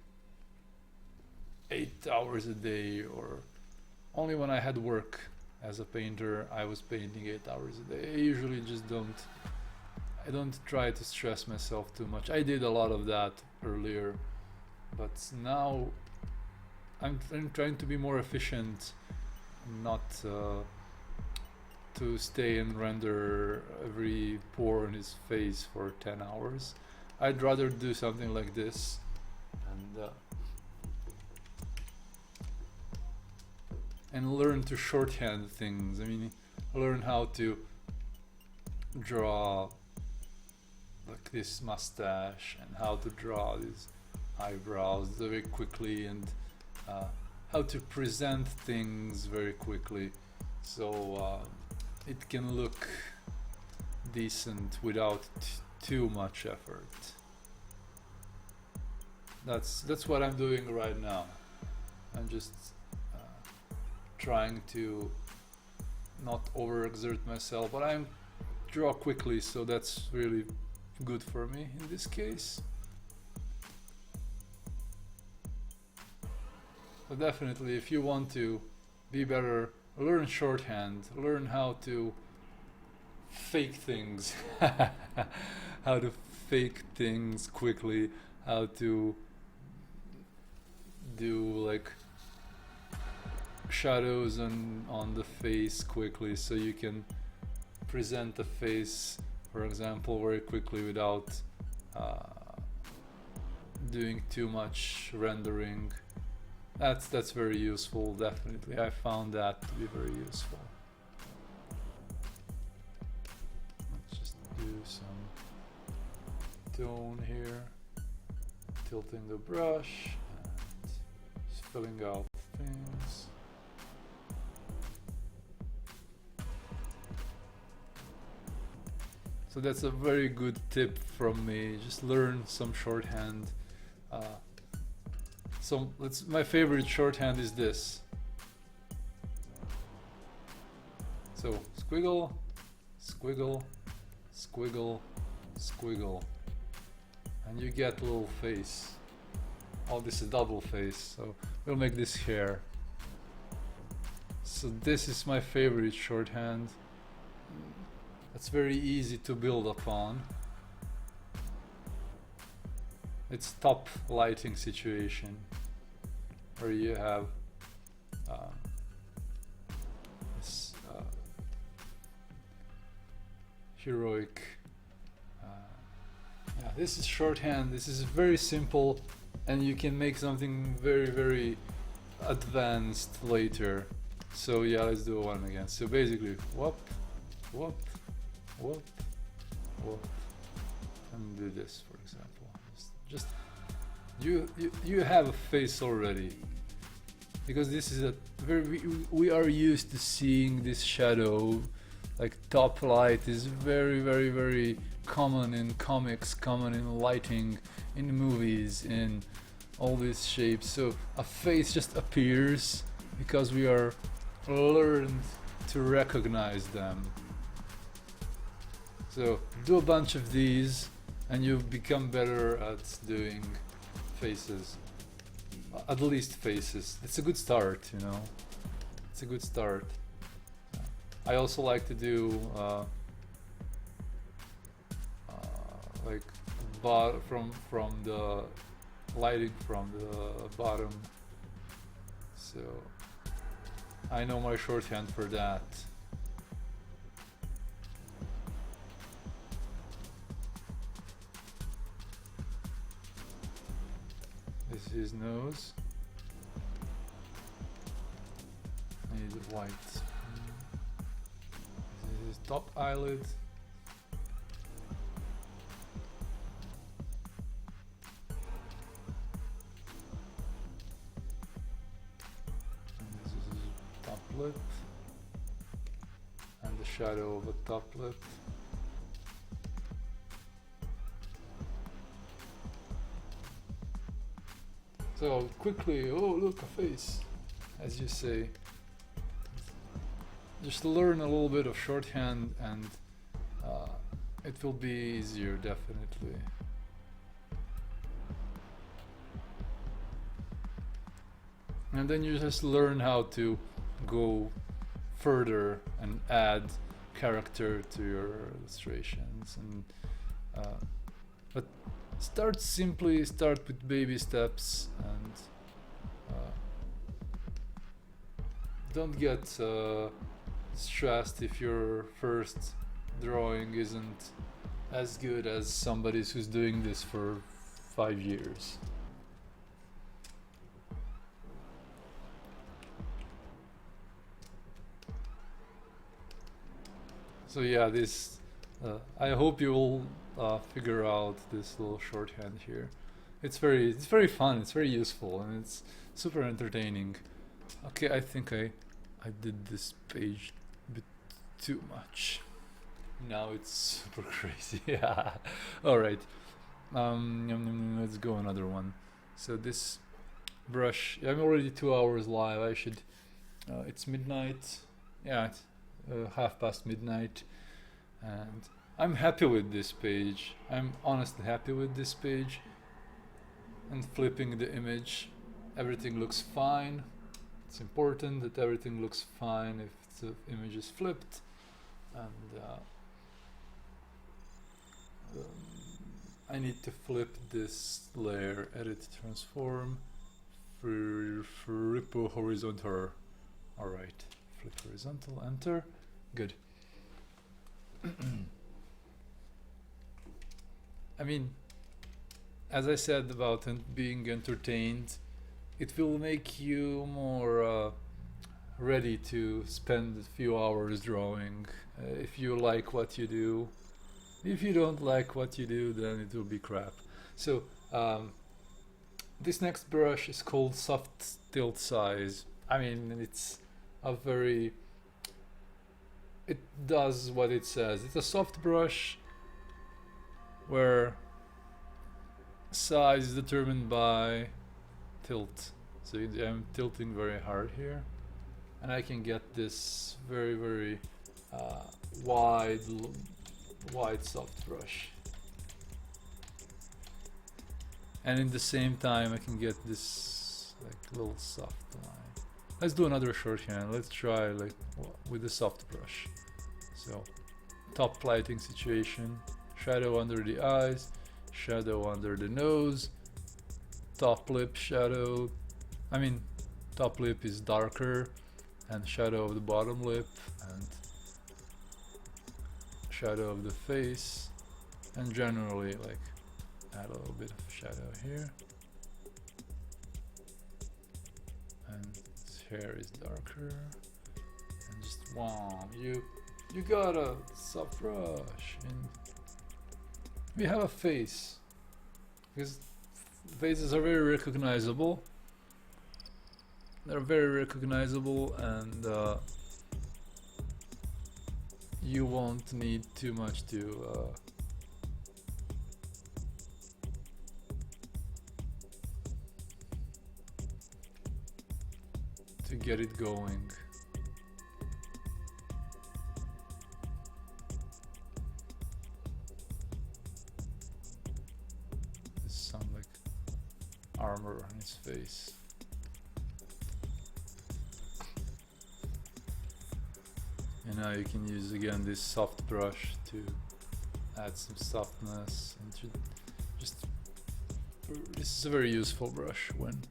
8 hours a day, or only when I had work as a painter I was painting 8 hours a day. I usually just I don't try to stress myself too much. I did a lot of that earlier, but now I'm trying to be more efficient, not to stay and render every pore in his face for 10 hours. I'd rather do something like this and learn to shorthand things. I mean, learn how to draw like this mustache and how to draw these eyebrows very quickly, and how to present things very quickly, so it can look decent without too much effort. That's what I'm doing right now. I'm just trying to not overexert myself, but I draw quickly, so that's really good for me in this case. But definitely, if you want to be better, learn shorthand, learn how to fake things, how to fake things quickly, how to do like shadows on the face quickly, so you can present the face, for example, very quickly without doing too much rendering. That's very useful, definitely. I found that to be very useful. Let's just do some tone here, tilting the brush and just filling out things. So that's a very good tip from me. Just learn some shorthand. My favorite shorthand is this. So squiggle, squiggle, squiggle, squiggle, and you get a little face. Oh, this is double face, so we'll make this hair. So this is my favorite shorthand. It's very easy to build upon. It's top lighting situation where you have this heroic. Yeah, this is shorthand. This is very simple, and you can make something very, very advanced later. So yeah, let's do one again. So basically, whoop, whoop, whoop, whoop, and do this, for example. Just you have a face already, because this is a very we are used to seeing this shadow, like top light is very, very, very common in comics, common in lighting, in movies, in all these shapes. So a face just appears because we are learned to recognize them. So do a bunch of these and you become better at doing faces. At least faces. It's a good start, you know. It's a good start. I also like to do like from the lighting from the bottom. So I know my shorthand for that. This is his nose. I need white. This is his top eyelid. And this is his top lip. And the shadow of a top lip. So quickly, oh look, a face, as you say. Just learn a little bit of shorthand and it will be easier, definitely. And then you just learn how to go further and add character to your illustrations. And but start simply, start with baby steps, and don't get stressed if your first drawing isn't as good as somebody who's doing this for 5 years. So yeah, this I hope you will figure out this little shorthand here. It's very fun, it's very useful, and it's super entertaining. Okay, I think I did this page a bit too much. Now it's super crazy. Yeah. All right. Let's go another one. So this brush. I'm already 2 hours live. I should. It's midnight. Yeah. midnight, and I'm happy with this page. I'm honestly happy with this page. And flipping the image, everything looks fine. It's important that everything looks fine if the image is flipped. And I need to flip this layer, edit, transform, flip horizontal. Alright, flip horizontal, enter, good. I mean, as I said about being entertained, it will make you more ready to spend a few hours drawing if you like what you do. If you don't like what you do, then it will be crap. So this next brush is called Soft Tilt Size. I mean, it's a very... it does what it says. It's a soft brush where size is determined by tilt. So I'm tilting very hard here, and I can get this very wide soft brush, and in the same time I can get this like little soft line. Let's do another shorthand. Let's try like with the soft brush. So top lighting situation, shadow under the eyes, shadow under the nose, top lip shadow. I mean, top lip is darker, and shadow of the bottom lip, and shadow of the face, and generally like add a little bit of shadow here. And his hair is darker, and just wow, you got a soft brush, and we have a face, because faces are very recognizable. They're very recognizable, and you won't need too much to get it going. There's some like armor on his face. And now you can use again this soft brush to add some softness, and just this is a very useful brush when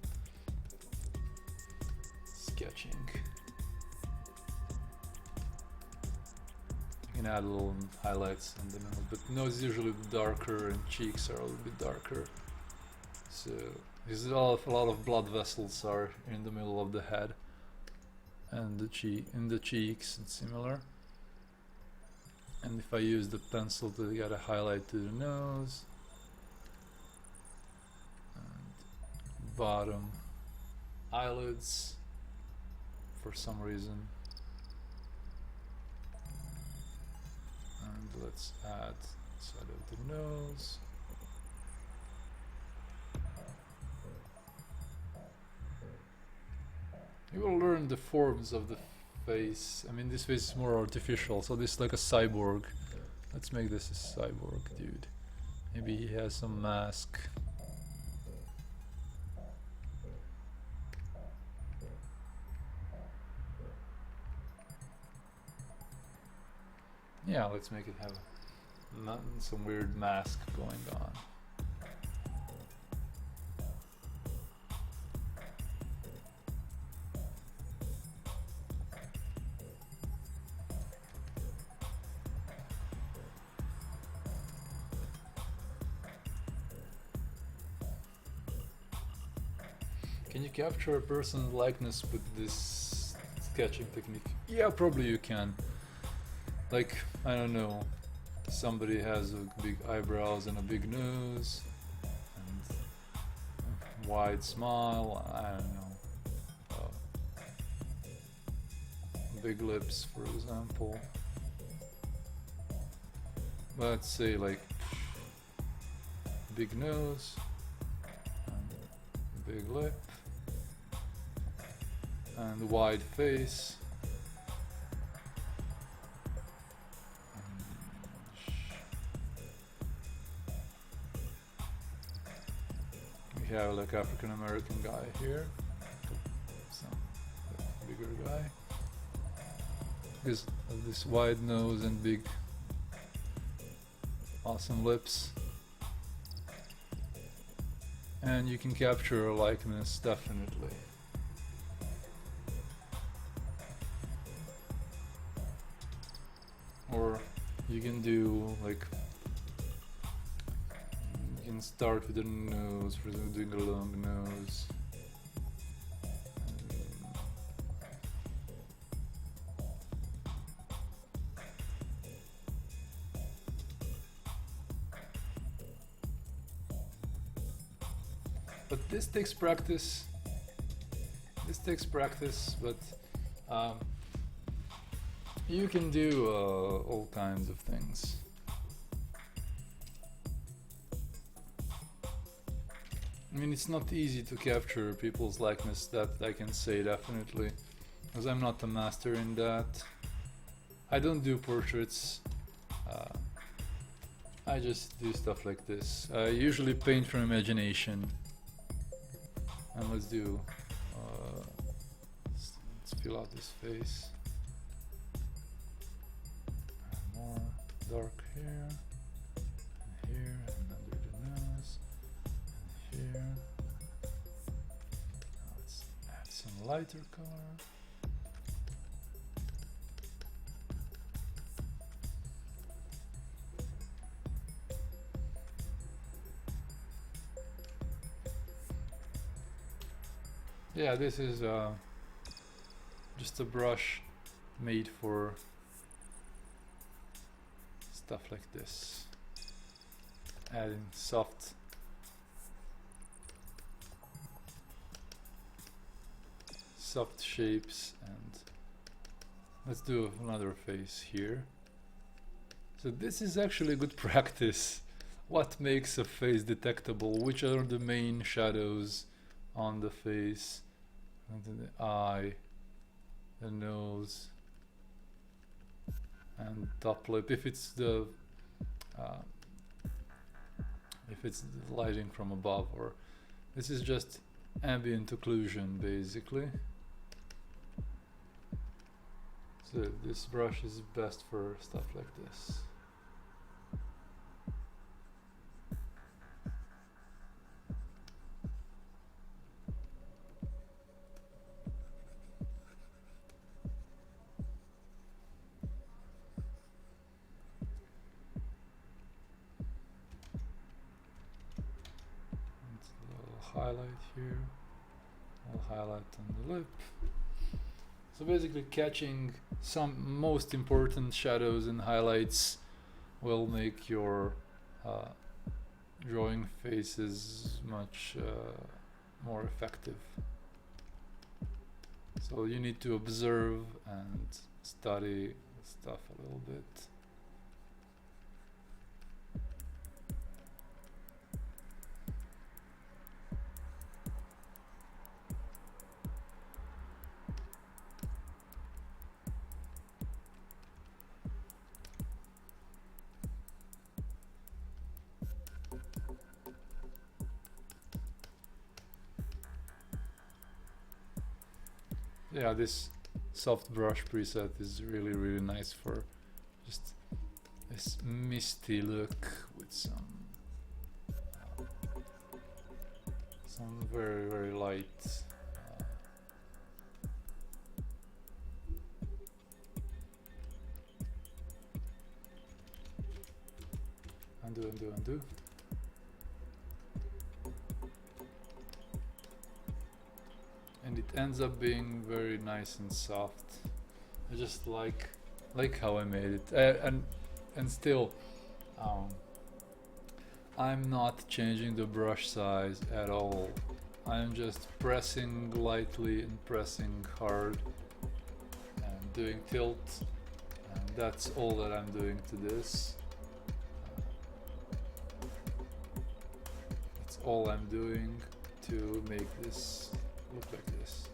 sketching. You can add little highlights in the middle, but nose is usually darker and cheeks are a little bit darker. So because a lot of blood vessels are in the middle of the head. And in the cheeks it's similar. And if I use the pencil to get a highlight to the nose and bottom eyelids for some reason, and let's add side of the nose. You will learn the forms of the face. I mean, this face is more artificial, so this is like a cyborg. Let's make this a cyborg dude. Maybe he has some mask. Yeah, let's make it have some weird mask going on. Can you capture a person's likeness with this sketching technique? Yeah, probably you can. Like, I don't know, somebody has a big eyebrows and a big nose and a wide smile, I don't know, big lips for example. Let's say like big nose and big lip and wide face have like African American guy here, some bigger guy, because of this wide nose and big awesome lips. And you can capture a likeness, definitely. Or you can do like, you can start with a nose, for example, doing a long nose. But this takes practice. This takes practice, but you can do all kinds of things. I mean, it's not easy to capture people's likeness, that I can say definitely, because I'm not a master in that. I don't do portraits. I just do stuff like this. I usually paint from imagination. And let's do, let's fill out this face. More dark here, and here, and under the nose, and here. Now let's add some lighter color. Yeah, this is just a brush made for stuff like this. Adding soft shapes, and let's do another face here. So this is actually good practice. What makes a face detectable? Which are the main shadows on the face? And the eye, the nose, and top lip. If it's the lighting from above, or this is just ambient occlusion basically. So this brush is best for stuff like this. Highlight here, I'll highlight on the lip. So basically catching some most important shadows and highlights will make your drawing faces much more effective. So you need to observe and study stuff a little bit. Yeah, this soft brush preset is really nice for just this misty look with some very light undo. And it ends up being very nice and soft. I just like how I made it, and still, I'm not changing the brush size at all. I'm just pressing lightly and pressing hard and doing tilt, and that's all that I'm doing to this. That's all I'm doing to make this look like this.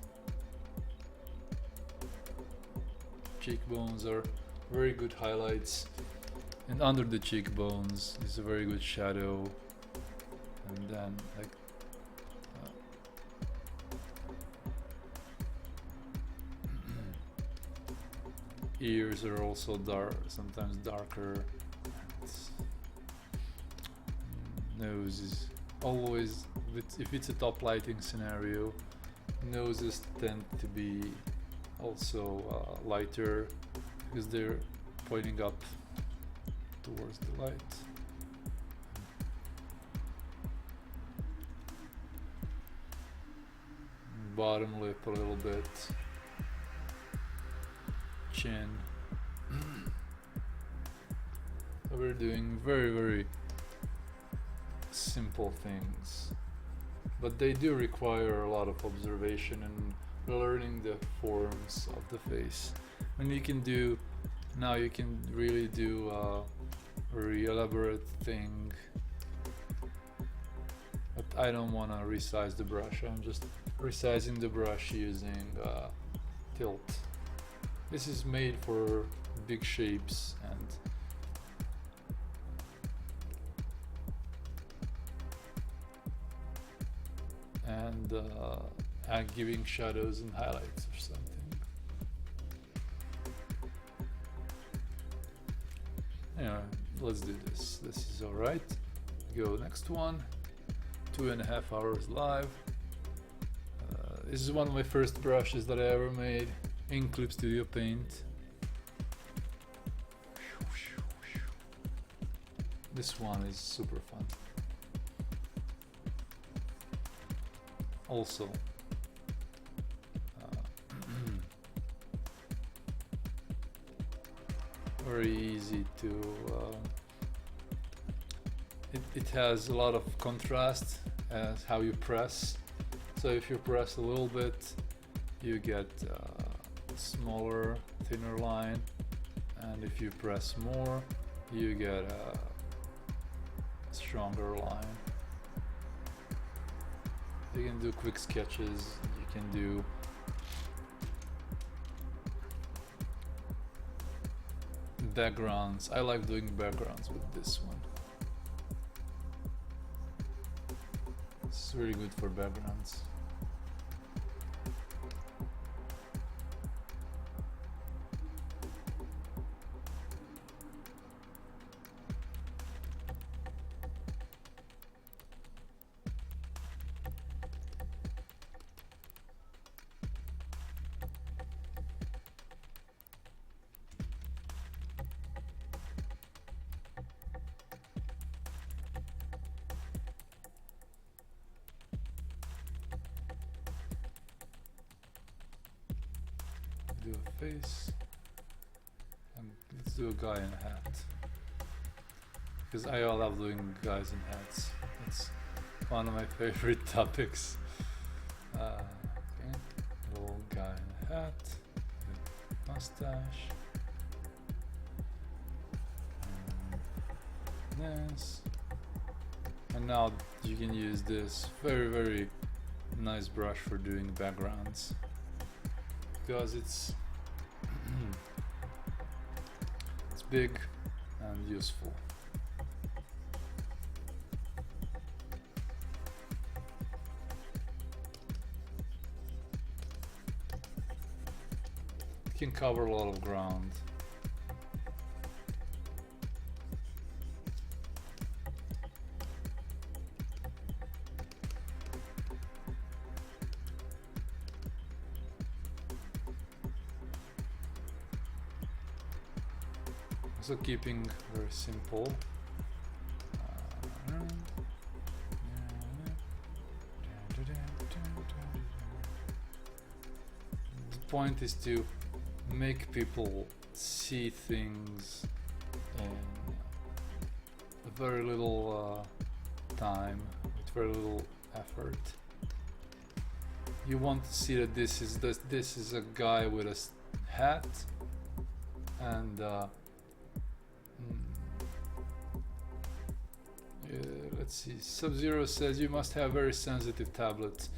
Cheekbones are very good highlights, and under the cheekbones is a very good shadow, and then like ears are also dark, sometimes darker. Nose is always, if it's a top lighting scenario, noses tend to be also lighter because they're pointing up towards the light. Bottom lip a little bit. Chin. So we're doing very simple things, but they do require a lot of observation and learning the forms of the face. And you can do, now you can really do a very elaborate thing, but I don't want to resize the brush. I'm just resizing the brush using tilt. This is made for big shapes and giving shadows and highlights or something. Anyway, let's do this. This is all right. Go next one. 2.5 hours live. This is one of my first brushes that I ever made in Clip Studio Paint. This one is super fun. Also, very easy to, it has a lot of contrast as how you press. So if you press a little bit, you get a smaller, thinner line, and if you press more, you get a stronger line. You can do quick sketches, you can do backgrounds. I like doing backgrounds with this one. It's really good for backgrounds. Do a face, and let's do a guy in a hat, because I love doing guys in hats. It's one of my favorite topics. Okay, little guy in a hat, with mustache, and this, and now you can use this very nice brush for doing backgrounds, because it's it's big and useful. It can cover a lot of ground. Also keeping very simple. The point is to make people see things in a very little time, with very little effort. You want to see that this is a guy with a hat, and let's see. Sub-Zero says you must have very sensitive tablets.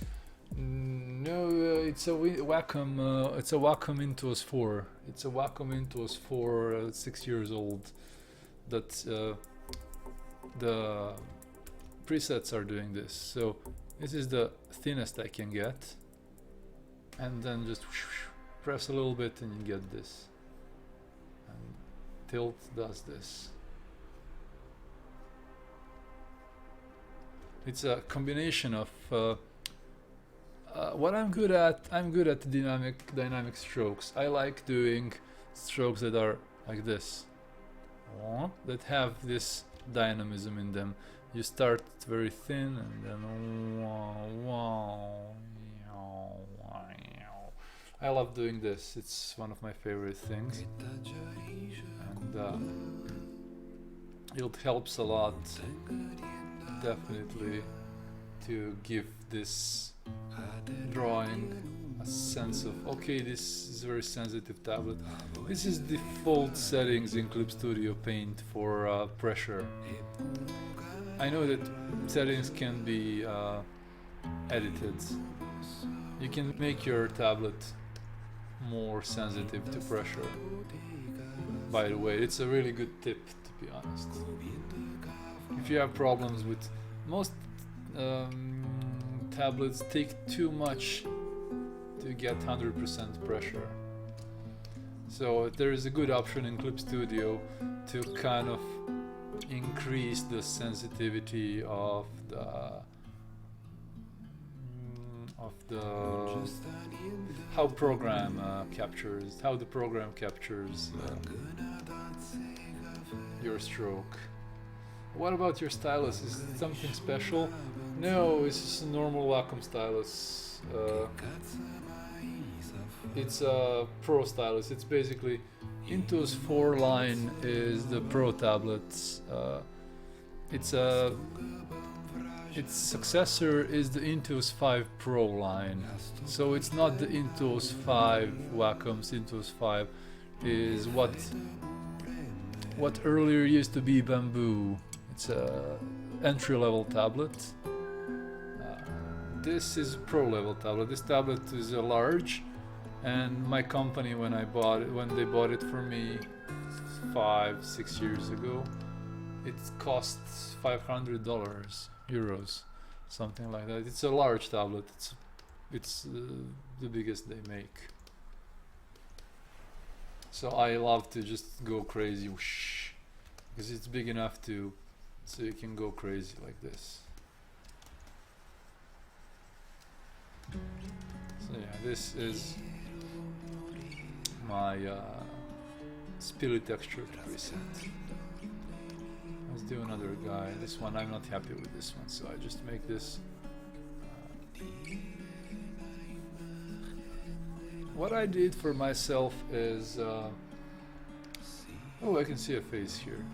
No, it's a Wacom. It's a Wacom Intuos 4. It's a Wacom Intuos 4, 6 years old. That the presets are doing this. So this is the thinnest I can get, and then just press a little bit, and you get this. tilt does this. It's a combination of what I'm good at. I'm good at dynamic strokes. I like doing strokes that are like this, that have this dynamism in them. You start very thin and then I love doing this. It's one of my favorite things, and it helps a lot, definitely, to give this drawing a sense of, okay, this is a very sensitive tablet. This is default settings in Clip Studio Paint for pressure. I know that settings can be edited. You can make your tablet more sensitive to pressure. By the way, it's a really good tip, to be honest. If you have problems with most tablets, take too much to get 100% pressure. So there is a good option in Clip Studio to kind of increase the sensitivity of the how the program captures your stroke. What about your stylus? Is it something special? No, it's just a normal Wacom stylus. It's a Pro stylus. It's basically Intuos 4 line is the Pro tablets. Its successor is the Intuos 5 Pro line. So it's not the Intuos 5 Wacom's. Intuos 5 is what earlier used to be Bamboo. It's a entry-level tablet. This is a pro-level tablet. This tablet is a large, and my company, when they bought it for me 5-6 years ago, it cost $500 euros, something like that. It's a large tablet. It's the biggest they make. So I love to just go crazy, whoosh, because it's big enough so you can go crazy like this. So yeah, this is my spilly texture preset. Let's do another guy. This one, I'm not happy with this one, so I just make this. What I did for myself is, oh, I can see a face here,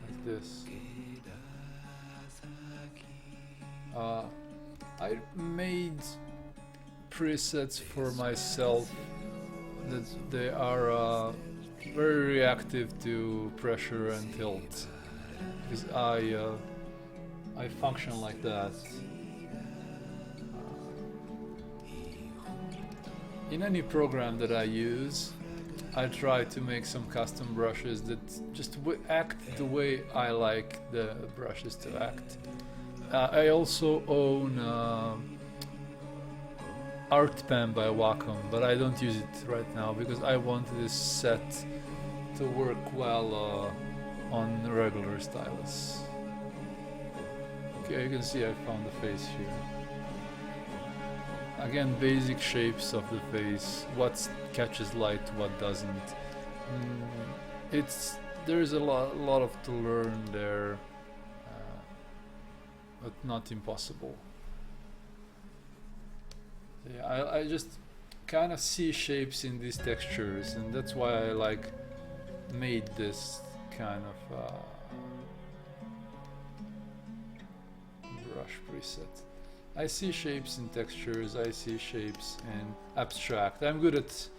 like this. I made presets for myself that they are very reactive to pressure and tilt, because I function like that. In any program that I use, I try to make some custom brushes that just act the way I like the brushes to act. I also own ArtPen by Wacom, but I don't use it right now because I want this set to work well on regular stylus. Okay, you can see I found the face here. Again, basic shapes of the face, what catches light, what doesn't. There's a lot of to learn there, but not impossible. Yeah, I just kind of see shapes in these textures, and that's why I made this kind of brush preset. I see shapes in textures, I see shapes in abstract. I'm good at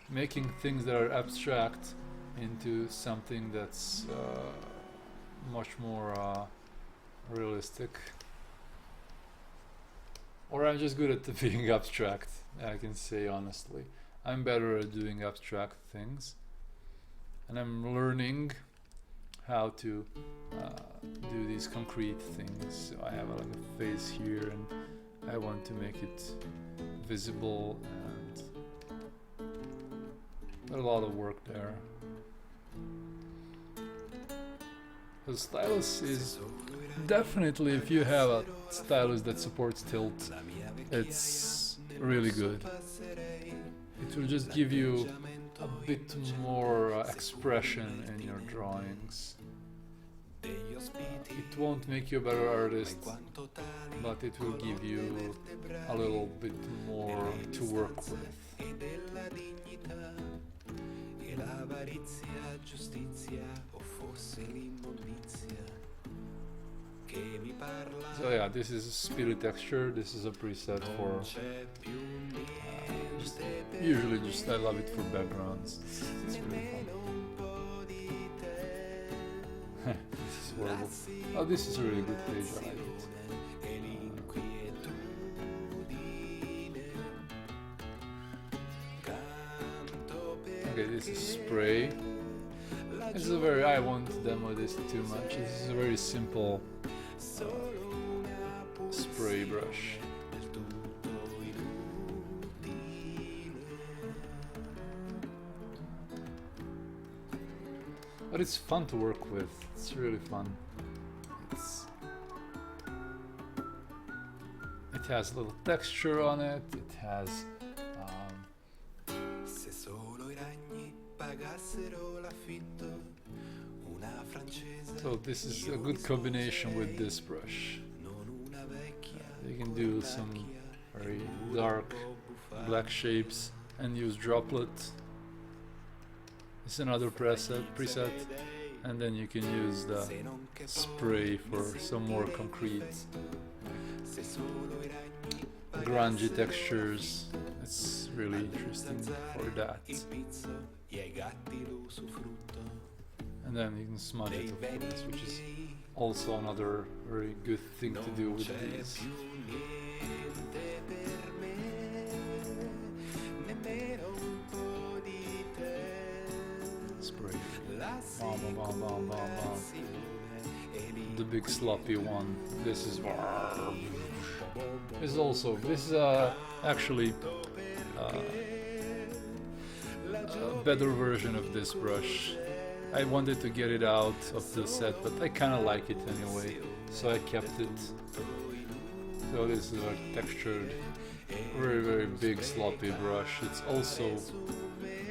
making things that are abstract into something that's much more realistic. Or I'm just good at being abstract, I can say honestly. I'm better at doing abstract things, and I'm learning how to do these concrete things. So I have a face here, and I want to make it visible, and a lot of work there. The stylus is definitely, if you have a stylus that supports tilt, it's really good. It will just give you a bit more expression in your drawings. It won't make you a better artist, but it will give you a little bit more to work with. So yeah, this is spirit texture. This is a preset for usually just I love it for backgrounds. It's really fun. This is horrible. Oh, this is a really good page. I like it. Okay, this is spray. This is a very, I won't demo this too much. This is a very simple spray brush. But it's fun to work with. It's really fun. It has a little texture on it. It has so this is a good combination with this brush. You can do some very dark black shapes and use droplet. It's another preset, and then you can use the spray for some more concrete grungy textures. It's really interesting for that. And then you can smudge it, of course, which is also another very good thing to do with these. Spray. Bam, bam, bam, bam, bam, bam. The big sloppy one. This is also actually a better version of this brush. I wanted to get it out of the set, but I kind of like it anyway, so I kept it. So this is a textured, very, very big sloppy brush. It's also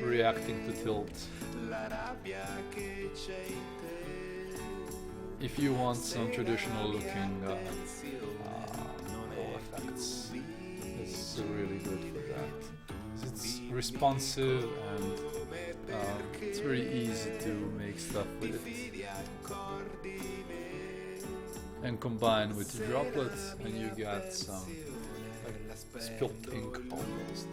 reacting to tilt. If you want some traditional looking glow effects, it's really good for that. It's responsive and it's very easy to make stuff with it. And combine with the droplets, and you got some like spilt ink almost.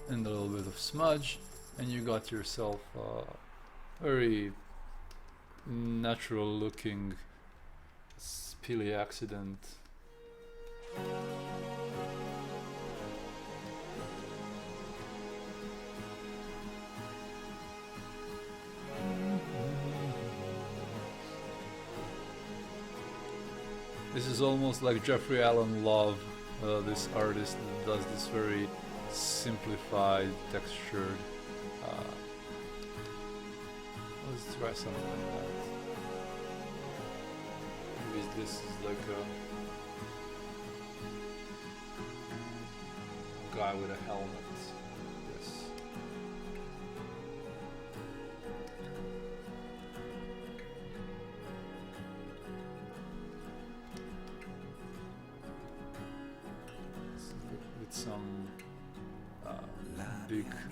And a little bit of smudge, and you got yourself a very natural looking spilly accident. This is almost like Jeffrey Allen Love, this artist that does this very simplified, textured. Let's try something like that. Maybe this is like a guy with a helmet. Yes. With some big helmet.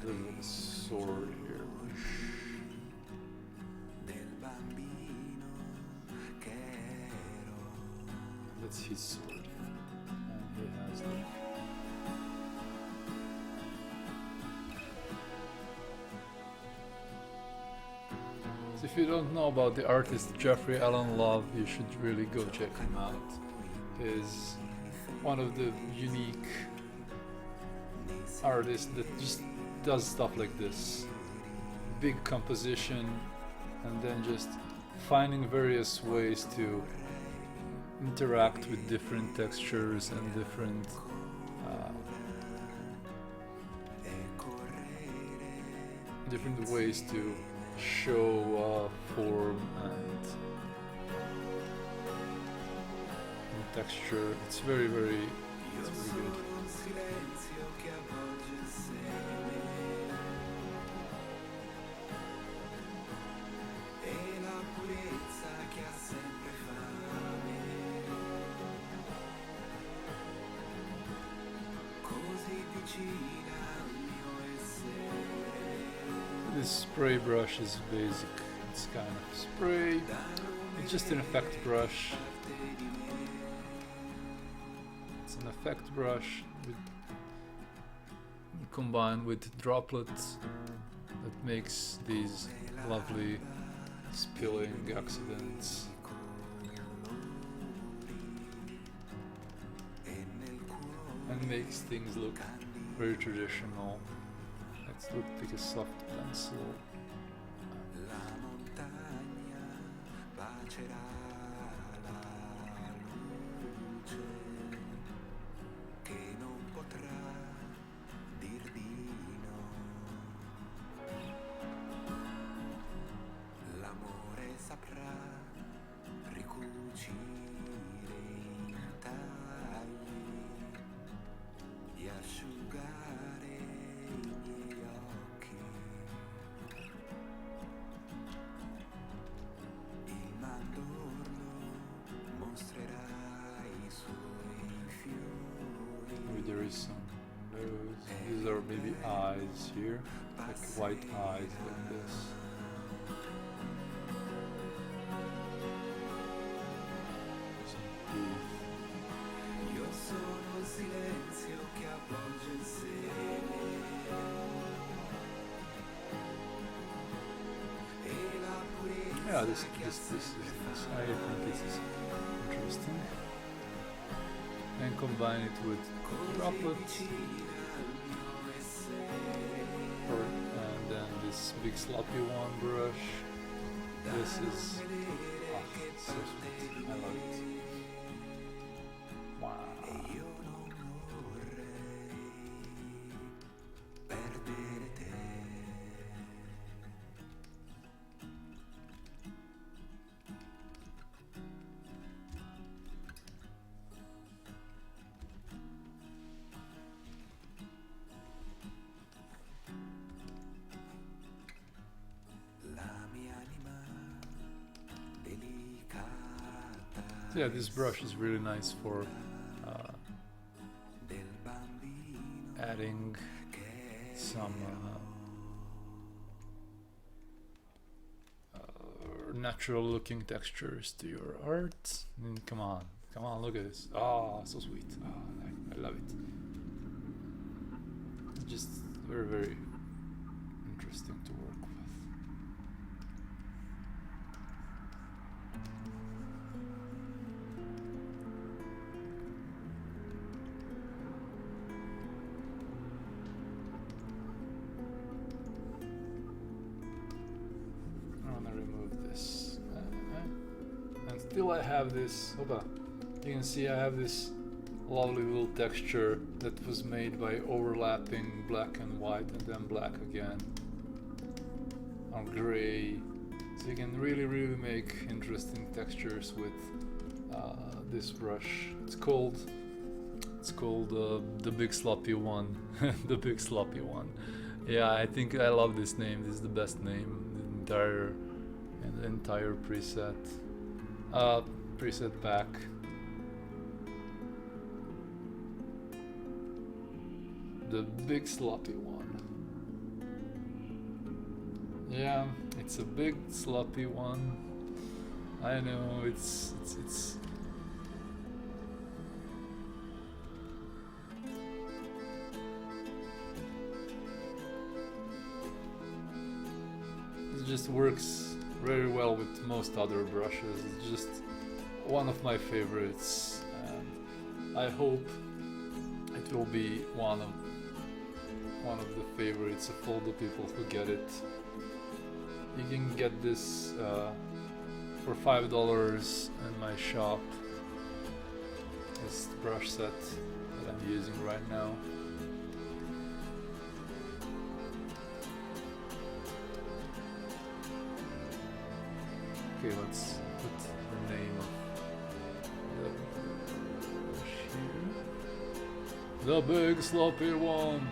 And a little sword here. That's his sword. And he has the so if you don't know about the artist Jeffrey Allen Love, you should really go check him out. His one of the unique artists that just does stuff like this. Big composition and then just finding various ways to interact with different textures and different different ways to show form and texture. It's very good. This spray brush is basic. It's kind of spray. It's just an effect brush. It's an effect brush combined with droplets that makes these lovely spilling accidents. And makes things look very traditional. Let's look like a soft pencil. There is some nose. These are maybe eyes here, like white eyes like this. Some teeth. Yeah, this is nice. I think this is interesting. And combine it with droplets, and then this big sloppy one brush. This is so sweet. I love it. Wow. Yeah, this brush is really nice for adding some natural looking textures to your art. I mean, come on, look at this. Oh, so sweet. Oh, I love it. It's just very interesting to work with. Still I have this, you can see I have this lovely little texture that was made by overlapping black and white and then black again or gray. So you can really make interesting textures with this brush. It's called the Big Sloppy One. The Big Sloppy One. Yeah, I think I love this name. This is the best name in the entire preset. Preset pack. The Big Sloppy One. Yeah, it's a big sloppy one. I know it's it just works very well with most other brushes. It's just one of my favorites, and I hope it will be one of the favorites of all the people who get it. You can get this for $5 in my shop. This brush set that I'm using right now. Okay, let's put the name of the brush here. The big sloppy one.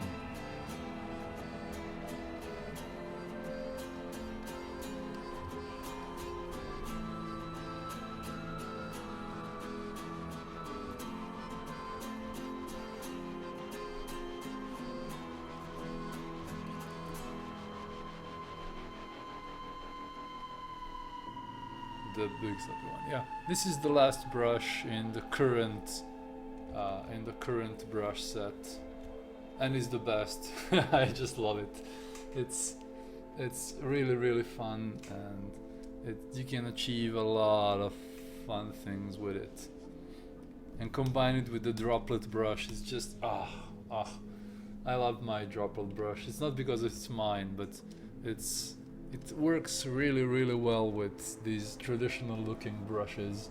The big sloppy one. Yeah, this is the last brush in the current brush set, and it's the best. I just love it. It's really fun, and you can achieve a lot of fun things with it. And combine it with the droplet brush, it's just I love my droplet brush. It's not because it's mine, but it works really well with these traditional looking brushes.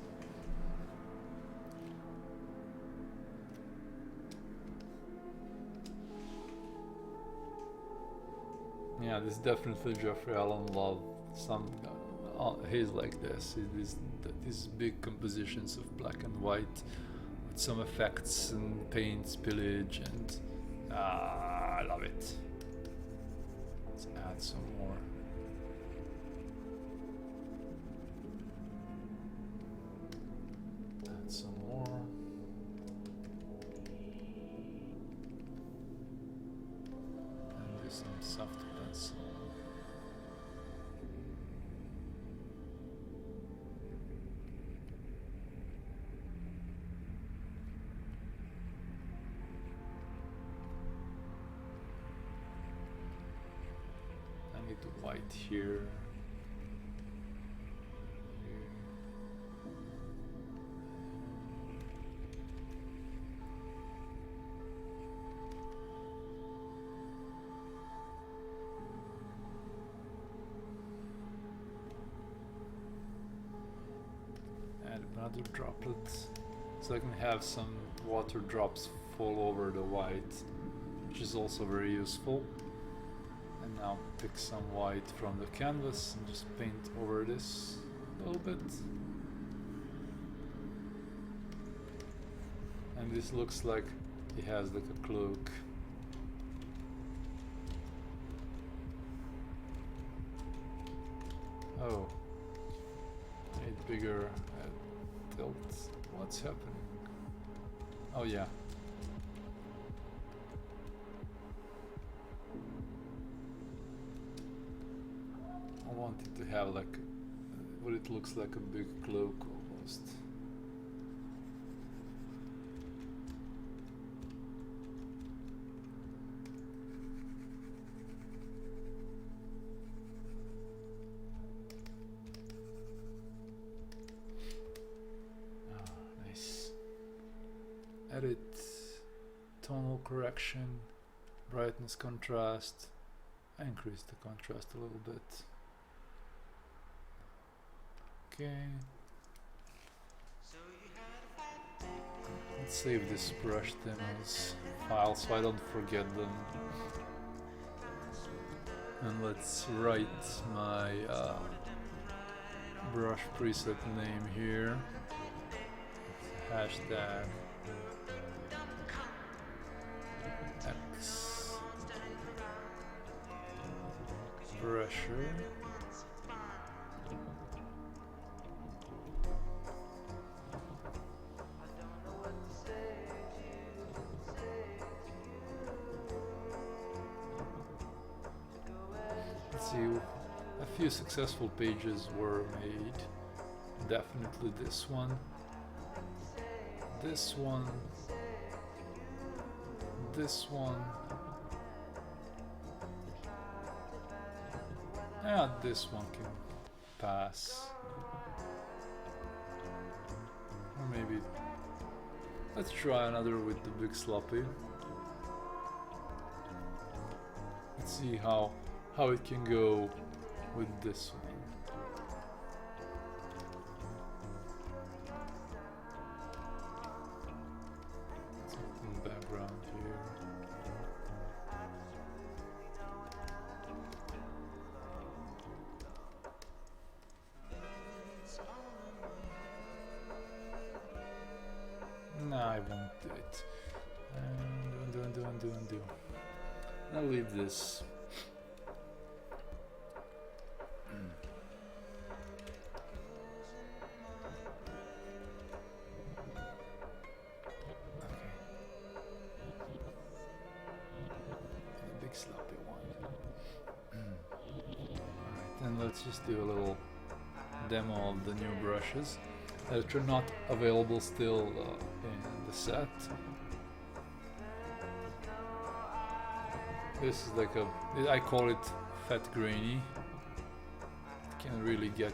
Yeah, this is definitely Jeffrey Allen Love. He's like this. These big compositions of black and white with some effects and paint spillage, and I love it. Let's add some more. Add some more. And do some soft pencil. I need the white here. Add another droplet so I can have some water drops fall over the white, which is also very useful. And now pick some white from the canvas and just paint over this a little bit. And this looks like he has like a cloak. Oh, I need bigger tilt. What's happening? Oh yeah. I want it to have like what it looks like a big cloak almost. Nice. Edit, tonal correction, brightness, contrast. I increase the contrast a little bit. Okay. Let's save this brush demos file so I don't forget them. And let's write my brush preset name here. Hashtag eXpressure. Let's see, a few successful pages were made. Definitely this one. This one. This one. Yeah, this one can pass. Or maybe... Let's try another with the big sloppy. Let's see how it can go with this one. Something background here. No, I won't do it. Undo. I'll leave this. Big sloppy one. Alright, then let's just do a little demo of the new brushes that are not available still in the set. This is like I call it fat grainy. It can really get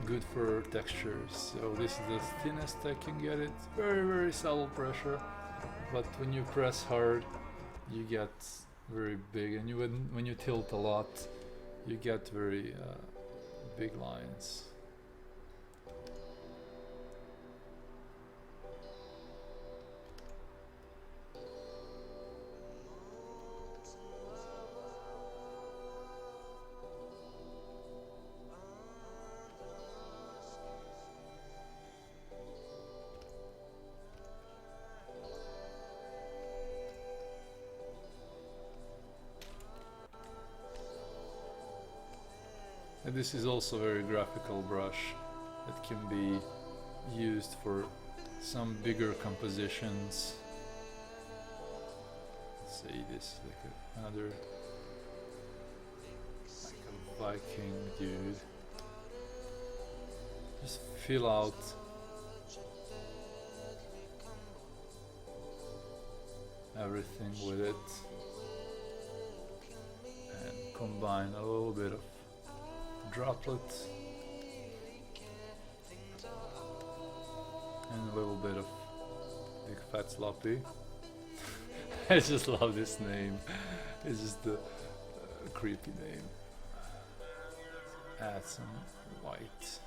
good for textures. So this is the thinnest I can get it. Very subtle pressure, but when you press hard, you get very big, and when you tilt a lot, you get very big lines. And this is also a very graphical brush that can be used for some bigger compositions. Let's say this is like another like a Viking dude. Just fill out everything with it and combine a little bit of droplets and a little bit of big fat sloppy. I just love this name. It's just a creepy name. Add some white.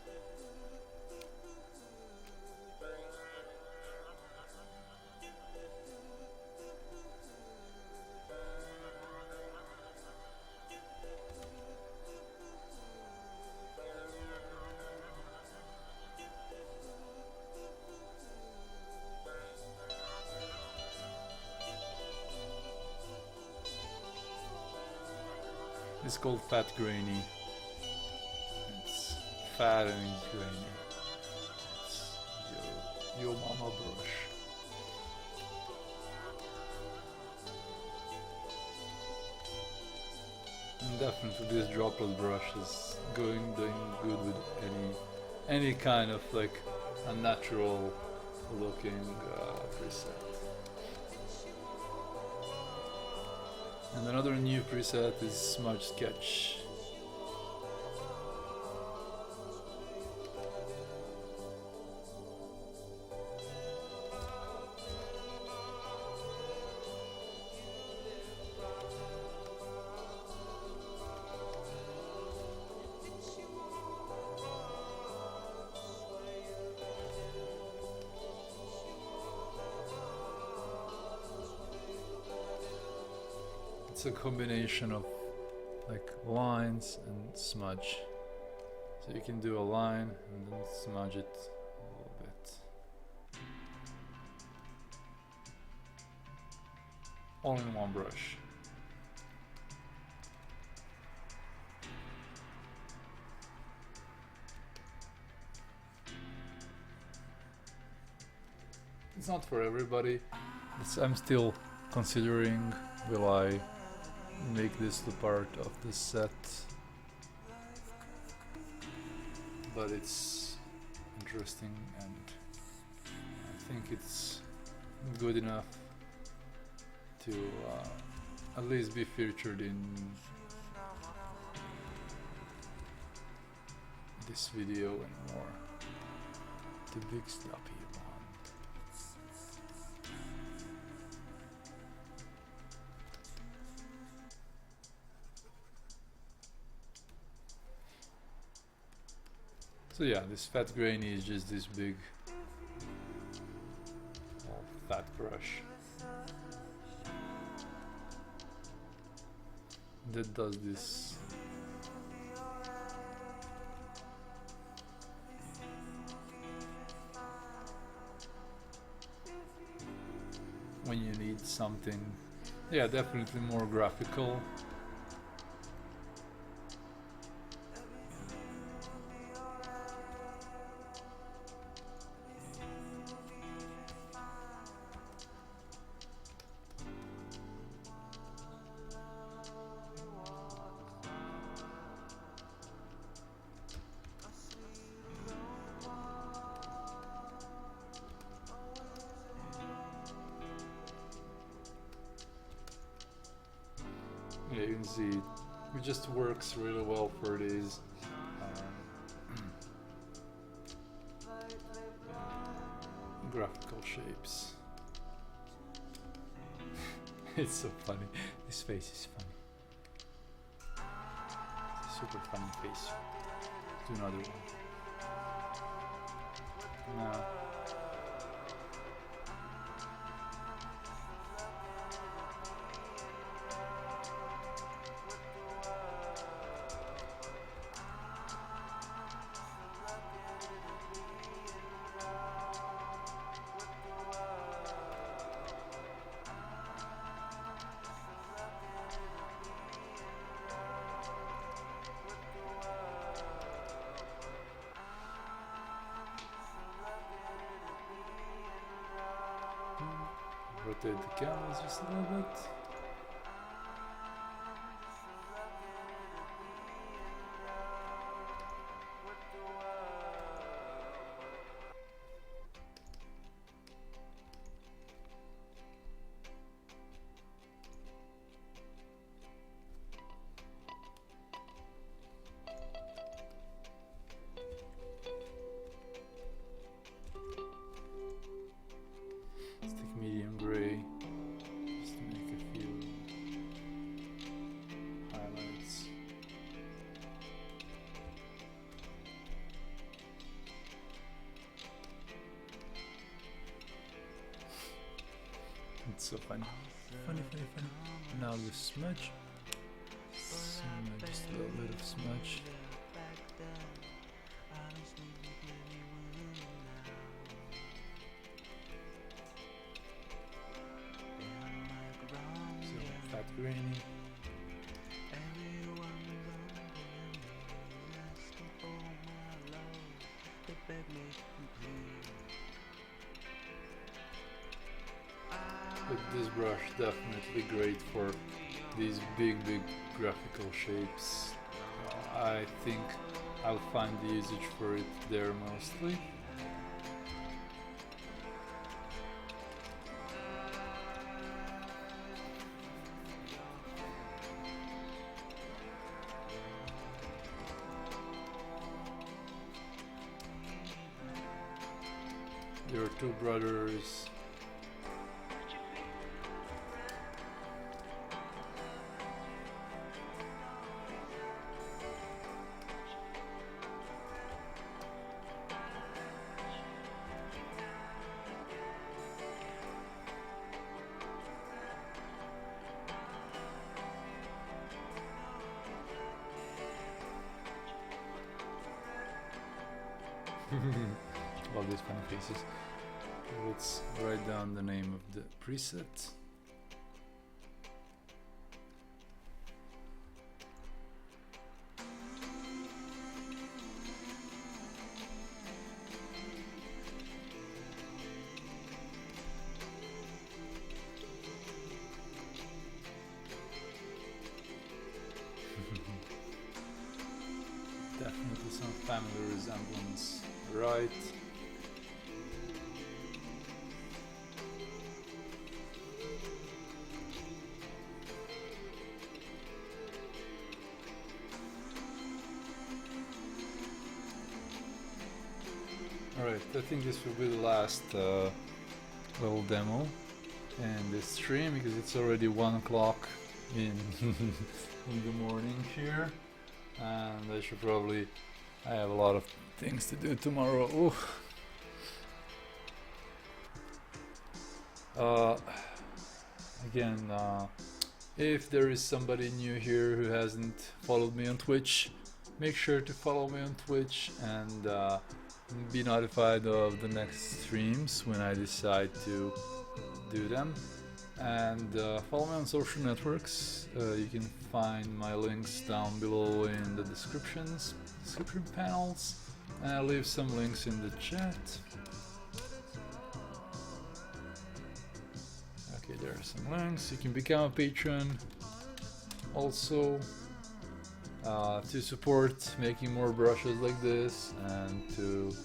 It's called fat grainy. It's fat and it's grainy. It's your mama brush. And definitely this droplet brush is doing good with any kind of like a natural looking preset. And another new preset is Smudge Sketch. It's a combination of like lines and smudge. So you can do a line and then smudge it a little bit. All in one brush. It's not for everybody. I'm still considering, will I make this the part of the set, but it's interesting and I think it's good enough to at least be featured in this video and more. The big sloppy one. So yeah, this fat grainy is just this big fat brush that does this. When you need something, yeah, definitely more graphical. Yeah, you can see it just works really well for these graphical shapes. It's so funny. This face is funny. It's a super funny face. Do another one. No. Rotate the canvas just a little bit. Let's take medium gray just to make a few highlights. It's so funny. Funny. Now the smudge. Just a little bit of smudge. Fat grainy. But this brush definitely great for these big graphical shapes. I think I'll find the usage for it there mostly. There are two brothers. All these funny faces. Let's write down the name of the preset. Definitely some family resemblance, right? Alright, I think this will be the last little demo in this stream because it's already 1 o'clock in in the morning here, and I have a lot of things to do tomorrow. Ooh. Again, if there is somebody new here who hasn't followed me on Twitch, make sure to follow me on Twitch and be notified of the next streams when I decide to do them. And follow me on social networks. You can find my links down below in the description panels, and I'll leave some links in the chat. Okay, there are some links. You can become a patron also to support making more brushes like this and to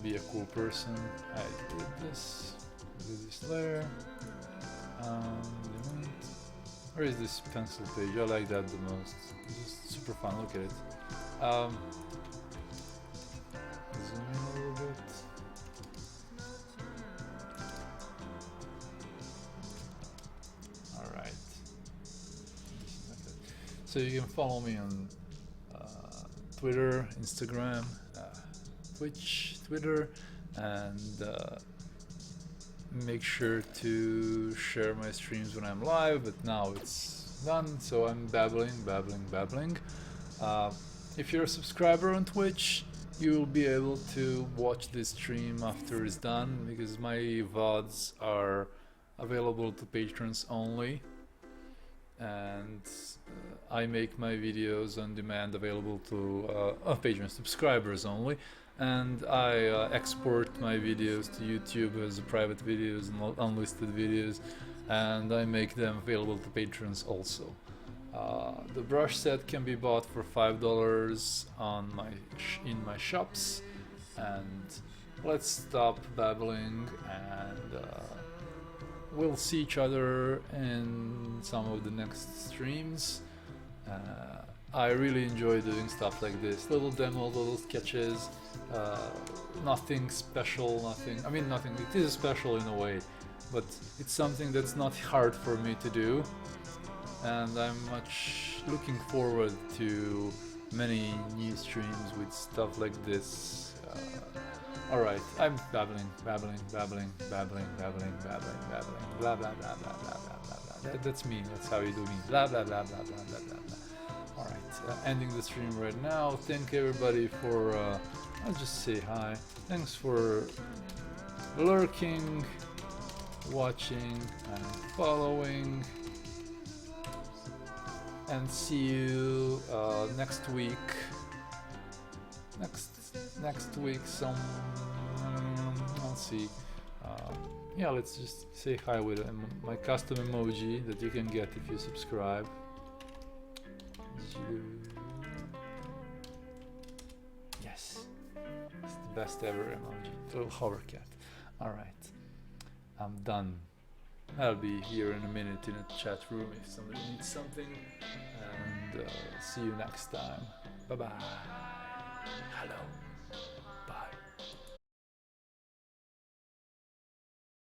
be a cool person. I did this layer. Where is this pencil page? I like that the most. It's just super fun. Look at it. Zoom in a little bit. All right. So you can follow me on Twitter, Instagram, Twitch, Twitter, and make sure to share my streams when I'm live, but now it's done, so I'm babbling. If you're a subscriber on Twitch, you will be able to watch this stream after it's done, because my VODs are available to patrons only, and I make my videos on demand available to patron subscribers only. And I export my videos to YouTube as private videos and unlisted videos, and I make them available to patrons also. The brush set can be bought for $5 on in my shops. And let's stop babbling, and we'll see each other in some of the next streams. I really enjoy doing stuff like this, little demos, little sketches, nothing special, nothing, I mean nothing, it is special in a way, but it's something that's not hard for me to do, and I'm much looking forward to many new streams with stuff like this. Alright, I'm babbling, blah blah blah blah blah blah blah. That's me, that's how you do me, blah blah blah blah blah blah blah. Alright, ending the stream right now. Thank everybody for, I'll just say hi. Thanks for lurking, watching, and following. And see you next week. Next week, I'll see. Yeah, let's just say hi with my custom emoji that you can get if you subscribe. Yes, it's the best ever emoji. Little hover cat. Alright, I'm done. I'll be here in a minute in a chat room if somebody needs something. And see you next time. Bye bye. Hello.